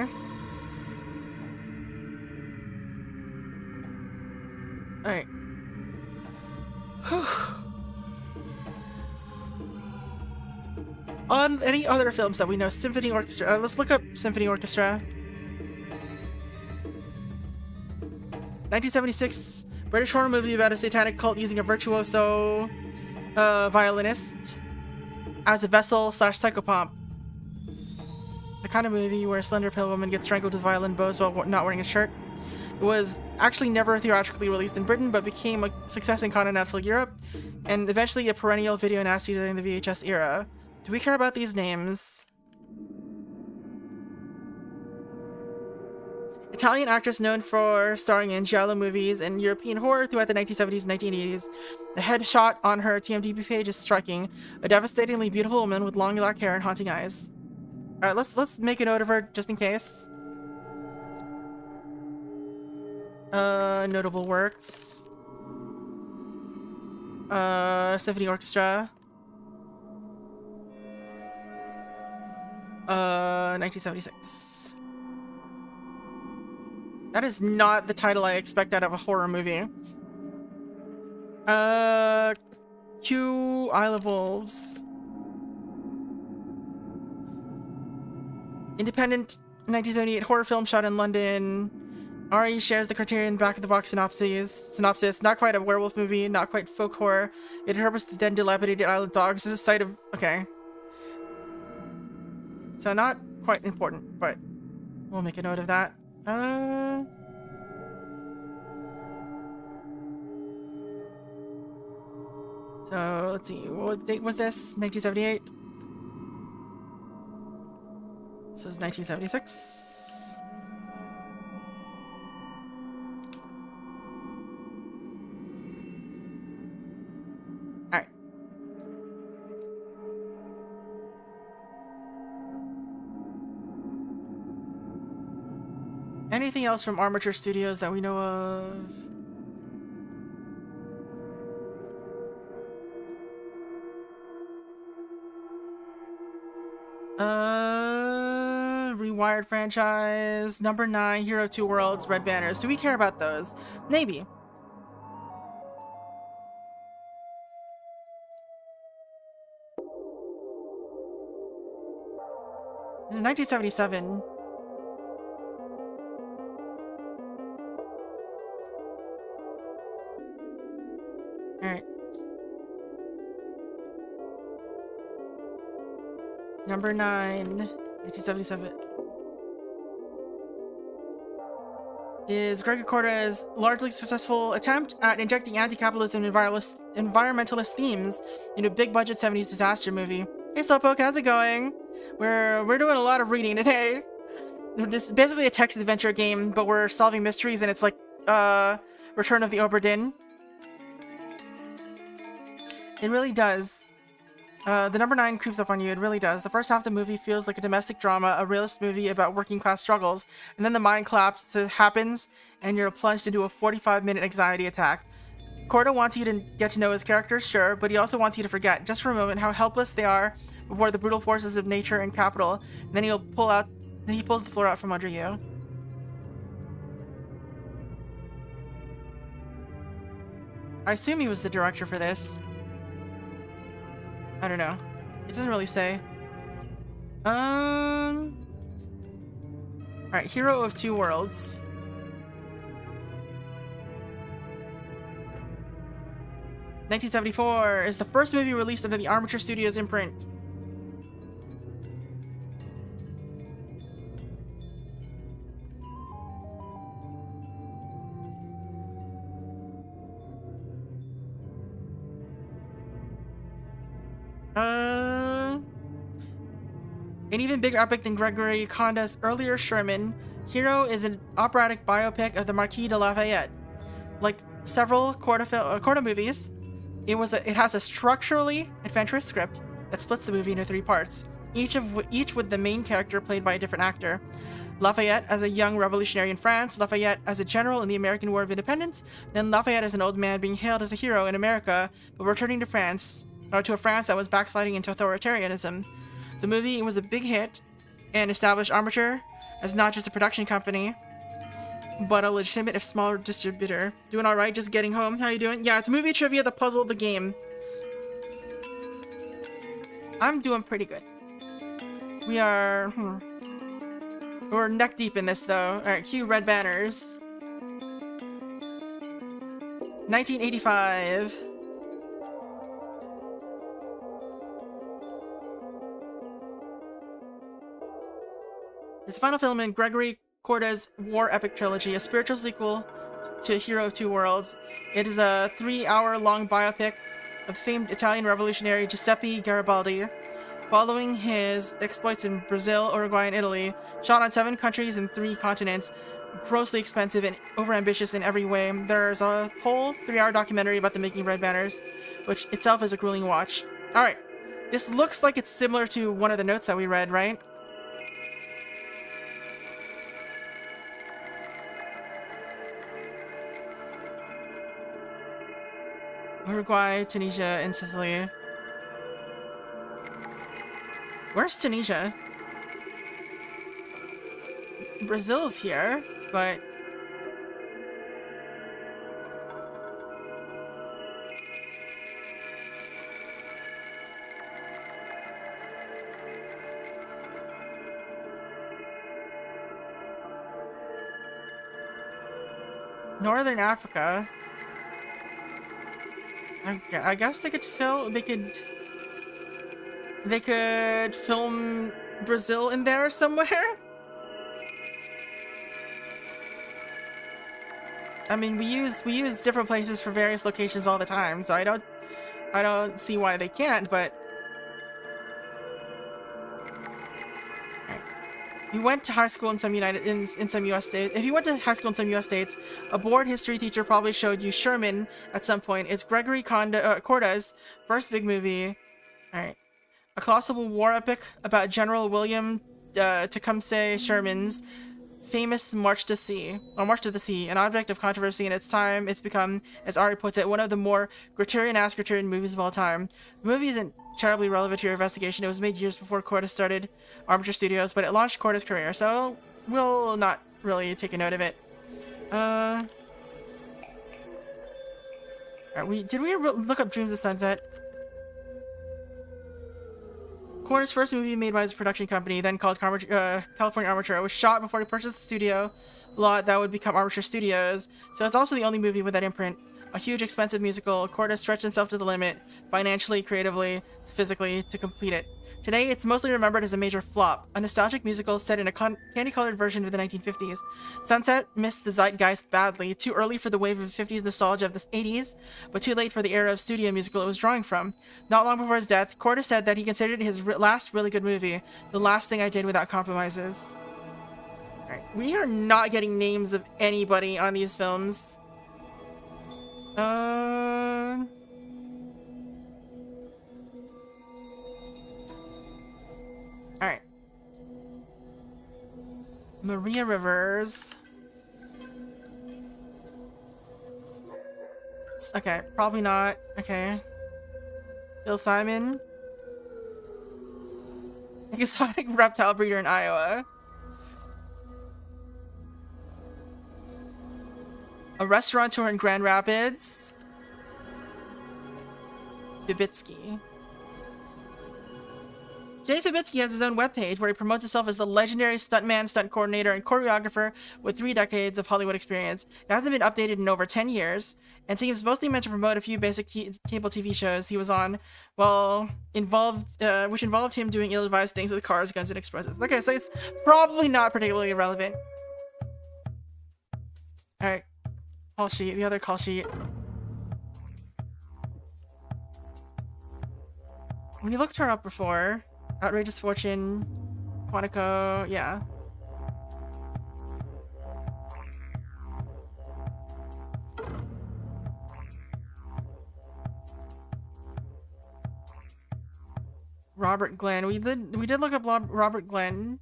Alright. any other films that we know? Symphony Orchestra. Let's look up Symphony Orchestra. 1976 British horror movie about a satanic cult using a virtuoso violinist as a vessel / psychopomp. The kind of movie where a slender pale woman gets strangled with violin bows while not wearing a shirt. It was actually never theatrically released in Britain, but became a success in continental Europe, and eventually a perennial video nasty during the VHS era. Do we care about these names? Italian actress known for starring in giallo movies and European horror throughout the 1970s and 1980s. The headshot on her TMDb page is striking. A devastatingly beautiful woman with long black hair and haunting eyes. Alright, let's make a note of her just in case. Notable works. Symphony Orchestra. 1976. That is not the title I expect out of a horror movie. Q Isle of Wolves. Independent 1978 horror film shot in London. Ari shares the criterion back of the box synopsis. Not quite a werewolf movie, not quite folk horror. It interprets the then dilapidated Isle of Dogs as a site of... Okay. So not quite important, but we'll make a note of that. So let's see, what date was this? 1978. This is 1976. Alright. Anything else from Armature Studios that we know of? Rewired franchise, number 9, Hero 2 Worlds, Red Banners. Do we care about those? Maybe. This is 1977. Alright. Number 9, 1977. Is Gregor Corda's largely successful attempt at injecting anti-capitalism and environmentalist themes into a big-budget 70s disaster movie. Hey Slowpoke, how's it going? We're doing a lot of reading today. This is basically a text adventure game, but we're solving mysteries, and it's like Return of the Obra Dinn. It really does. The number 9 creeps up on you, it really does. The first half of the movie feels like a domestic drama, a realist movie about working class struggles, and then the mind collapse happens, and you're plunged into a 45-minute anxiety attack. Corda wants you to get to know his characters, sure, but he also wants you to forget, just for a moment, how helpless they are before the brutal forces of nature and capital, and then he pulls the floor out from under you. I assume he was the director for this. I don't know. It doesn't really say. Alright, Hero of Two Worlds. (1974) is the first movie released under the Armature Studios imprint. An even bigger epic than Gregory Conda's earlier Sherman, Hero is an operatic biopic of the Marquis de Lafayette. Like several Corda movies, it has a structurally adventurous script that splits the movie into 3 parts, each with the main character played by a different actor. Lafayette as a young revolutionary in France, Lafayette as a general in the American War of Independence, then Lafayette as an old man being hailed as a hero in America, but returning to France, or to a France that was backsliding into authoritarianism. The movie was a big hit and established Armature as not just a production company, but a legitimate if smaller distributor. Doing alright, just getting home. How you doing? Yeah, it's movie trivia, the puzzle, the game. I'm doing pretty good. We are... We're neck deep in this, though. Alright, cue red banners. 1985. It's the final film in Gregory Corda's war epic trilogy, a spiritual sequel to Hero of Two Worlds. It is a 3-hour-long biopic of famed Italian revolutionary Giuseppe Garibaldi, following his exploits in Brazil, Uruguay, and Italy. Shot on 7 countries and 3 continents, grossly expensive and overambitious in every way. There's a whole 3-hour documentary about the making of Red Banners, which itself is a grueling watch. Alright, this looks like it's similar to one of the notes that we read, right? Uruguay, Tunisia, and Sicily. Where's Tunisia? Brazil's here, but... Northern Africa. I guess they could film. They could film Brazil in there somewhere. I mean, we use different places for various locations all the time, so I don't see why they can't. But you went to high school in some U.S. states. If you went to high school in some U.S. states, a board history teacher probably showed you Sherman at some point. It's Gregory Corda's first big movie. All right, a colossal war epic about General William Tecumseh Sherman's famous March to the Sea, an object of controversy in its time. It's become, as Ari puts it, one of the more gratuitous movies of all time. The movie isn't terribly relevant to your investigation. It was made years before Corda started Armature Studios, but it launched Corda's career, so we'll not really take a note of it. Alright, did we look up Dreams of Sunset? Corda's first movie made by his production company, then called California Armature, was shot before he purchased the studio lot that would become Armature Studios, so it's also the only movie with that imprint. A huge, expensive musical, Corda stretched himself to the limit, financially, creatively, physically, to complete it. Today, it's mostly remembered as a major flop, a nostalgic musical set in a candy-colored version of the 1950s. Sunset missed the zeitgeist badly, too early for the wave of 50s nostalgia of the 80s, but too late for the era of studio musical it was drawing from. Not long before his death, Corda said that he considered it his last really good movie, the last thing I did without compromises. Alright, we are not getting names of anybody on these films. Alright. Maria Rivers. Okay, probably not. Okay. Bill Simon. Exotic reptile breeder in Iowa. A restaurateur in Grand Rapids. Fibitsky. Jay Fibitsky has his own webpage where he promotes himself as the legendary stuntman, stunt coordinator, and choreographer with 3 decades of Hollywood experience. It hasn't been updated in over 10 years, and seems mostly meant to promote a few basic cable TV shows he was on, which involved him doing ill-advised things with cars, guns, and explosives. Okay, so it's probably not particularly relevant. Alright. Call sheet, the other call sheet. We looked her up before. Outrageous Fortune, Quantico, yeah. Robert Glenn. We did look up Robert Glenn.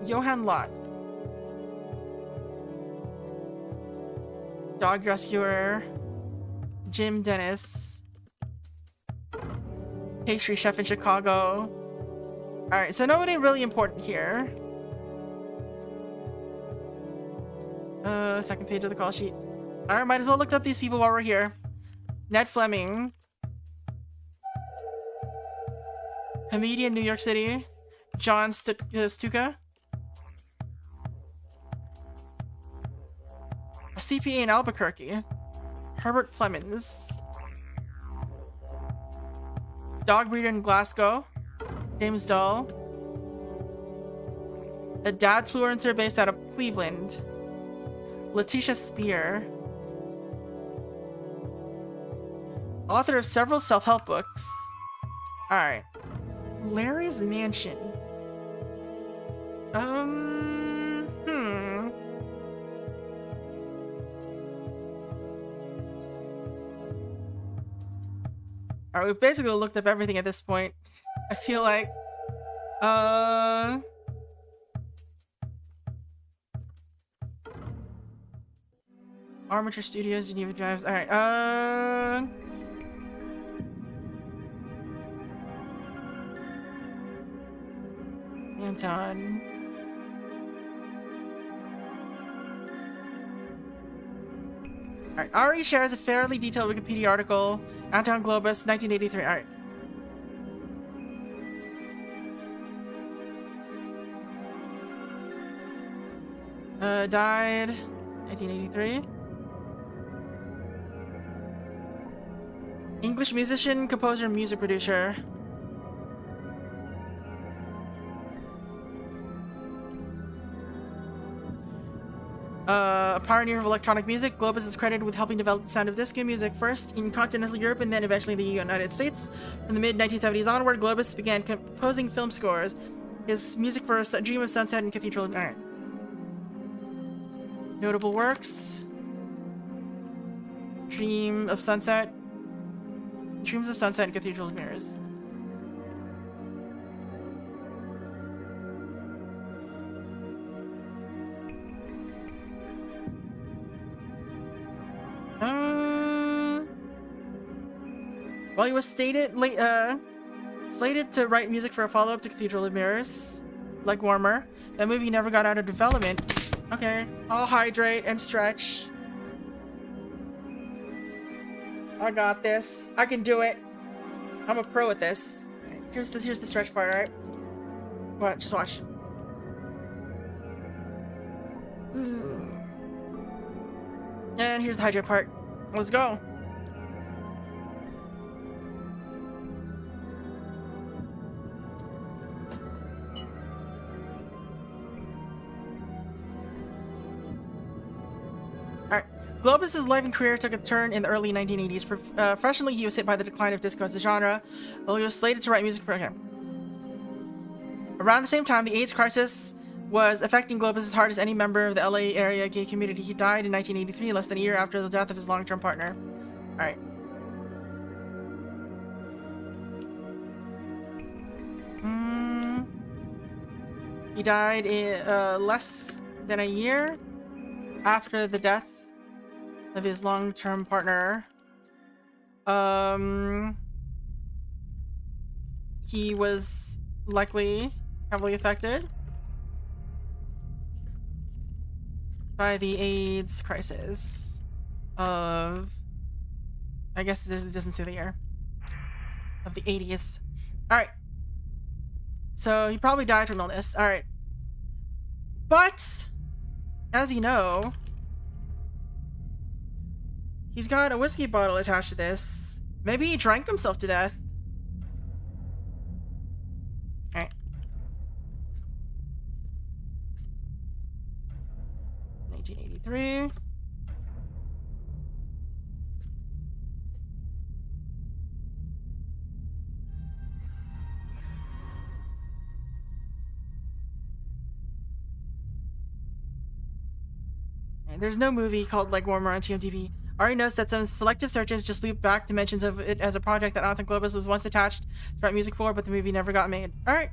Johann Lott. Dog rescuer. Jim Dennis. Pastry chef in Chicago. Alright, so nobody really important here. Second page of the call sheet. Alright, might as well look up these people while we're here. Ned Fleming. Comedian, New York City. John Stuka. A CPA in Albuquerque. Herbert Clemens. Dog breeder in Glasgow. James Dahl. A dad influencer based out of Cleveland. Letitia Spear. Author of several self-help books. Alright. Larry's Mansion. Alright, we've basically looked up everything at this point. I feel like... Armature Studios, Geneva Drives. Alright, Anton. Alright, Ari shares a fairly detailed Wikipedia article. Anton Globus, 1983. Alright. Died 1983. English musician, composer, music producer. A pioneer of electronic music, Globus is credited with helping develop the sound of disco music first in continental Europe and then eventually the United States. From the mid-1970s onward, Globus began composing film scores. His music for Dream of Sunset and Cathedral of Iron. Notable works: Dream of Sunset, Dreams of Sunset, and Cathedral of Mirrors. Well, he was slated to write music for a follow-up to Cathedral of Mirrors, like Warmer. That movie never got out of development. Okay, I'll hydrate and stretch. I got this. I can do it. I'm a pro at this. Here's the stretch part, alright? What? Just watch. And here's the hydrate part. Let's go. Globus's life and career took a turn in the early 1980s. Professionally, he was hit by the decline of disco as a genre, while he was slated to write music for him. Around the same time, the AIDS crisis was affecting Globus as hard as any member of the LA area gay community. He died in 1983, less than a year after the death of his long-term partner. Alright. He died in less than a year after the death of his long-term partner. He was likely heavily affected by the AIDS crisis of, I guess it doesn't say the year, of the 80s. Alright. So he probably died from illness. Alright. But, as you know, he's got a whiskey bottle attached to this. Maybe he drank himself to death. Alright. 1983. And there's no movie called Leg Warmer on TMDb. Ari notes that some selective searches just loop back to mentions of it as a project that Anton Globus was once attached to write music for, but the movie never got made. Alright.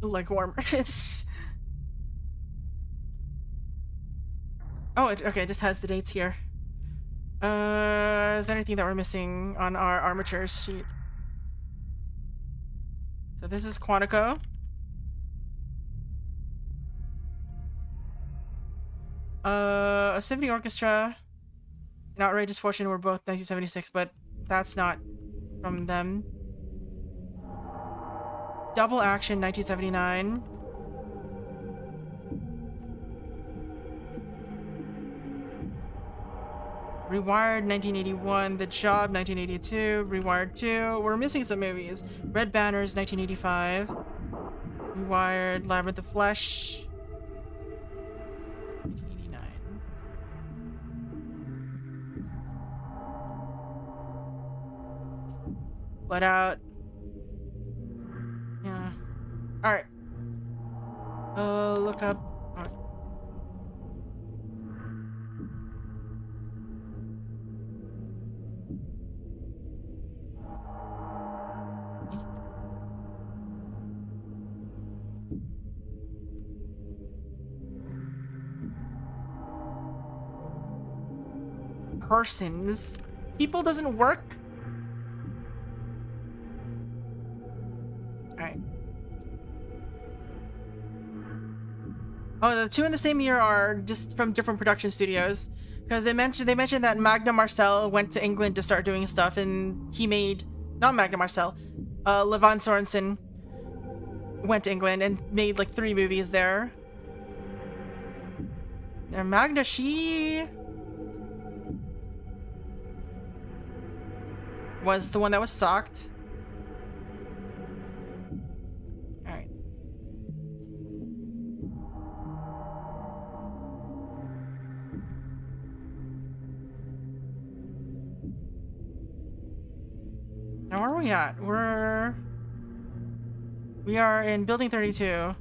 Like Warmer. Oh, okay, it just has the dates here. Is there anything that we're missing on our armature sheet? So this is Quantico. A symphony orchestra. An outrageous fortune were both 1976, but that's not from them. Double action 1979. Rewired 1981, The Job 1982, Rewired 2. We're missing some movies. Red Banners 1985. Rewired, Labyrinth of Flesh 1989. Let Out. Yeah. Alright. Look up. Alright. Persons. People doesn't work? Alright. Oh, the two in the same year are just from different production studios. Because they mentioned that Magna Marcel went to England to start doing stuff, and he made, not Magna Marcel, Levan Sorensen went to England and made like 3 movies there. And Magna, she was the one that was stalked. Alright. Now where are we at? We are in building 32.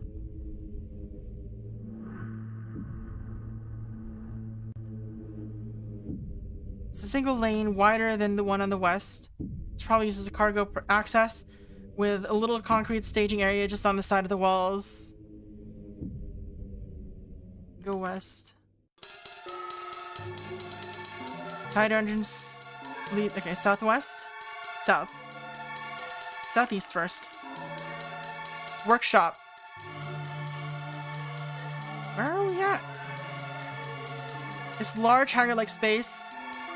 It's a single lane, wider than the one on the west. It's probably used as a cargo access, with a little concrete staging area just on the side of the walls. Go west. Side entrance lead. Okay, southwest. South. Southeast first. Workshop. Where are we at? This large hangar-like space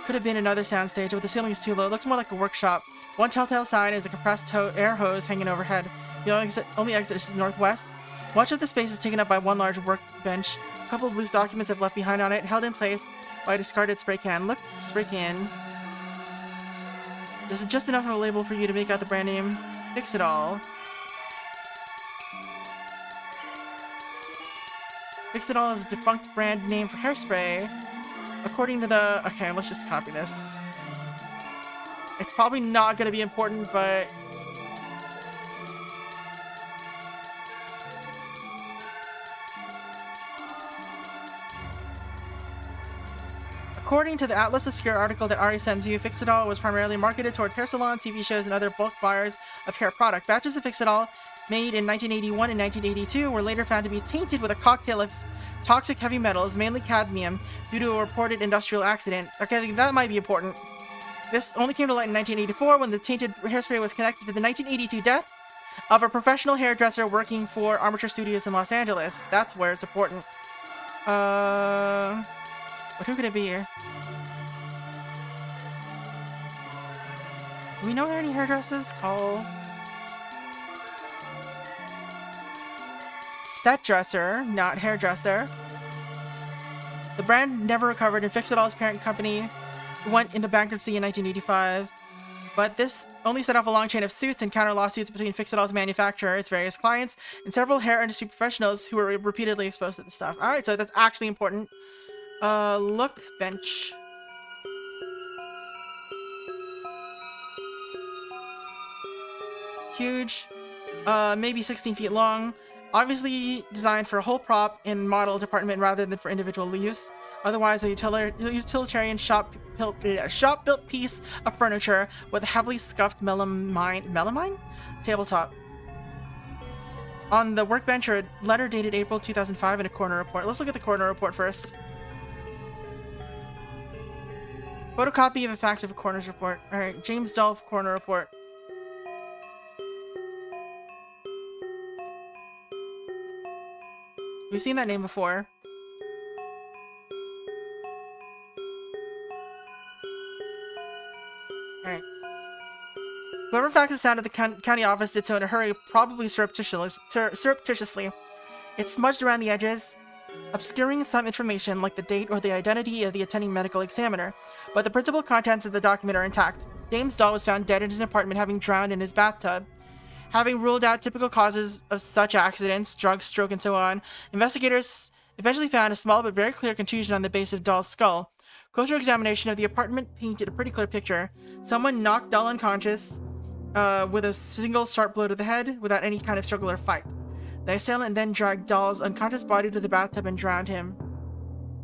could have been another soundstage, but the ceiling is too low. It looks more like a workshop. One telltale sign is a compressed air hose hanging overhead. The only exit is to the northwest. Much of the space is taken up by one large workbench. A couple of loose documents have left behind on it, held in place by a discarded spray can. Look, spray can. There's just enough of a label for you to make out the brand name. Fix It All. Fix It All is a defunct brand name for hairspray. According to the... Okay, let's just copy this. It's probably not going to be important, but... According to the Atlas Obscure article that Ari sends you, Fix It All was primarily marketed toward hair salons, TV shows, and other bulk buyers of hair product. Batches of Fix It All, made in 1981 and 1982, were later found to be tainted with a cocktail of toxic heavy metals, mainly cadmium, due to a reported industrial accident. Okay, that might be important. This only came to light in 1984 when the tainted hairspray was connected to the 1982 death of a professional hairdresser working for Armature Studios in Los Angeles. That's where it's important. But who could it be here? Do we know any hairdressers? Call set dresser, not hairdresser. The brand never recovered, and Fix It All's parent company went into bankruptcy in 1985. But this only set off a long chain of suits and counter lawsuits between Fix It All's manufacturer, its various clients, and several hair industry professionals who were repeatedly exposed to this stuff. Alright, so that's actually important. Look bench. Huge. Maybe 16 feet long. Obviously designed for a whole prop and model department rather than for individual use. Otherwise, a utilitarian shop-built piece of furniture with a heavily scuffed melamine tabletop. On the workbench are a letter dated April 2005 and a coroner report. Let's look at the coroner report first. Photocopy of a fax of a coroner's report. Alright, James Dahl coroner report. We've seen that name before. Alright. Whoever faxed this out of the county office did so in a hurry, probably surreptitiously. It smudged around the edges, obscuring some information like the date or the identity of the attending medical examiner, but the principal contents of the document are intact. James Dahl was found dead in his apartment, having drowned in his bathtub. Having ruled out typical causes of such accidents, drugs, stroke, and so on, investigators eventually found a small but very clear contusion on the base of Dahl's skull. Closer examination of the apartment painted a pretty clear picture. Someone knocked Dahl unconscious with a single sharp blow to the head without any kind of struggle or fight. The assailant then dragged Dahl's unconscious body to the bathtub and drowned him.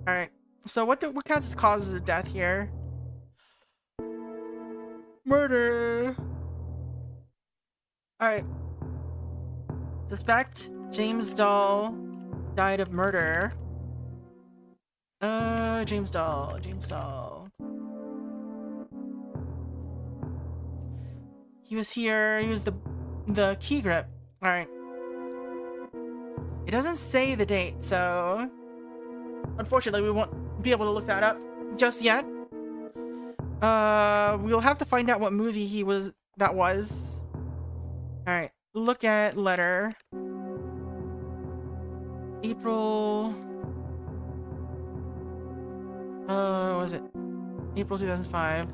Alright, so what counts as causes of death here? Murder! Alright. Suspect James Dahl died of murder. James Dahl. He was here. He was the key grip. Alright. It doesn't say the date, so unfortunately we won't be able to look that up just yet. We'll have to find out what movie that was. Alright, look at letter. April... what was it? April 2005.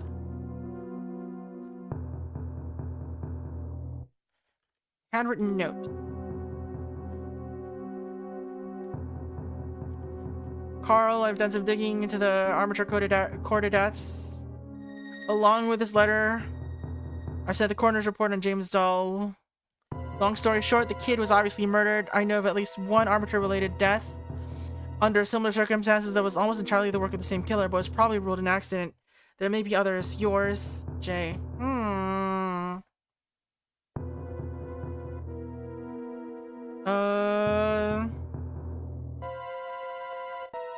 Handwritten note. Carl, I've done some digging into the armature corded deaths. Along with this letter, I've sent the coroner's report on James Dahl. Long story short, the kid was obviously murdered. I know of at least one armature-related death under similar circumstances that was almost entirely the work of the same killer, but was probably ruled an accident. There may be others. Yours, Jay.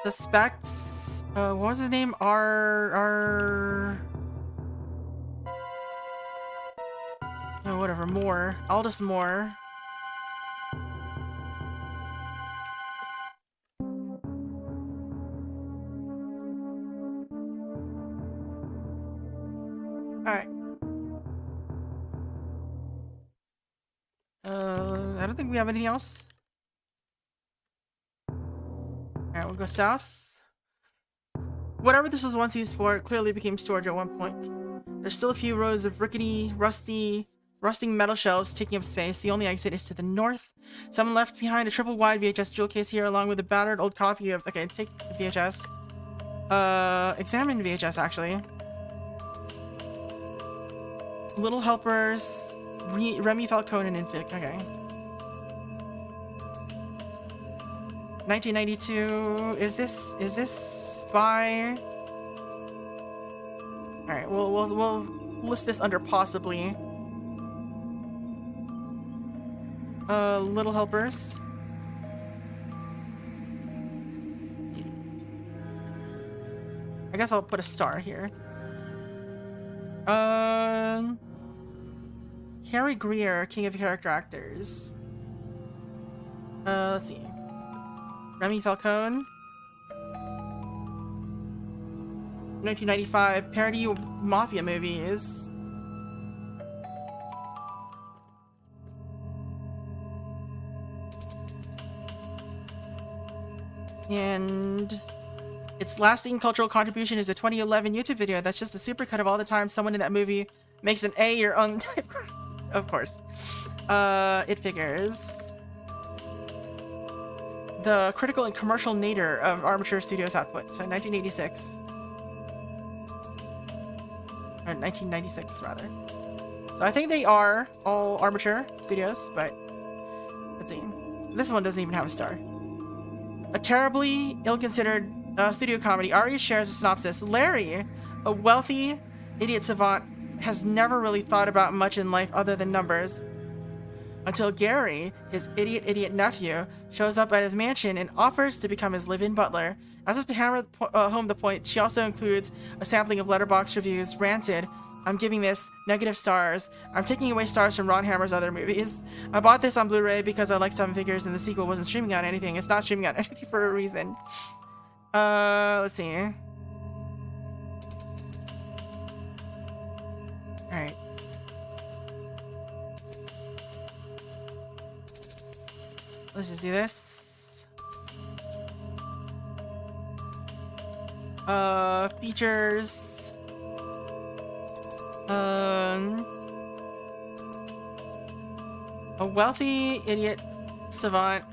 Suspects. What was his name? Oh, whatever. Moore. Aldous Moore. Alright. I don't think we have anything else. Alright, we'll go south. Whatever this was once used for, it clearly became storage at one point. There's still a few rows of rickety, rusting metal shelves taking up space. The only exit is to the north. Someone left behind a triple wide VHS jewel case here, along with a battered old copy of... Okay, take the VHS. Examine VHS, actually. Little Helpers, Remy Falcone and Infic. Okay. 1992. Is this by? All right. We'll list this under possibly. Little Helpers. I guess I'll put a star here. Harry Greer, King of Character Actors. Let's see. Remy Falcone. 1995 parody mafia movies. And its lasting cultural contribution is a 2011 YouTube video that's just a supercut of all the time someone in that movie makes an A or of course. It figures. The critical and commercial nadir of Armature Studios output. So 1986. Or 1996, rather. So I think they are all Armature Studios, but let's see. This one doesn't even have a star. A terribly ill-considered studio comedy. Ari shares a synopsis. Larry, a wealthy idiot savant, has never really thought about much in life other than numbers. until Gary, his idiot nephew, shows up at his mansion and offers to become his live-in butler. As if to hammer home the point, she also includes a sampling of Letterboxd reviews. Ranted, I'm giving this negative stars. I'm taking away stars from Ron Hammer's other movies. I bought this on Blu-ray because I like Seven Figures and the sequel wasn't streaming on anything. It's not streaming on anything for a reason. Let's see. Alright. Let's just do this. Features. A wealthy idiot savant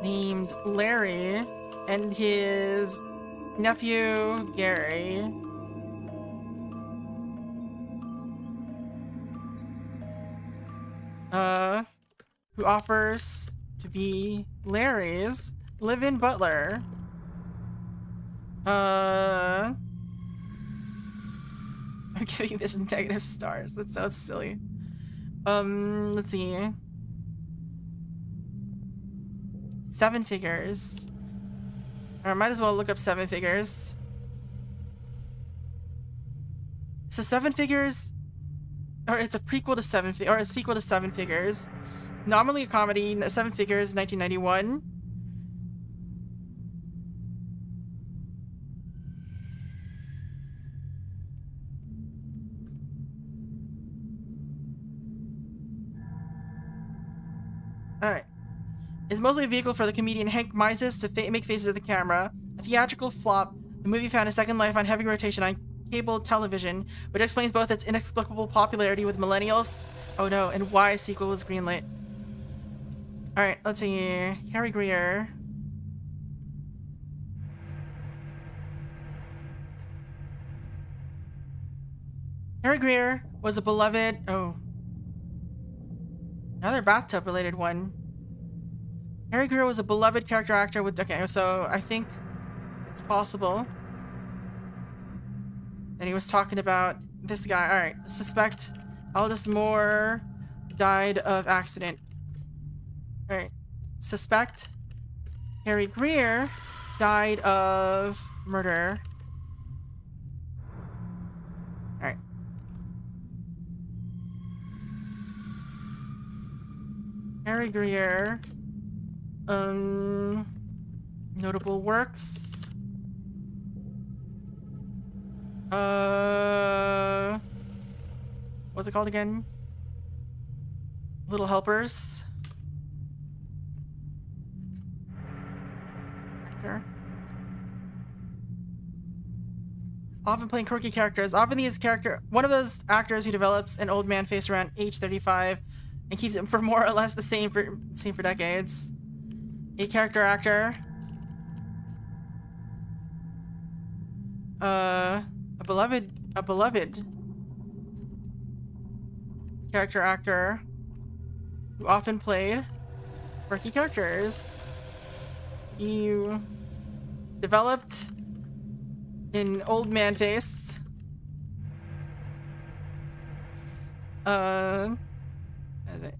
named Larry and his nephew Gary who offers to be Larry's live-in butler. I'm giving this negative stars. That's so silly. Let's see. Seven Figures. Or I might as well look up Seven Figures. So Seven Figures, or it's a prequel to or a sequel to Seven Figures. Nominally a comedy, Seven Figures, 1991. Alright. Is mostly a vehicle for the comedian Hank Mises to make faces at the camera. A theatrical flop, the movie found a second life on heavy rotation on cable television, which explains both its inexplicable popularity with millennials, oh no, and why a sequel was greenlit. Alright, let's see. Harry Greer. Harry Greer was a beloved... Oh. Another bathtub related one. Harry Greer was a beloved character actor with... Okay, so I think it's possible that he was talking about this guy. Alright, suspect Aldous Moore died of accident. Alright, suspect Harry Greer died of murder. Alright. Harry Greer. Notable works. What's it called again? Little Helpers. Actor. Often playing quirky characters. Often one of those actors who develops an old man face around age 35 and keeps it for more or less the same for decades. A character actor. A beloved character actor who often played quirky characters. He developed an old man face. What is it?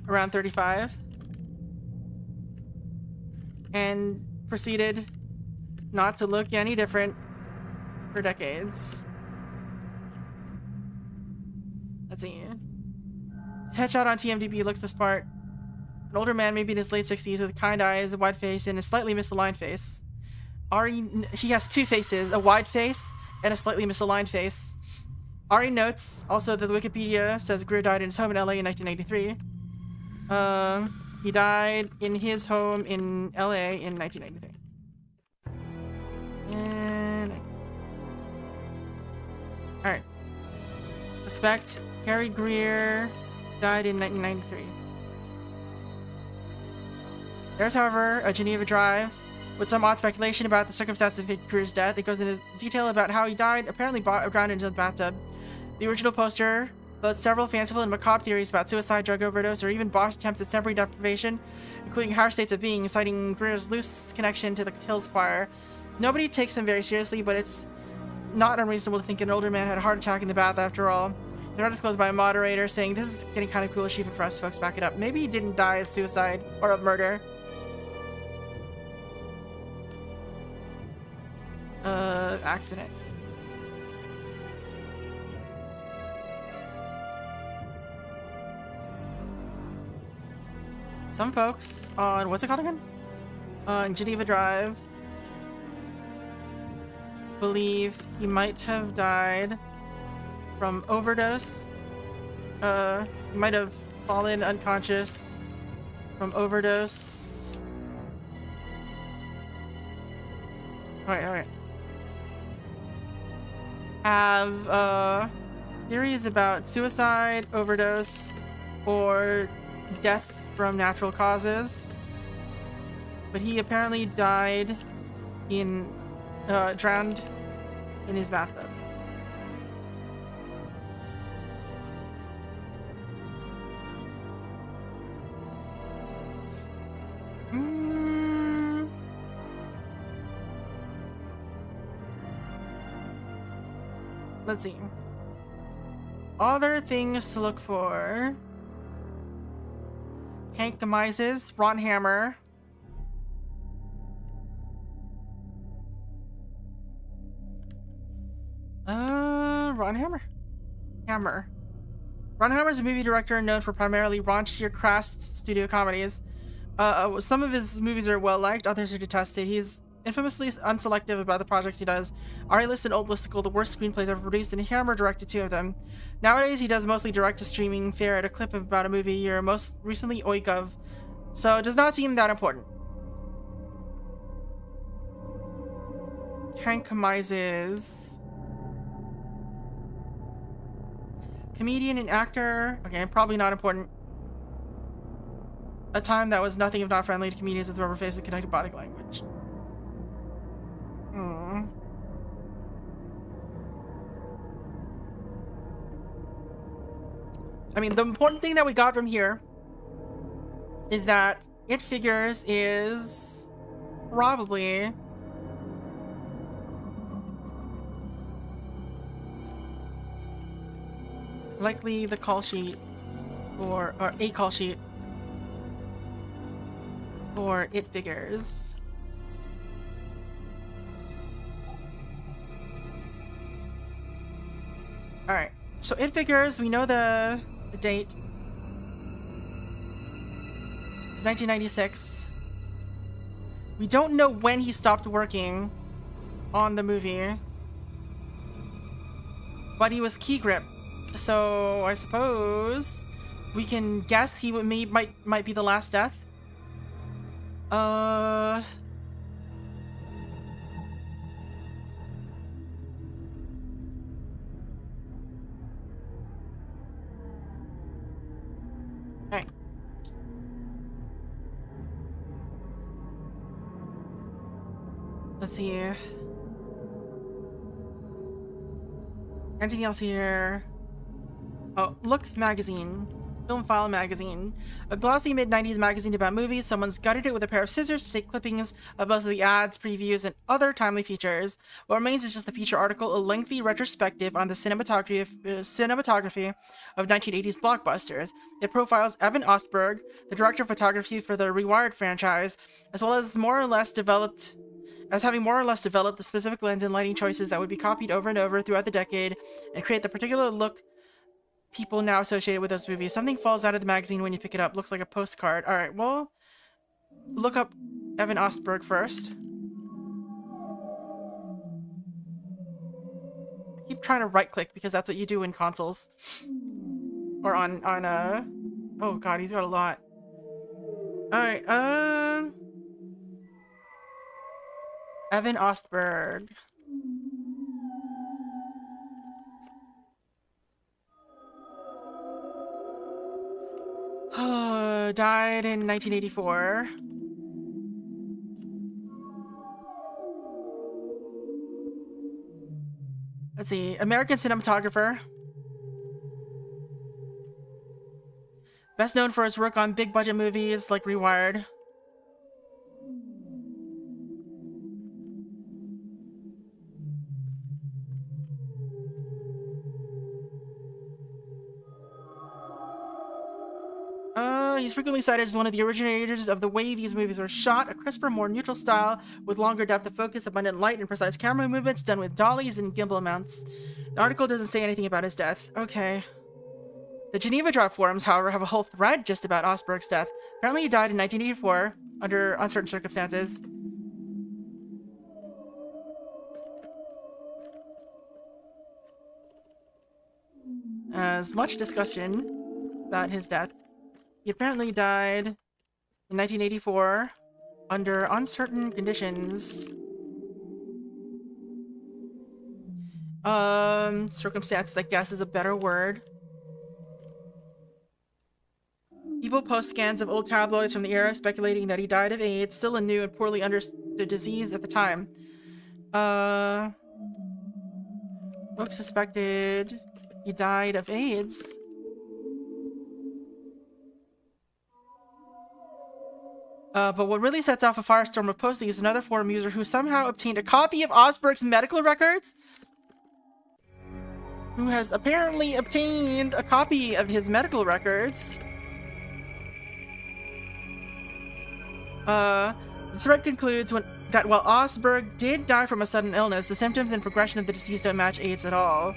Around 35. And proceeded not to look any different for decades. Let's see. His headshot on TMDb looks the part. An older man, maybe in his late 60s, with kind eyes, a wide face, and a slightly misaligned face. He has two faces, a wide face and a slightly misaligned face. Ari notes also that the Wikipedia says Greer died in his home in LA in 1993. He died in his home in LA in 1993. And... Alright. Suspect Harry Greer died in 1993. There's, however, a Geneva Drive with some odd speculation about the circumstances of Greer's death. It goes into detail about how he died, apparently drowned into the bathtub. The original poster boasts several fanciful and macabre theories about suicide, drug overdose, or even botched attempts at temporary deprivation, including higher states of being, citing Greer's loose connection to the Hills Choir. Nobody takes him very seriously, but it's not unreasonable to think an older man had a heart attack in the bath after all. Threat disclosed by a moderator saying this is getting kind of cool achievement for us folks. Back it up. Maybe he didn't die of suicide or of murder. Accident. Some folks on, what's it called again? On Geneva Drive believe he might have died from overdose. He might have fallen unconscious from overdose. Alright. Have theories about suicide, overdose, or death from natural causes. But he apparently died in drowned in his bathtub. Let's see. Other things to look for. Hank Demises, Ron Hammer. Ron Hammer. Ron Hammer is a movie director known for primarily raunchier, crass studio comedies. Some of his movies are well liked, others are detested. He's infamously unselective about the projects he does. R-list and old listicle, the worst screenplays ever produced, and Hammer directed 2 of them. Nowadays, he does mostly direct-to-streaming fare at a clip of about a movie a year, most recently Oikov, so it does not seem that important. Hank Mises. Comedian and actor. Okay, probably not important. A time that was nothing if not friendly to comedians with rubber faces and connected body language. I mean, the important thing that we got from here is that It Figures is probably likely the call sheet or a call sheet for It Figures. Alright, so It Figures, we know the date. It's 1996. We don't know when he stopped working on the movie, but he was key grip. So I suppose we can guess he might be the last death. Alright. Let's see. Anything else here? Oh, Look magazine. Film File magazine. A glossy mid-90s magazine about movies. Someone's gutted it with a pair of scissors to take clippings of most of the ads, previews, and other timely features. What remains is just the feature article, a lengthy retrospective on the cinematography of 1980s blockbusters. It profiles Evan Ostberg, the director of photography for the Rewired franchise, as well as having more or less developed the specific lens and lighting choices that would be copied over and over throughout the decade and create the particular look people now associated with those movies. Something falls out of the magazine when you pick it up. Looks like a postcard. Alright, well, look up Evan Ostberg first. I keep trying to right-click because that's what you do in consoles. Or on oh god, he's got a lot. Alright, Evan Ostberg. Died in 1984. Let's see. American cinematographer. Best known for his work on big budget movies like Rewired. He's frequently cited as one of the originators of the way these movies were shot, a crisper, more neutral style with longer depth of focus, abundant light, and precise camera movements done with dollies and gimbal mounts. The article doesn't say anything about his death. Okay. The Geneva Drop forums, however, have a whole thread just about Osberg's death. Apparently he died in 1984 under uncertain circumstances. As much discussion about his death. He apparently died in 1984 under uncertain conditions. Circumstances, I guess, is a better word. People post scans of old tabloids from the era speculating that he died of AIDS, still a new and poorly understood disease at the time. Folks suspected he died of AIDS. But what really sets off a firestorm of posting is another forum user who somehow obtained a copy of Osberg's medical records. Who has apparently obtained a copy of his medical records. The thread concludes that while Osberg did die from a sudden illness, the symptoms and progression of the disease don't match AIDS at all.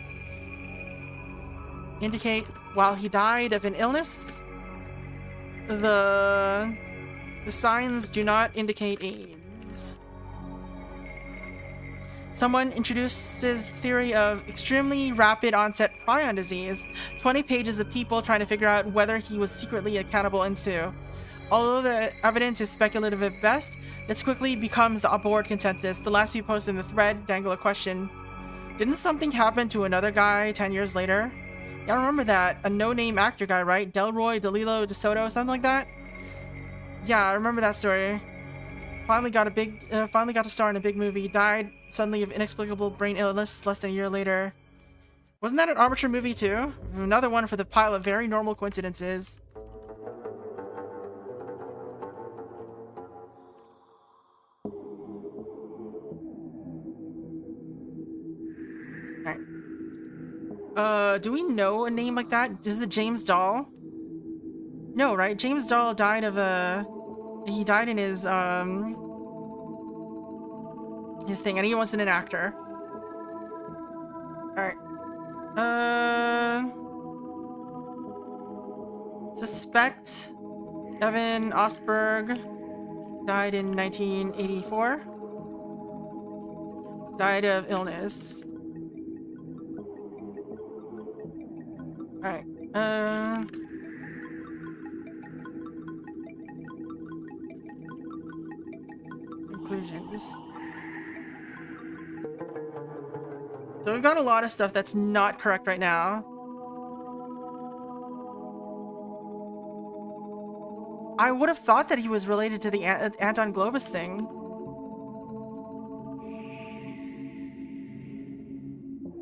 Indicate while he died of an illness, the signs do not indicate AIDS. Someone introduces theory of extremely rapid onset prion disease. 20 pages of people trying to figure out whether he was secretly a cannibal ensue. Although the evidence is speculative at best, this quickly becomes the board consensus. The last few posts in the thread dangle a question. Didn't something happen to another guy 10 years later? Yeah, I remember that. A no-name actor guy, right? Delroy, DeLillo, DeSoto, something like that? Yeah, I remember that story. Finally got to star in a big movie. He died suddenly of inexplicable brain illness less than a year later. Wasn't that an Armature movie too? Another one for the pile of very normal coincidences. Alright. Do we know a name like that? Is it James Dahl? No, right? James Dahl died of a... He died in his thing, and he wasn't an actor. Alright. Suspect Evan Osberg died in 1984. Died of illness. Alright. Conclusions. So we've got a lot of stuff that's not correct right now. I would have thought that he was related to the Anton Globus thing.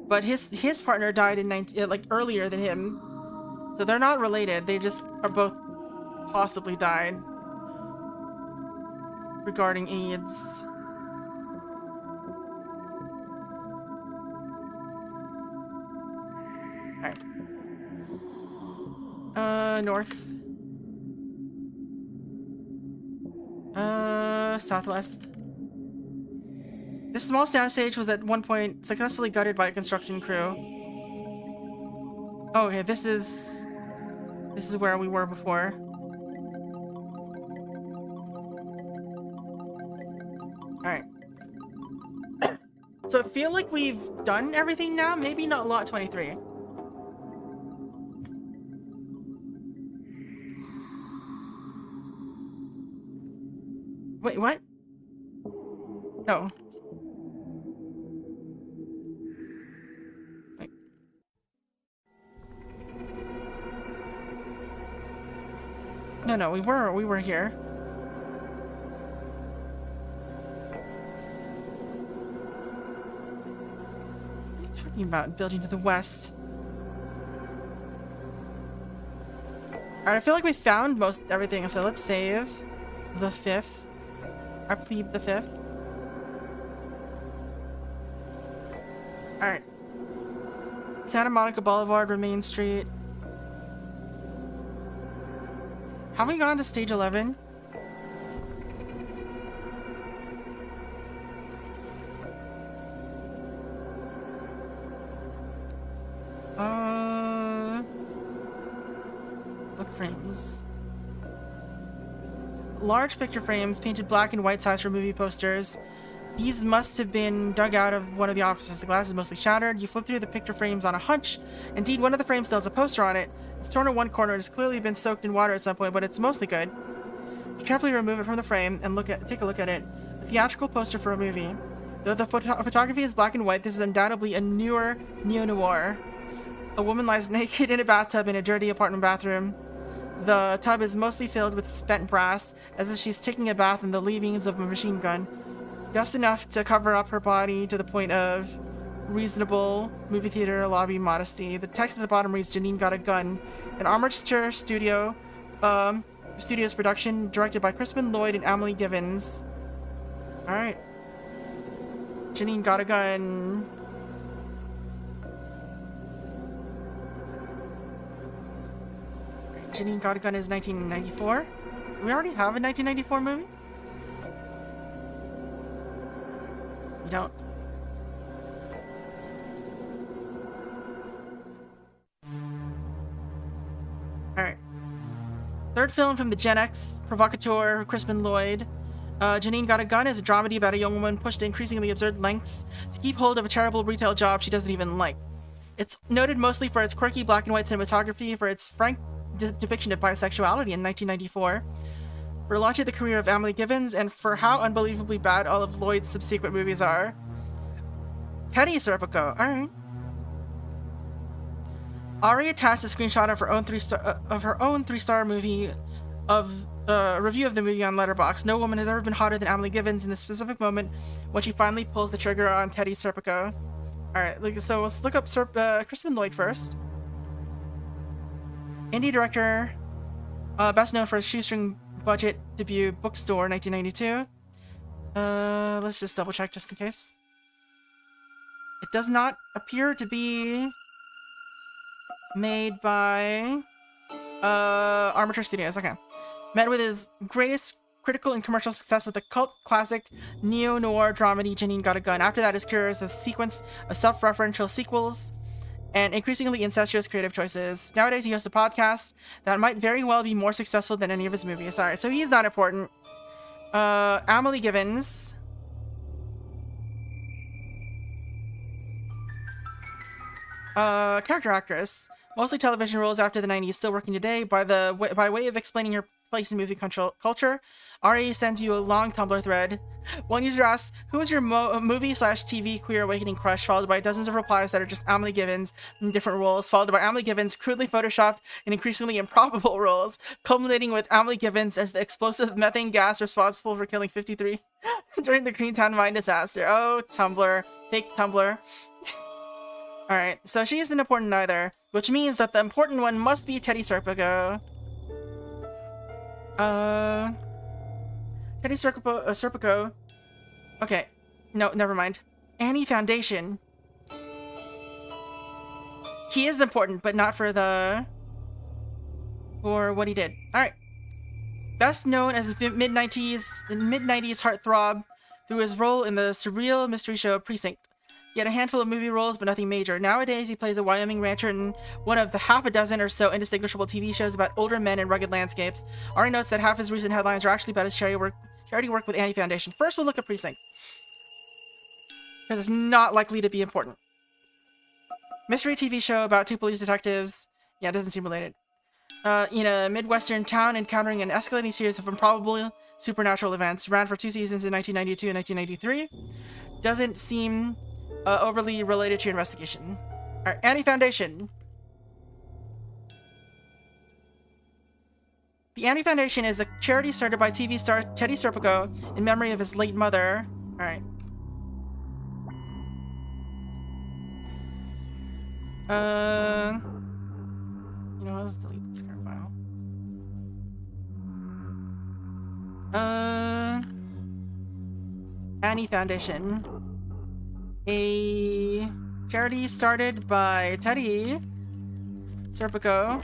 But his partner died in earlier than him. So they're not related. They just are both possibly died regarding AIDS. Alright. North. Southwest. This small soundstage was at one point successfully gutted by a construction crew. Oh, okay, this is where we were before. Alright. So I feel like we've done everything now. Maybe not lot 23. Wait, what? Oh. Wait. No, we were here. What are you talking about? Building to the west. Alright, I feel like we found most everything, so let's save the 5th. I plead the 5th. Alright. Santa Monica Boulevard, Remain Street. Have we gone to stage 11? What frames? Large picture frames painted black and white size for movie posters. These must have been dug out of one of the offices. The glass is mostly shattered. You flip through the picture frames on a hunch. Indeed, one of the frames still has a poster on it. It's torn in one corner and has clearly been soaked in water at some point, but it's mostly good. You carefully remove it from the frame and take a look at it. A theatrical poster for a movie. Though the photography is black and white, this is undoubtedly a newer neo-noir. A woman lies naked in a bathtub in a dirty apartment bathroom. The tub is mostly filled with spent brass, as if she's taking a bath in the leavings of a machine gun. Just enough to cover up her body to the point of reasonable movie theater lobby modesty. The text at the bottom reads, Janine got a gun. An Armature Studios production, directed by Crispin Lloyd and Emily Givens. Alright. Janine got a gun. Janine Got a Gun is 1994. Do we already have a 1994 movie? We don't. Alright. Third film from the Gen X provocateur Crispin Lloyd. Janine Got a Gun is a dramedy about a young woman pushed to increasingly absurd lengths to keep hold of a terrible retail job she doesn't even like. It's noted mostly for its quirky black and white cinematography, for its frank depiction of bisexuality in 1994, for launching the career of Emily Givens, and for how unbelievably bad all of Lloyd's subsequent movies are. Teddy Serpico, alright. Ari attached a screenshot of her own three-star movie review of the movie on Letterboxd. No woman has ever been hotter than Emily Givens in this specific moment when she finally pulls the trigger on Teddy Serpico. Alright, so let's look up Crispin Lloyd first. Indie director, best known for his shoestring budget debut Bookstore 1992. Let's just double check just in case. It does not appear to be made by Armature Studios. Okay. Met with his greatest critical and commercial success with the cult classic neo-noir dramedy Janine Got a Gun. After that, his career is a sequence of self-referential sequels and increasingly incestuous creative choices. Nowadays, he hosts a podcast that might very well be more successful than any of his movies. Alright, so he's not important. Emily Givens. Character actress. Mostly television roles after the 90s, still working today. By way of explaining her place in movie culture, Ari sends you a long Tumblr thread. One user asks, who is your movie/TV queer awakening crush, followed by dozens of replies that are just Emily Givens in different roles, followed by Emily Givens crudely photoshopped in increasingly improbable roles, culminating with Emily Givens as the explosive methane gas responsible for killing 53 during the Greentown mine disaster. Oh, Tumblr. Fake Tumblr. Alright, so she isn't important either, which means that the important one must be Teddy Serpico. Teddy Serpico. Okay, no, never mind. Annie Foundation. He is important, but not for what he did. Alright. Best known as a mid-90s heartthrob through his role in the surreal mystery show Precinct. He had a handful of movie roles, but nothing major. Nowadays, he plays a Wyoming rancher in one of the half a dozen or so indistinguishable TV shows about older men and rugged landscapes. Ari notes that half his recent headlines are actually about his charity work with Annie Foundation. First, we'll look at Precinct, because it's not likely to be important. Mystery TV show about two police detectives. Yeah, it doesn't seem related. In a Midwestern town encountering an escalating series of improbable supernatural events. Ran for 2 seasons in 1992 and 1993. Doesn't seem overly related to your investigation. Alright, Annie Foundation. The Annie Foundation is a charity started by TV star Teddy Serpico in memory of his late mother. Alright. You know, let's delete this current file. Annie Foundation. A charity started by Teddy Serpico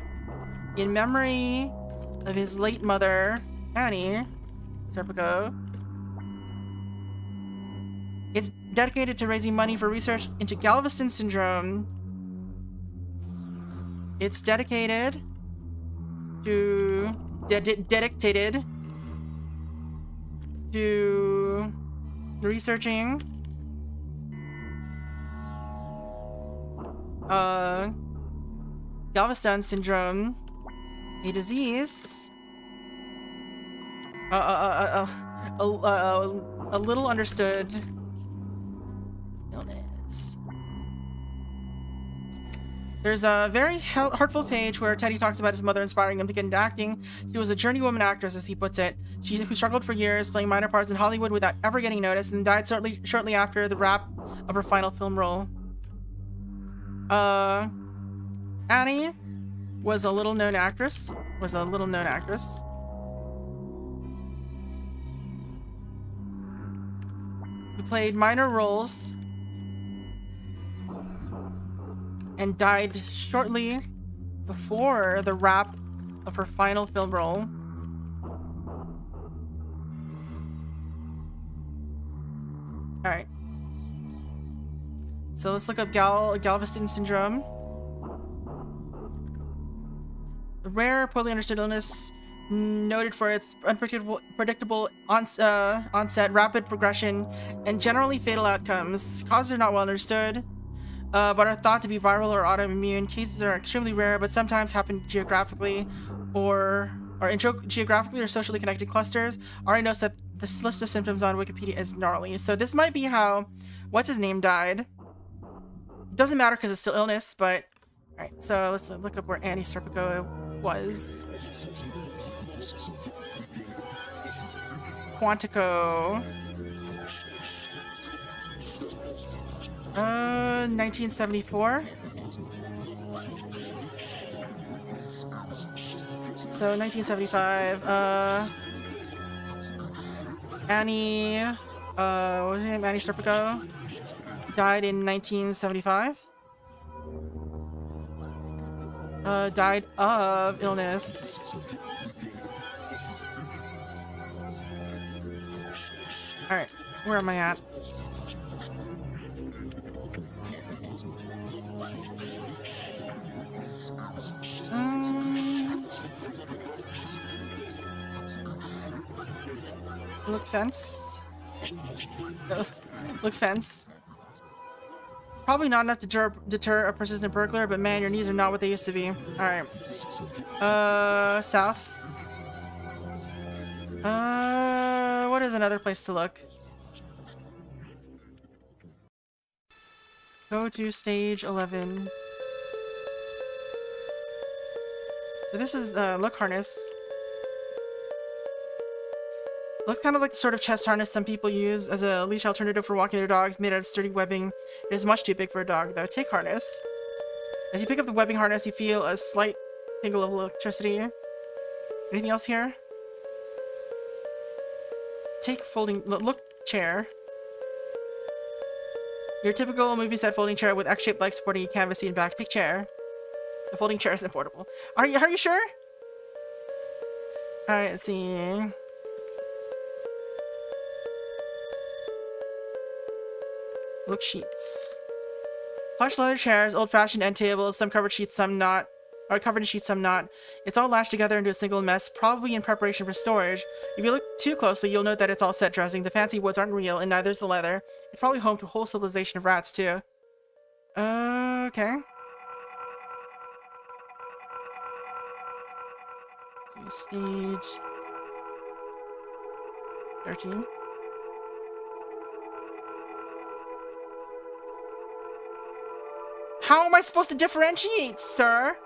in memory of his late mother, Annie Serpico. It's dedicated to raising money for research into Galveston syndrome. It's dedicated to dedicated to researching Galveston syndrome, a disease a little understood illness. There's a very heartful page where Teddy talks about his mother inspiring him to get into acting. She was a journeywoman actress, as he puts it. Who struggled for years playing minor parts in Hollywood without ever getting noticed, and died shortly after the wrap of her final film role. Annie was a little-known actress. Who played minor roles and died shortly before the wrap of her final film role. Alright. So let's look up Galveston syndrome. A rare, poorly understood illness noted for its unpredictable onset, rapid progression, and generally fatal outcomes. Causes are not well understood, but are thought to be viral or autoimmune. Cases are extremely rare, but sometimes happen geographically or socially connected clusters. Ari notes that this list of symptoms on Wikipedia is gnarly. So this might be how what's-his-name died. Doesn't matter because it's still illness, but... Alright, so let's look up where Annie Serpico was. Quantico. 1974. So 1975. Annie. What was her name? Annie Serpico died in 1975. Died of illness. Alright, where am I at? Look fence. Look fence. Probably not enough to deter a persistent burglar, but man, your knees are not what they used to be. Alright. South. What is another place to look? Go to stage 11. So this is the look harness. Looks kind of like the sort of chest harness some people use as a leash alternative for walking their dogs, made out of sturdy webbing. It is much too big for a dog, though. Take harness. As you pick up the webbing harness, you feel a slight tingle of electricity. Anything else here? Take folding... Look, chair. Your typical movie set folding chair with X-shaped legs supporting a canvas seat and back. Take chair. The folding chair isn't portable. Are you sure? Alright, let's see... Look sheets. Plush leather chairs, old-fashioned end tables, some covered sheets, some not. Or covered in sheets, some not. It's all lashed together into a single mess, probably in preparation for storage. If you look too closely, you'll note that it's all set dressing. The fancy woods aren't real, and neither is the leather. It's probably home to a whole civilization of rats, too. Okay. Stage 13. How am I supposed to differentiate, sir?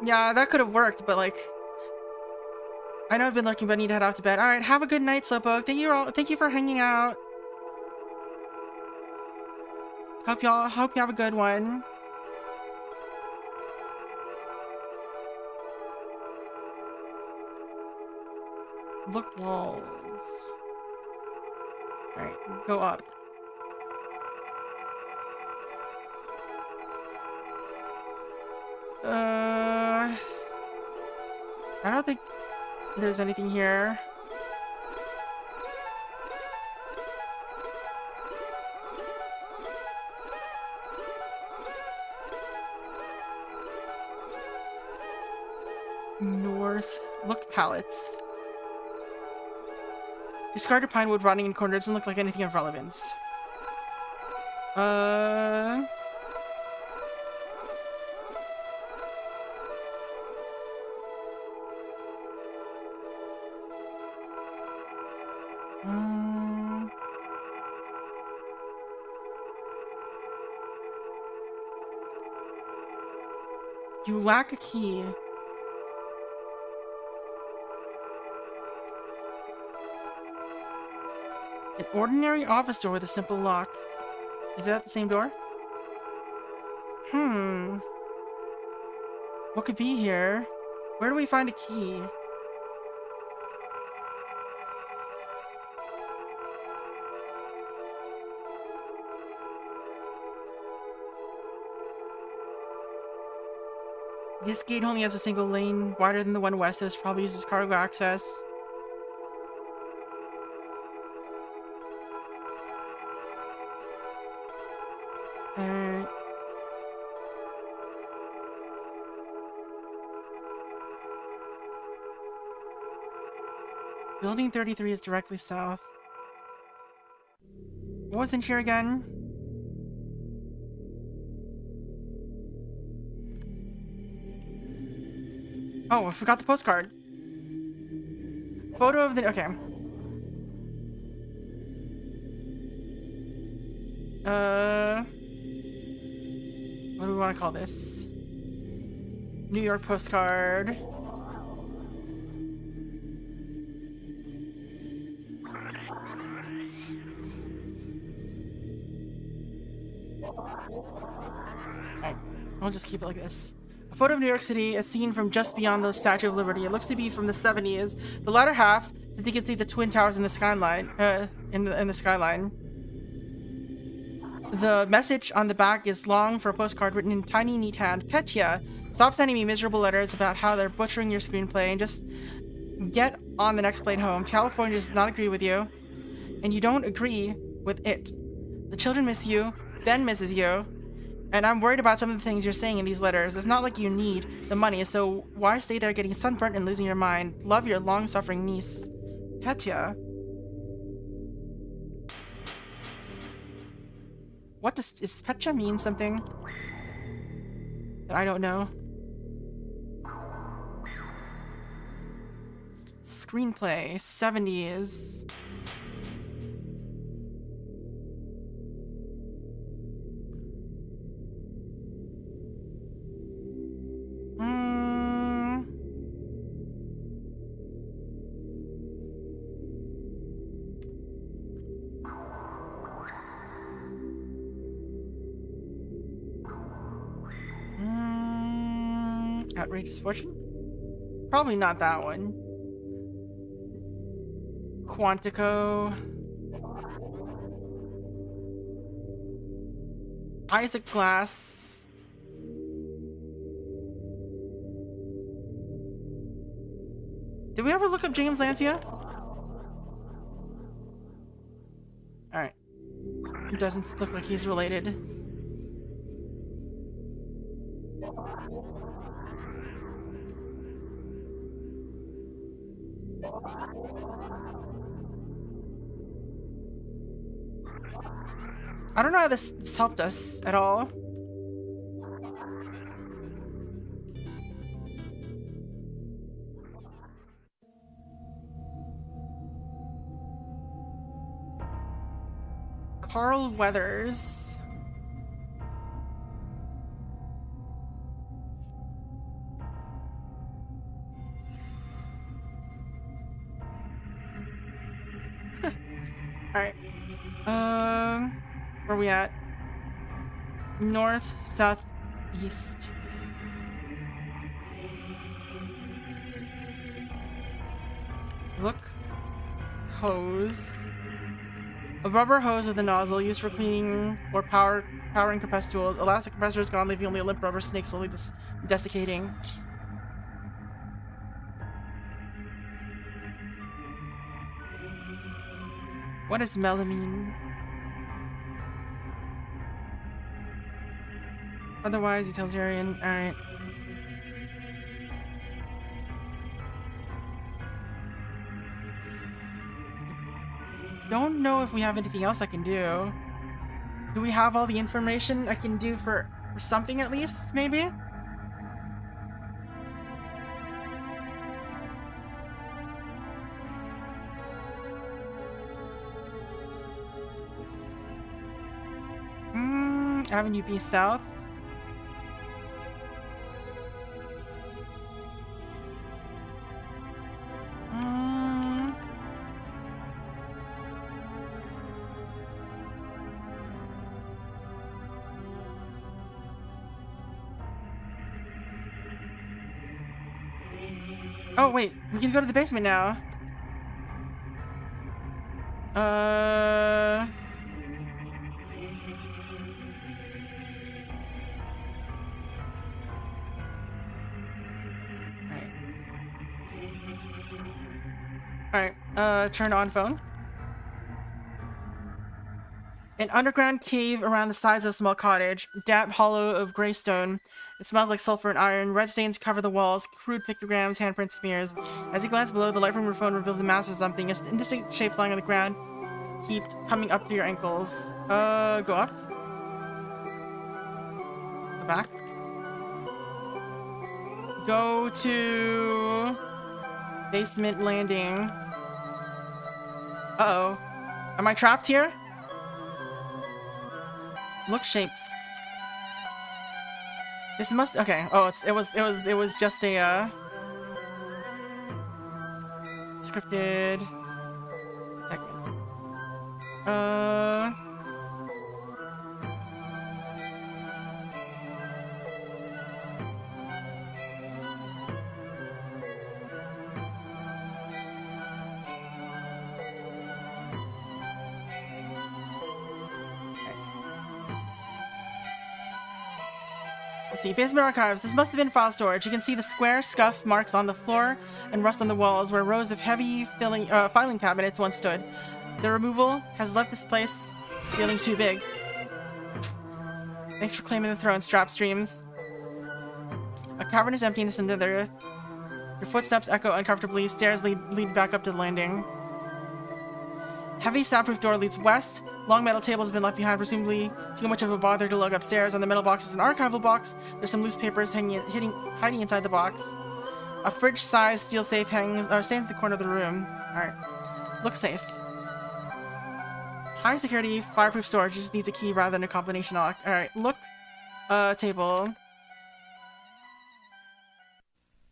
Yeah, that could have worked, but like... I know I've been lurking, but I need to head off to bed. Alright, have a good night, Slowpoke. Thank you for hanging out. Hope you have a good one. Look walls. Alright, go up. I don't think there's anything here. North. Look pallets. Discarded pine wood rotting in corner doesn't look like anything of relevance. You lack a key. An ordinary office door with a simple lock. Is that the same door? What could be here? Where do we find a key? This gate only has a single lane, wider than the one west. It was probably used as cargo access. Building 33 is directly south. What was in here again? Oh, I forgot the postcard. Photo of the... Okay. What do we want to call this? New York postcard. Alright, I'll just keep it like this. A photo of New York City, a scene from just beyond the Statue of Liberty. It looks to be from the 70s. The latter half, since you can see the Twin Towers in the skyline. In the skyline. The message on the back is long for a postcard written in tiny, neat hand. Petya, stop sending me miserable letters about how they're butchering your screenplay and just get on the next plane home. California does not agree with you, and you don't agree with it. The children miss you, Ben misses you, and I'm worried about some of the things you're saying in these letters. It's not like you need the money, so why stay there getting sunburnt and losing your mind? Love, your long-suffering niece. Petya. What does Petya mean something that I don't know? Screenplay, 70s. Outrageous Fortune? Probably not that one. Quantico. Isaac Glass. Did we ever look up James Lancia? Alright. It doesn't look like he's related. I don't know how this helped us at all. Carl Weathers. Alright. Where are we at? North, south, east. Look. Hose. A rubber hose with a nozzle used for cleaning or powering compressed tools. Elastic compressor is gone, leaving only a limp rubber snake slowly desiccating. What does melamine? Otherwise, utilitarian. Alright. Don't know if we have anything else I can do. Do we have all the information I can do for something at least, maybe? Avenue B South. Oh wait, we can go to the basement now. Alright, turn on phone. An underground cave around the size of a small cottage. Damp hollow of gray stone. It smells like sulfur and iron. Red stains cover the walls. Crude pictograms, handprint smears. As you glance below, the light from your phone reveals a mass of something. Indistinct shapes lying on the ground. Heaped, coming up to your ankles. Go up. Go back. Go to... basement landing. Uh-oh. Am I trapped here? Look shapes. This must okay. Oh, it was just a scripted segment. Let's see, basement archives. This must have been file storage. You can see the square scuff marks on the floor and rust on the walls where rows of heavy filing cabinets once stood. The removal has left this place feeling too big. Thanks for claiming the throne, strap streams. A cavernous emptiness under the earth. Your footsteps echo uncomfortably. Stairs lead back up to the landing. Heavy soundproof door leads west. Long metal table has been left behind, presumably too much of a bother to lug upstairs. On the metal box is an archival box. There's some loose papers hiding inside the box. A fridge-sized steel safe stands in the corner of the room. Alright. Looks safe. High security, fireproof storage. Just needs a key rather than a combination lock. Alright, look. Table.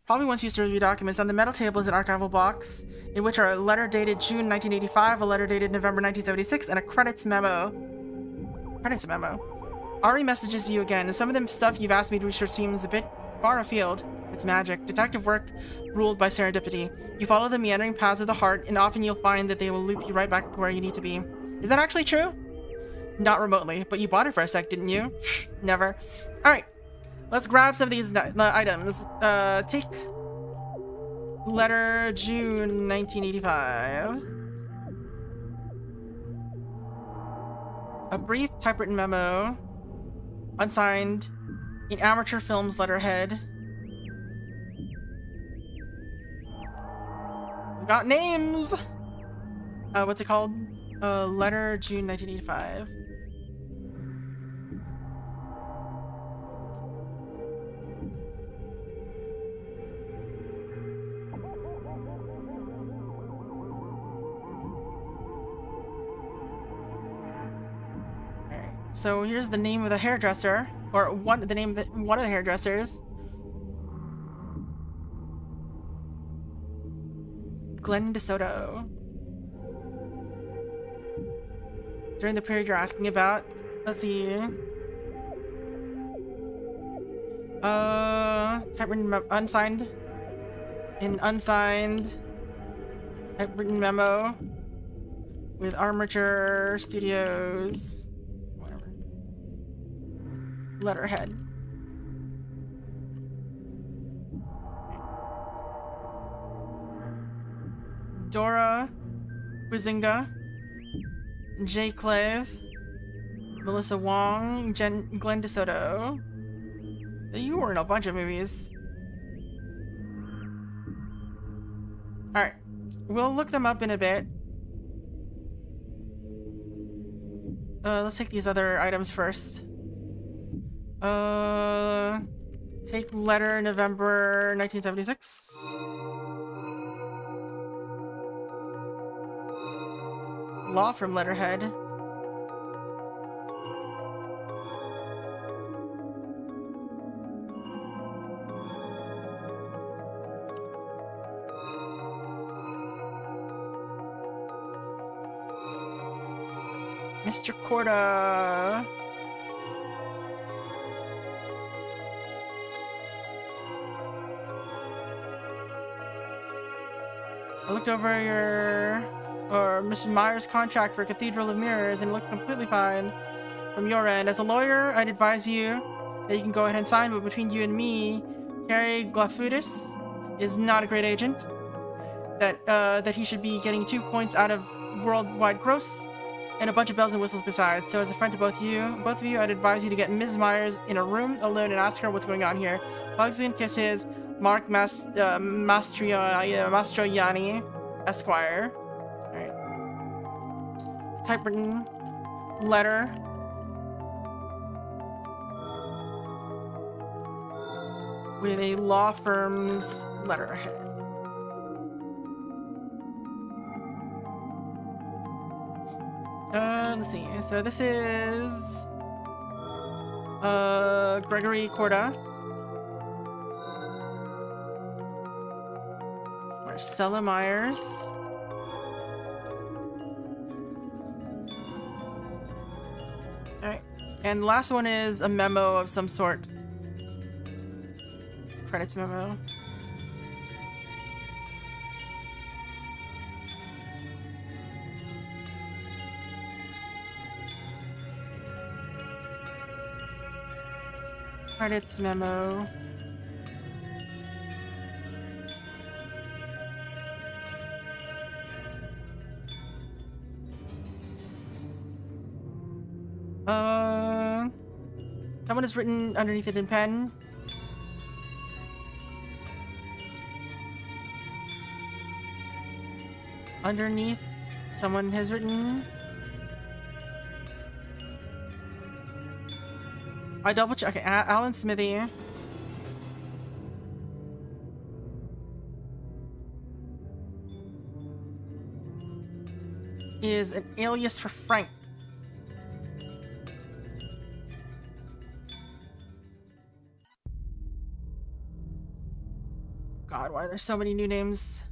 Probably once used to review documents. On the metal table is an archival box, in which are a letter dated June 1985, a letter dated November 1976, and a credits memo. Credits memo. Ari messages you again, and some of the stuff you've asked me to research seems a bit far afield. It's magic. Detective work ruled by serendipity. You follow the meandering paths of the heart, and often you'll find that they will loop you right back to where you need to be. Is that actually true? Not remotely, but you bought it for a sec, didn't you? Never. Alright. Let's grab some of these items. Take letter June 1985. A brief typewritten memo. Unsigned. In amateur films letterhead. We got names! What's it called? Letter June 1985. So here's the name of the hairdresser, or one of the hairdressers. Glenn DeSoto. During the period you're asking about, let's see. Typewritten unsigned. In unsigned typewritten memo with Armature Studios, whatever. Letterhead. Dora Huizinga, Jay Clave, Melissa Wong, Glenn DeSoto. You were in a bunch of movies. Alright. We'll look them up in a bit. Let's take these other items first. Take letter November 1976. Law from letterhead. Mr. Corda. I looked over your Mrs. Meyer's contract for Cathedral of Mirrors and it looked completely fine from your end. As a lawyer, I'd advise you that you can go ahead and sign, but between you and me, Harry Glafudis is not a great agent. That he should be getting 2 points out of worldwide gross and a bunch of bells and whistles besides. So as a friend to both of you, I'd advise you to get Mrs. Myers in a room alone and ask her what's going on here. Hugs and kisses, Mark Mastroianni, Esquire. Alright. Typewritten letter. With a law firm's letterhead. Let's see. So this is Gregory Corda, Marcella Myers, alright, and the last one is a memo of some sort. Credits memo. Credits memo. Someone has written underneath it in pen. Underneath, someone has written. I double check. Okay, Alan Smithy. Is an alias for Frank. God, why are there so many new names?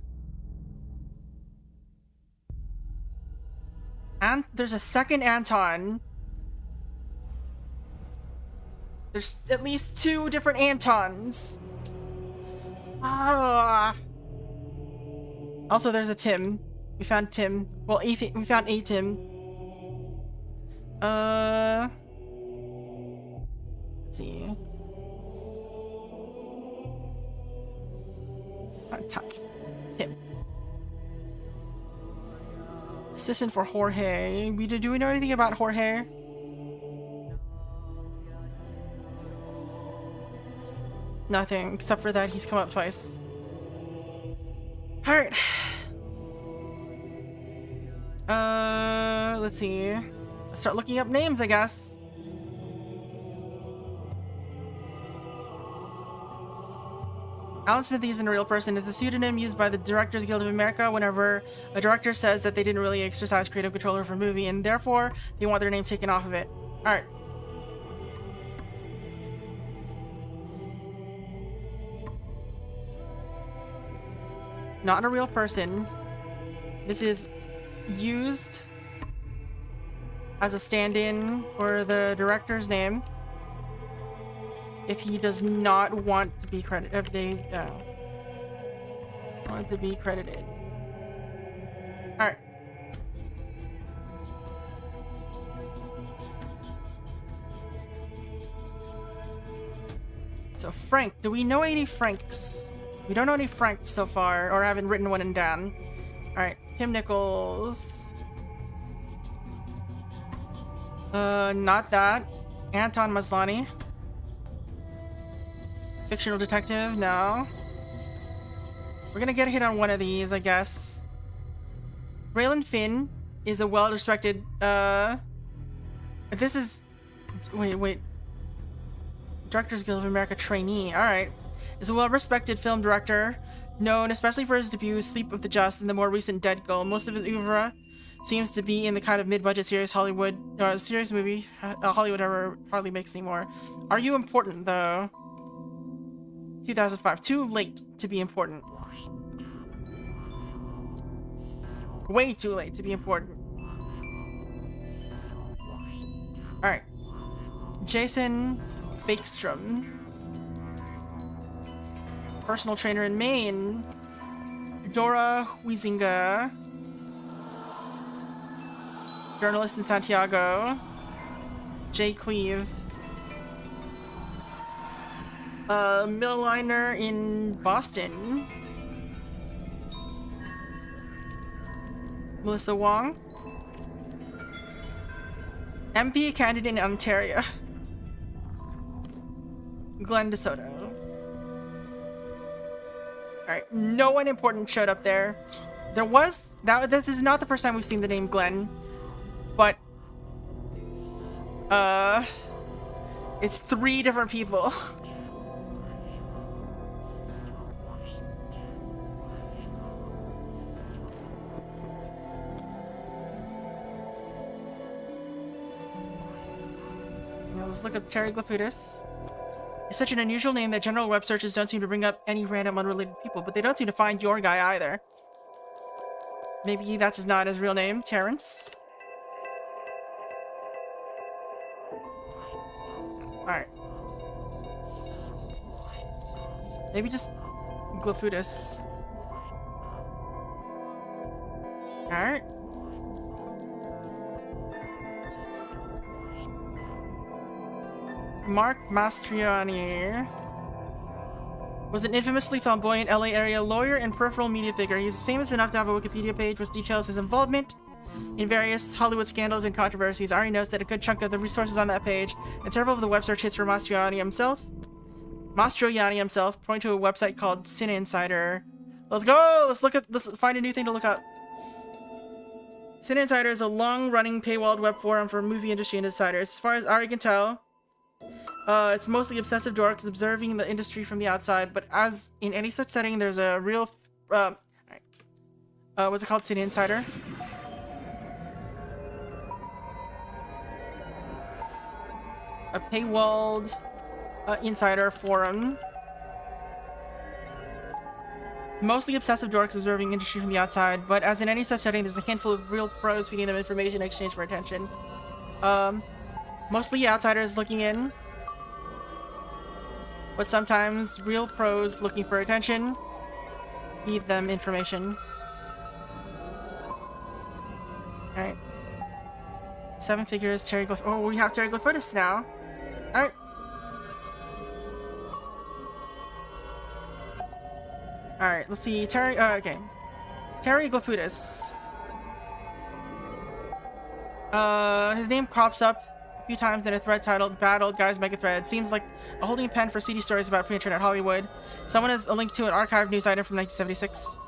And there's a second Anton. There's at least 2 different Antons. Ah. Also, there's a Tim. We found Tim. Well, we found a Tim. Let's see. Tim. Assistant for Jorge. Do we know anything about Jorge? Nothing, except for that he's come up twice. Alright. Let's see. Let's start looking up names, I guess. Alan Smithy isn't a real person. It's a pseudonym used by the Directors Guild of America whenever a director says that they didn't really exercise creative control over a movie, and therefore, they want their name taken off of it. Alright. Not a real person. This is used as a stand-in for the director's name. if he does not want to be credited. If they want to be credited. All right. So Frank, do we know any Franks? We don't know any Franks so far, or haven't written one in down. All right, Tim Nichols. Not that. Anton Maslany. Fictional detective, no. We're gonna get a hit on one of these, I guess. Raylan Finn is a well-respected, this is... Wait. Directors Guild of America trainee, alright. Is a well-respected film director, known especially for his debut, Sleep of the Just, and the more recent Dead Girl. Most of his oeuvre seems to be in the kind of mid-budget serious Hollywood, serious movie Hollywood ever hardly makes anymore. Are you important, though? 2005. Too late to be important. Way too late to be important. Alright. Jason Bakestrom. Personal trainer in Maine. Dora Huizinga. Journalist in Santiago. Jay Cleve. Mill liner in Boston. Melissa Wong. MP candidate in Ontario. Glenn DeSoto. Alright, no one important showed up there. There was... This is not the first time we've seen the name Glenn. But... It's 3 different people. Let's look up Terry Glafutis. It's such an unusual name that general web searches don't seem to bring up any random unrelated people, but they don't seem to find your guy either. Maybe that's not his real name, Terrence. Alright. Maybe just Glafutis. Alright. Mark Mastriani was an infamously flamboyant LA area lawyer and peripheral media figure. He's famous enough to have a Wikipedia page which details his involvement in various Hollywood scandals and controversies. Ari notes that a good chunk of the resources on that page and several of the web search hits for Mastroianni himself point to a website called Cine Insider. Let's go! Let's find a new thing to look up. Cine Insider is a long-running paywalled web forum for movie industry insiders. As far as Ari can tell, it's mostly obsessive dorks observing the industry from the outside, but as in any such setting, there's a real, what's it called? Cine Insider. A paywalled insider forum. Mostly obsessive dorks observing industry from the outside, but as in any such setting, there's a handful of real pros feeding them information in exchange for attention. Mostly outsiders looking in, but sometimes real pros looking for attention feed them information. Alright. 7 figures, Terry Glyph. Oh, we have Terry Glyphotis now. Alright. Alright, let's see. Terry. Okay. Terry Glyphotis. His name crops up a few times in a thread titled Bad Old Guys Mega Thread. Seems like a holding pen for seedy stories about pre-internet Hollywood. Someone has a link to an archived news item from 1976.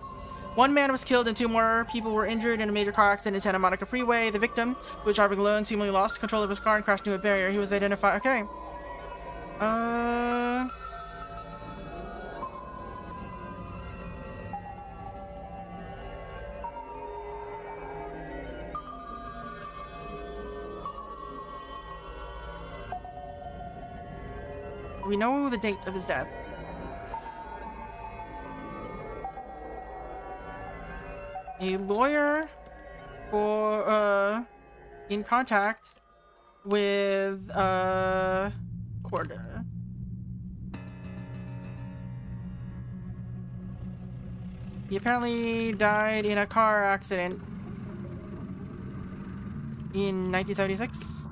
1 man was killed and 2 more people were injured in a major car accident in Santa Monica Freeway. The victim, who was driving alone, seemingly lost control of his car and crashed into a barrier. He was identified. Okay. We know the date of his death. A lawyer for, in contact with, Corda. He apparently died in a car accident in 1976.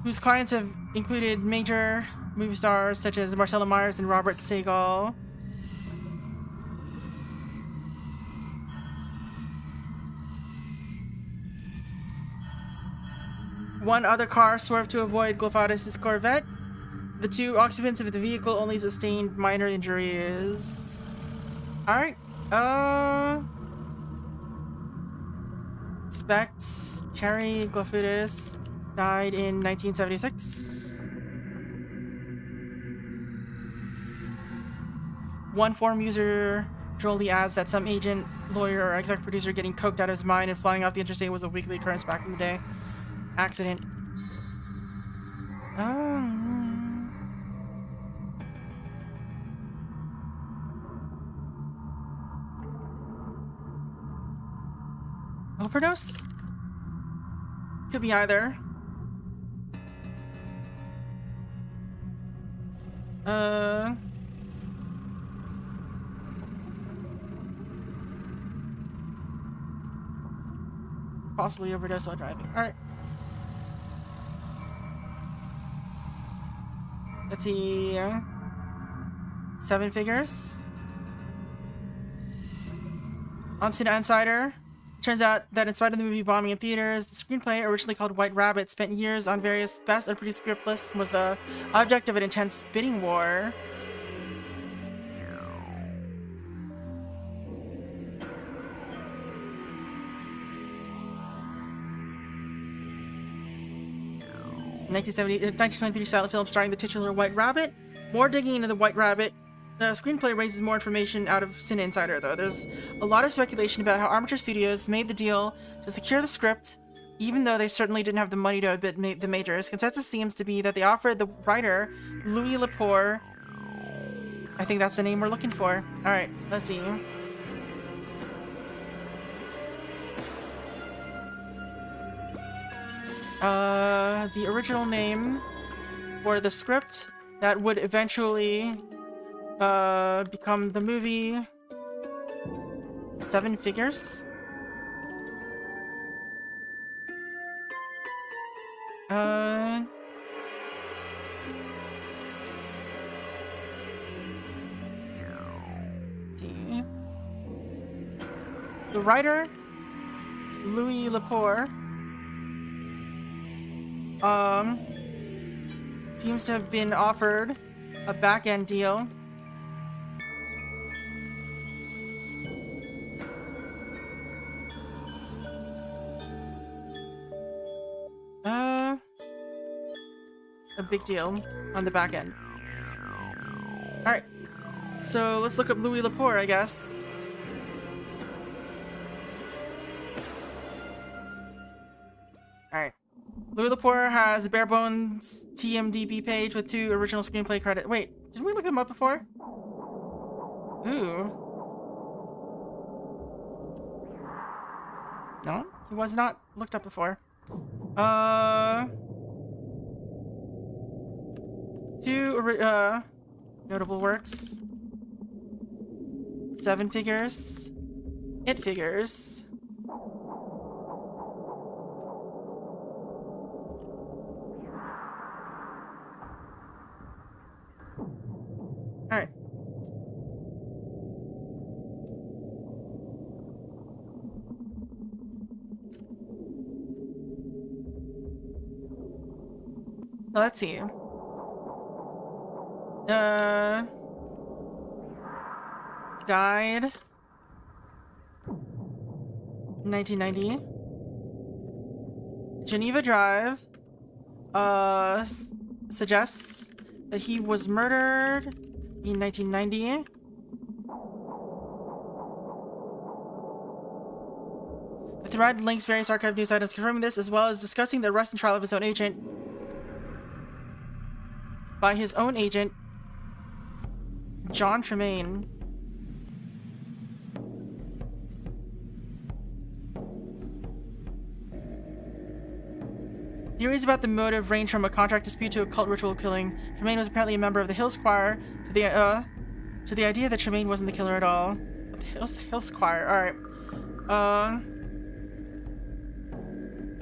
Whose clients have included major movie stars such as Marcella Myers and Robert Segal. One other car swerved to avoid Glyphadis' Corvette. The two occupants of the vehicle only sustained minor injuries. Alright, Suspect Terry Glyphadis died in 1976. One forum user drolly adds that some agent, lawyer, or exec producer getting coked out of his mind and flying off the interstate was a weekly occurrence back in the day. Accident. Overdose? Could be either. Possibly overdose while driving. Alright. Let's see. 7 figures. On Cine Insider. Turns out that in spite of the movie bombing in theaters, the screenplay, originally called White Rabbit, spent years on various best unproduced script lists and was the object of an intense bidding war. In 1923 silent film starring the titular White Rabbit. More digging into the White Rabbit. The screenplay raises more information out of Cine Insider, though. There's a lot of speculation about how Armature Studios made the deal to secure the script, even though they certainly didn't have the money to bid the majors. Consensus seems to be that they offered the writer, Louis Lepore. I think that's the name we're looking for. Alright, let's see. The original name for the script that would eventually become the movie 7 Figures. Let's see. The writer, Louis Lepore, seems to have been offered a back-end deal. A big deal on the back end. Alright. So let's look up Louis Lepore, I guess. Alright. Louis Lepore has a bare bones TMDb page with 2 original screenplay credits. Wait, didn't we look them up before? Ooh. No, he was not looked up before. 2 notable works. 7 Figures. It Figures. Alright. Let's see. Died 1990. Geneva Drive suggests that he was murdered in 1990. The thread links various archive news items confirming this, as well as discussing the arrest and trial of his own agent by his own agent, John Tremaine. Theories about the motive range from a contract dispute to a cult ritual killing. Tremaine was apparently a member of the Hills Choir, to the idea that Tremaine wasn't the killer at all. What the hell's the Hills Choir? Alright.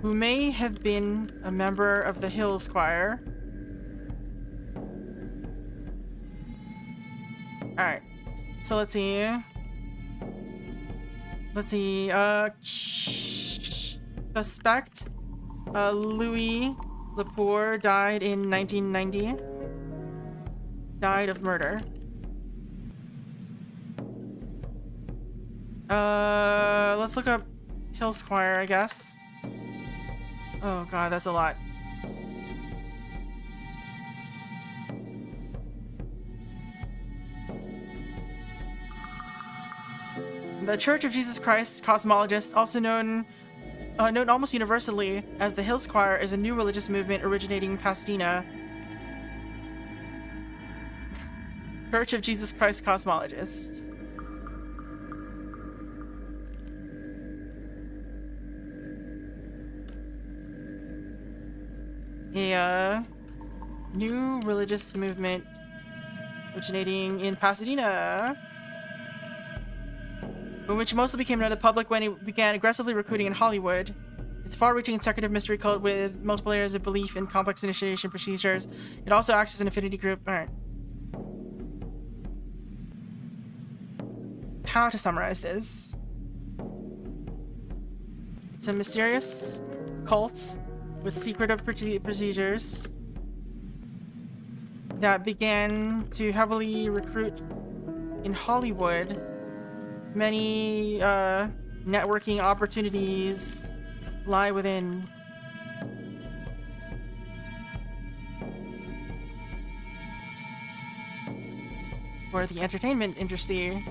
Who may have been a member of the Hills Choir. Alright. So let's see. Suspect Louis Lepore died in 1990. Died of murder. Let's look up Hills Choir, I guess. Oh god, that's a lot. The Church of Jesus Christ Cosmologist, also known almost universally as the Hills Choir, is a new religious movement originating in Pasadena. Church of Jesus Christ Cosmologist. A new religious movement originating in Pasadena, which mostly became known to the public when it began aggressively recruiting in Hollywood. It's a far-reaching and secretive mystery cult with multiple layers of belief and complex initiation procedures. It also acts as an affinity group. Alright. How to summarize this? It's a mysterious cult with secretive procedures that began to heavily recruit in Hollywood. Many networking opportunities lie within. For the entertainment industry.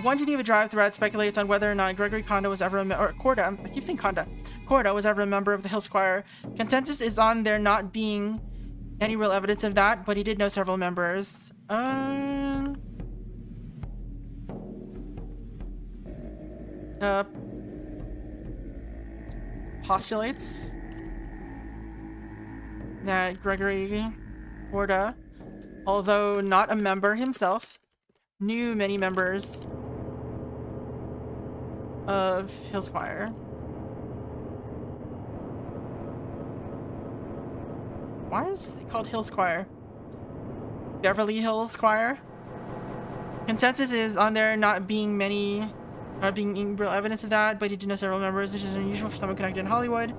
One Geneva Drive thread speculates on whether or not Gregory Conda was ever Corda. I keep saying Conda. Corda was ever a member of the Hills Choir. Consensus is on there not being any real evidence of that, but he did know several members. Postulates that Gregory Corda, although not a member himself, knew many members of Hills Choir. Why is it called Hills Choir? Beverly Hills Choir? Consensus is on there not being being real evidence of that, but he did know several members, which is unusual for someone connected in Hollywood.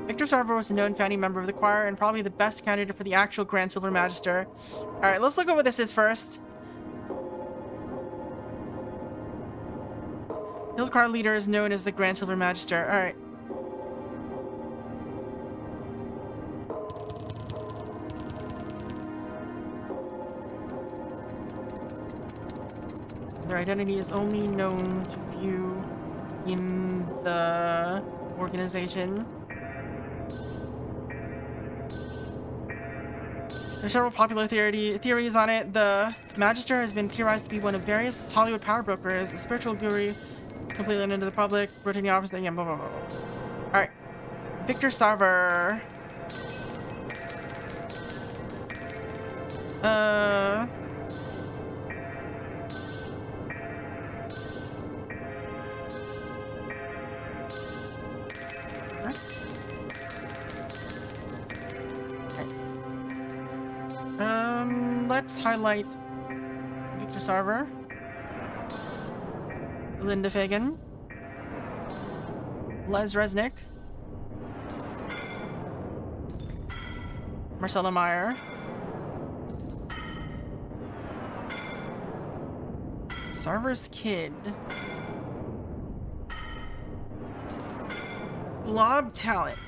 Victor Sarver was a known founding member of the choir and probably the best candidate for the actual Grand Silver Magister. Alright, let's look at what this is first. Hills Choir leader is known as the Grand Silver Magister. Alright. Their identity is only known to few in the organization. There's several popular theories on it. The Magister has been theorized to be one of various Hollywood power brokers, a spiritual guru, completely unknown to the public, rotating office, blah, blah, blah, blah. Alright. Victor Sarver. Let's highlight Victor Sarver, Linda Fagan, Les Resnick, Marcella Meyer, Sarver's kid, Blob Talent.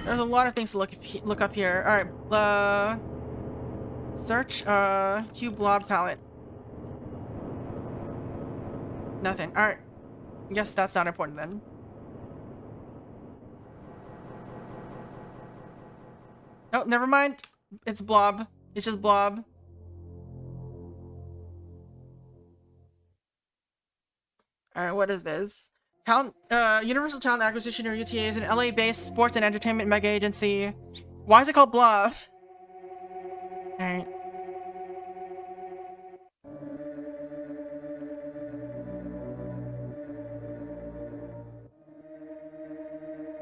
There's a lot of things to look up here. Alright, search Q Blob Talent. Nothing. Alright. Guess that's not important then. Oh, never mind. It's blob. It's just blob. Alright, what is this? Talent, Universal Talent Acquisition, or UTA, is an LA-based sports and entertainment mega agency. Why is it called Blob? Alright.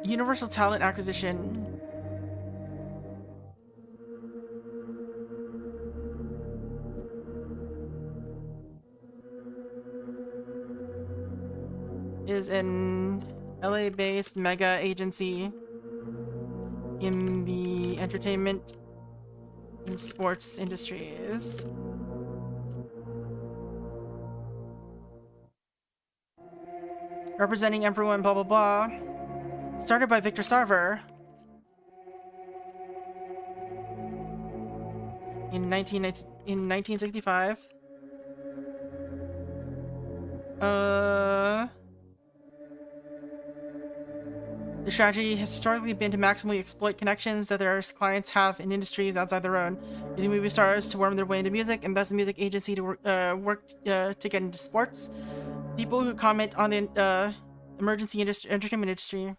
Universal Talent Acquisition. Is an LA-based mega agency in the entertainment and sports industries. Representing everyone, blah blah blah. Started by Victor Sarver in 1965. The strategy has historically been to maximally exploit connections that their clients have in industries outside their own, using movie stars to worm their way into music, and thus the music agency to work to get into sports. People who comment on the entertainment industry.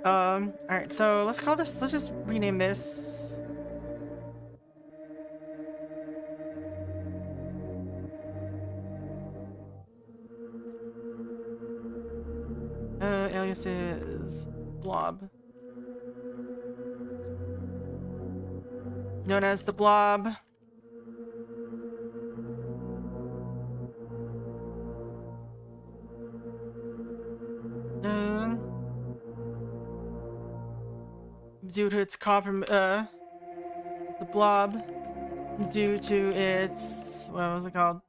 Alright, so let's just rename this. Aliases Blob. Known as the Blob. Due to its the Blob, due to its, what was it called?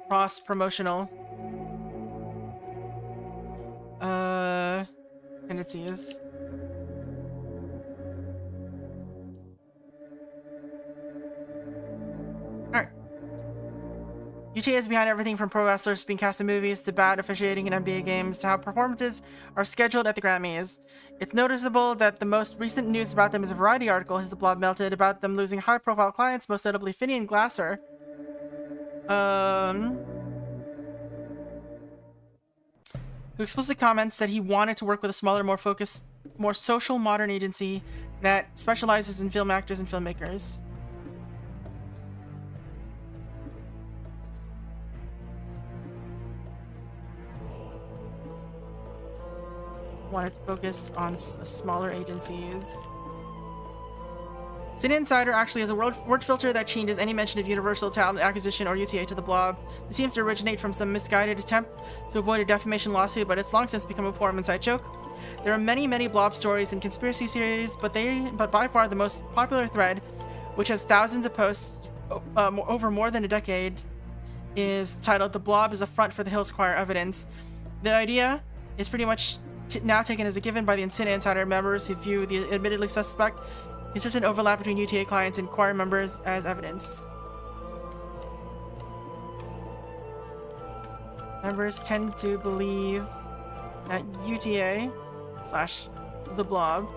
Cross-promotional tendencies. Alright. UTA is behind everything from pro wrestlers being cast in movies to bad officiating in NBA games to how performances are scheduled at the Grammys. It's noticeable that the most recent news about them is a Variety article has the Blob melted about them losing high-profile clients, most notably Finney and Glasser. Who explicitly comments that he wanted to work with a smaller, more focused, more social modern agency that specializes in film actors and filmmakers. Wanted to focus on smaller agencies. Cine Insider actually has a word filter that changes any mention of Universal Talent Acquisition or UTA to the Blob. This seems to originate from some misguided attempt to avoid a defamation lawsuit, but it's long since become a forum inside joke. There are many Blob stories and conspiracy series, but by far the most popular thread, which has thousands of posts over more than a decade, is titled "The Blob is a Front for the Hill Squire Evidence." The idea is pretty much now taken as a given by the Cine Insider members who view the admittedly suspect consistent overlap between UTA clients and choir members as evidence. Members tend to believe that UTA / the Blob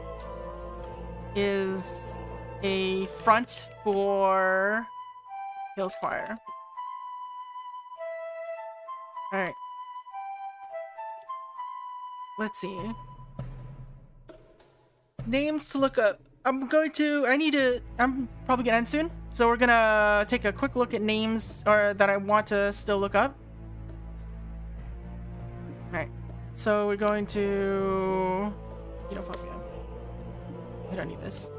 is a front for Hills Choir. Alright. Let's see. Names to look up. I'm probably gonna end soon, so we're gonna take a quick look at names that I want to still look up. Alright, so we're going to Kinophobia. We don't need this.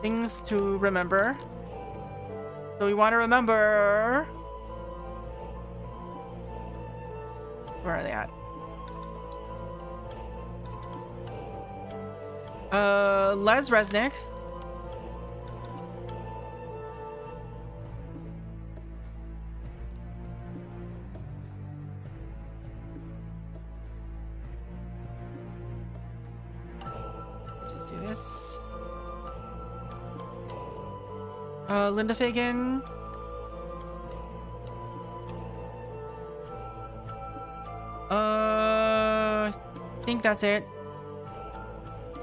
Things to remember. So we want to remember. Where are they at? Les Resnick. Just do this. Linda Fagan. I think that's it.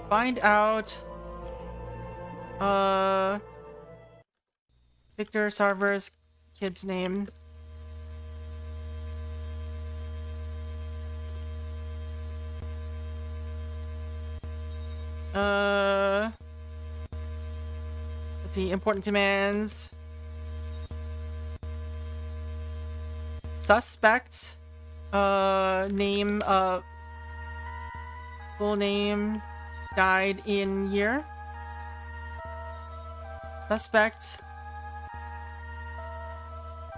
Find out. Victor Sarver's kid's name. Let's see, important commands. Suspect. Name, full name, died in year. Suspect.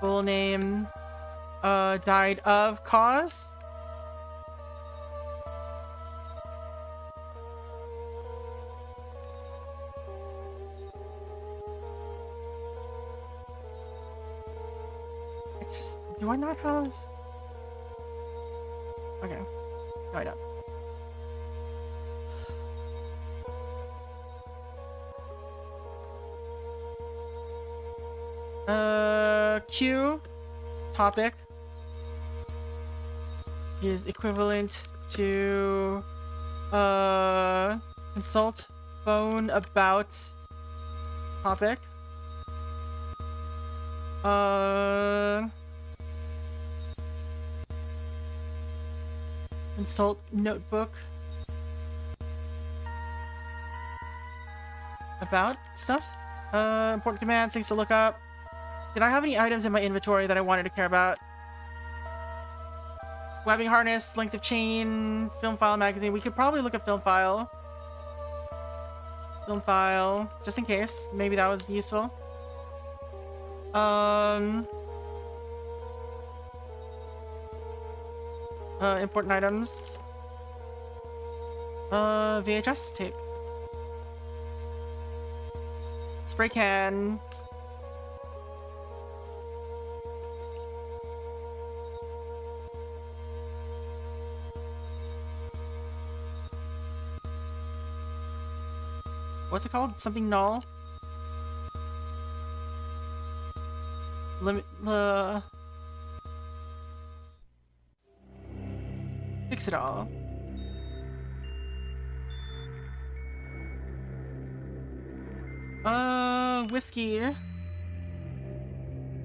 Full name, died of cause. Do I not have? Okay. No, I don't. Q topic is equivalent to consult phone about topic. Consult notebook about stuff. Important commands, things to look up. Did I have any items in my inventory that I wanted to care about? Webbing harness, length of chain, film file magazine. We could probably look at film file. Film file, just in case. Maybe that would be useful. Important items. VHS tape. Spray can. What's it called? Something null? Limit, fix it all. Whiskey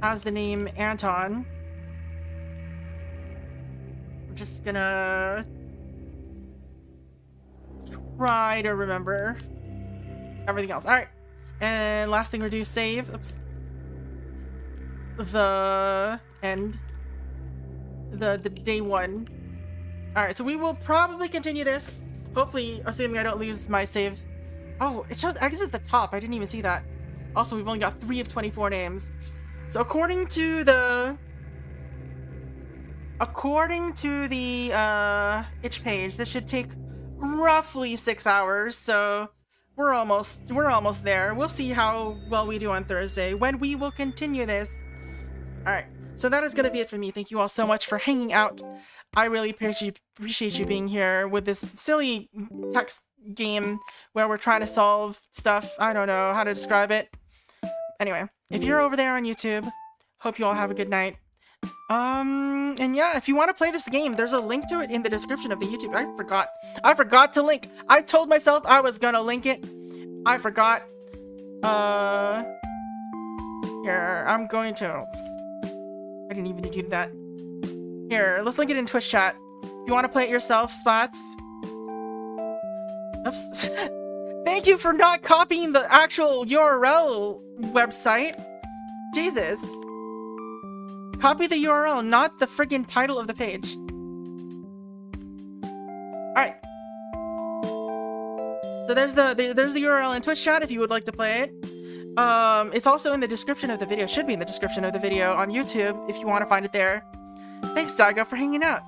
has the name Anton. I'm just gonna try to remember everything else. Alright. And last thing we're do save. Oops. The end. The day one. Alright, so we will probably continue this. Hopefully, assuming I don't lose my save. Oh, it shows, I guess at the top. I didn't even see that. Also, we've only got 3 of 24 names. So according to the itch page, this should take roughly 6 hours. So we're almost there. We'll see how well we do on Thursday when we will continue this. Alright, so that is going to be it for me. Thank you all so much for hanging out. I really appreciate you being here with this silly text game where we're trying to solve stuff. I don't know how to describe it. Anyway, if you're over there on YouTube, hope you all have a good night. And yeah, if you want to play this game, there's a link to it in the description of the YouTube. I forgot to link. I told myself I was gonna link it. I forgot. Here, I'm going to. I didn't even do that. Here, let's link it in Twitch chat. If you want to play it yourself, Spots. Oops. Thank you for not copying the actual URL website. Jesus. Copy the URL, not the friggin' title of the page. Alright. So there's the URL in Twitch chat if you would like to play it. It's also in the description of the video. Should be in the description of the video on YouTube if you want to find it there. Thanks, Daigo, for hanging out.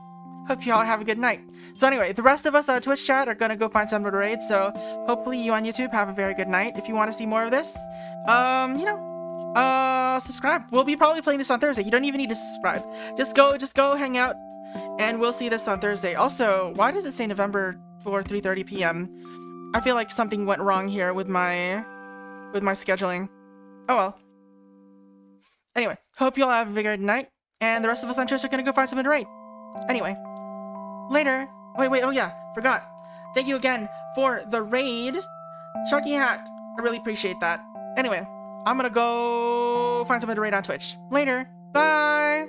Hope you all have a good night. So anyway, the rest of us on Twitch chat are gonna go find someone to raid, so hopefully you on YouTube have a very good night. If you want to see more of this, subscribe. We'll be probably playing this on Thursday. You don't even need to subscribe. Just go hang out, and we'll see this on Thursday. Also, why does it say November 4, 3:30 p.m.? I feel like something went wrong here with my scheduling. Oh well. Anyway, hope you all have a very good night, and the rest of us on Twitch are gonna go find someone to raid. Anyway, Later. Wait, oh yeah, forgot. Thank you again for the raid. Sharky Hat. I really appreciate that. Anyway, I'm gonna go find somebody to raid on Twitch. Later. Bye.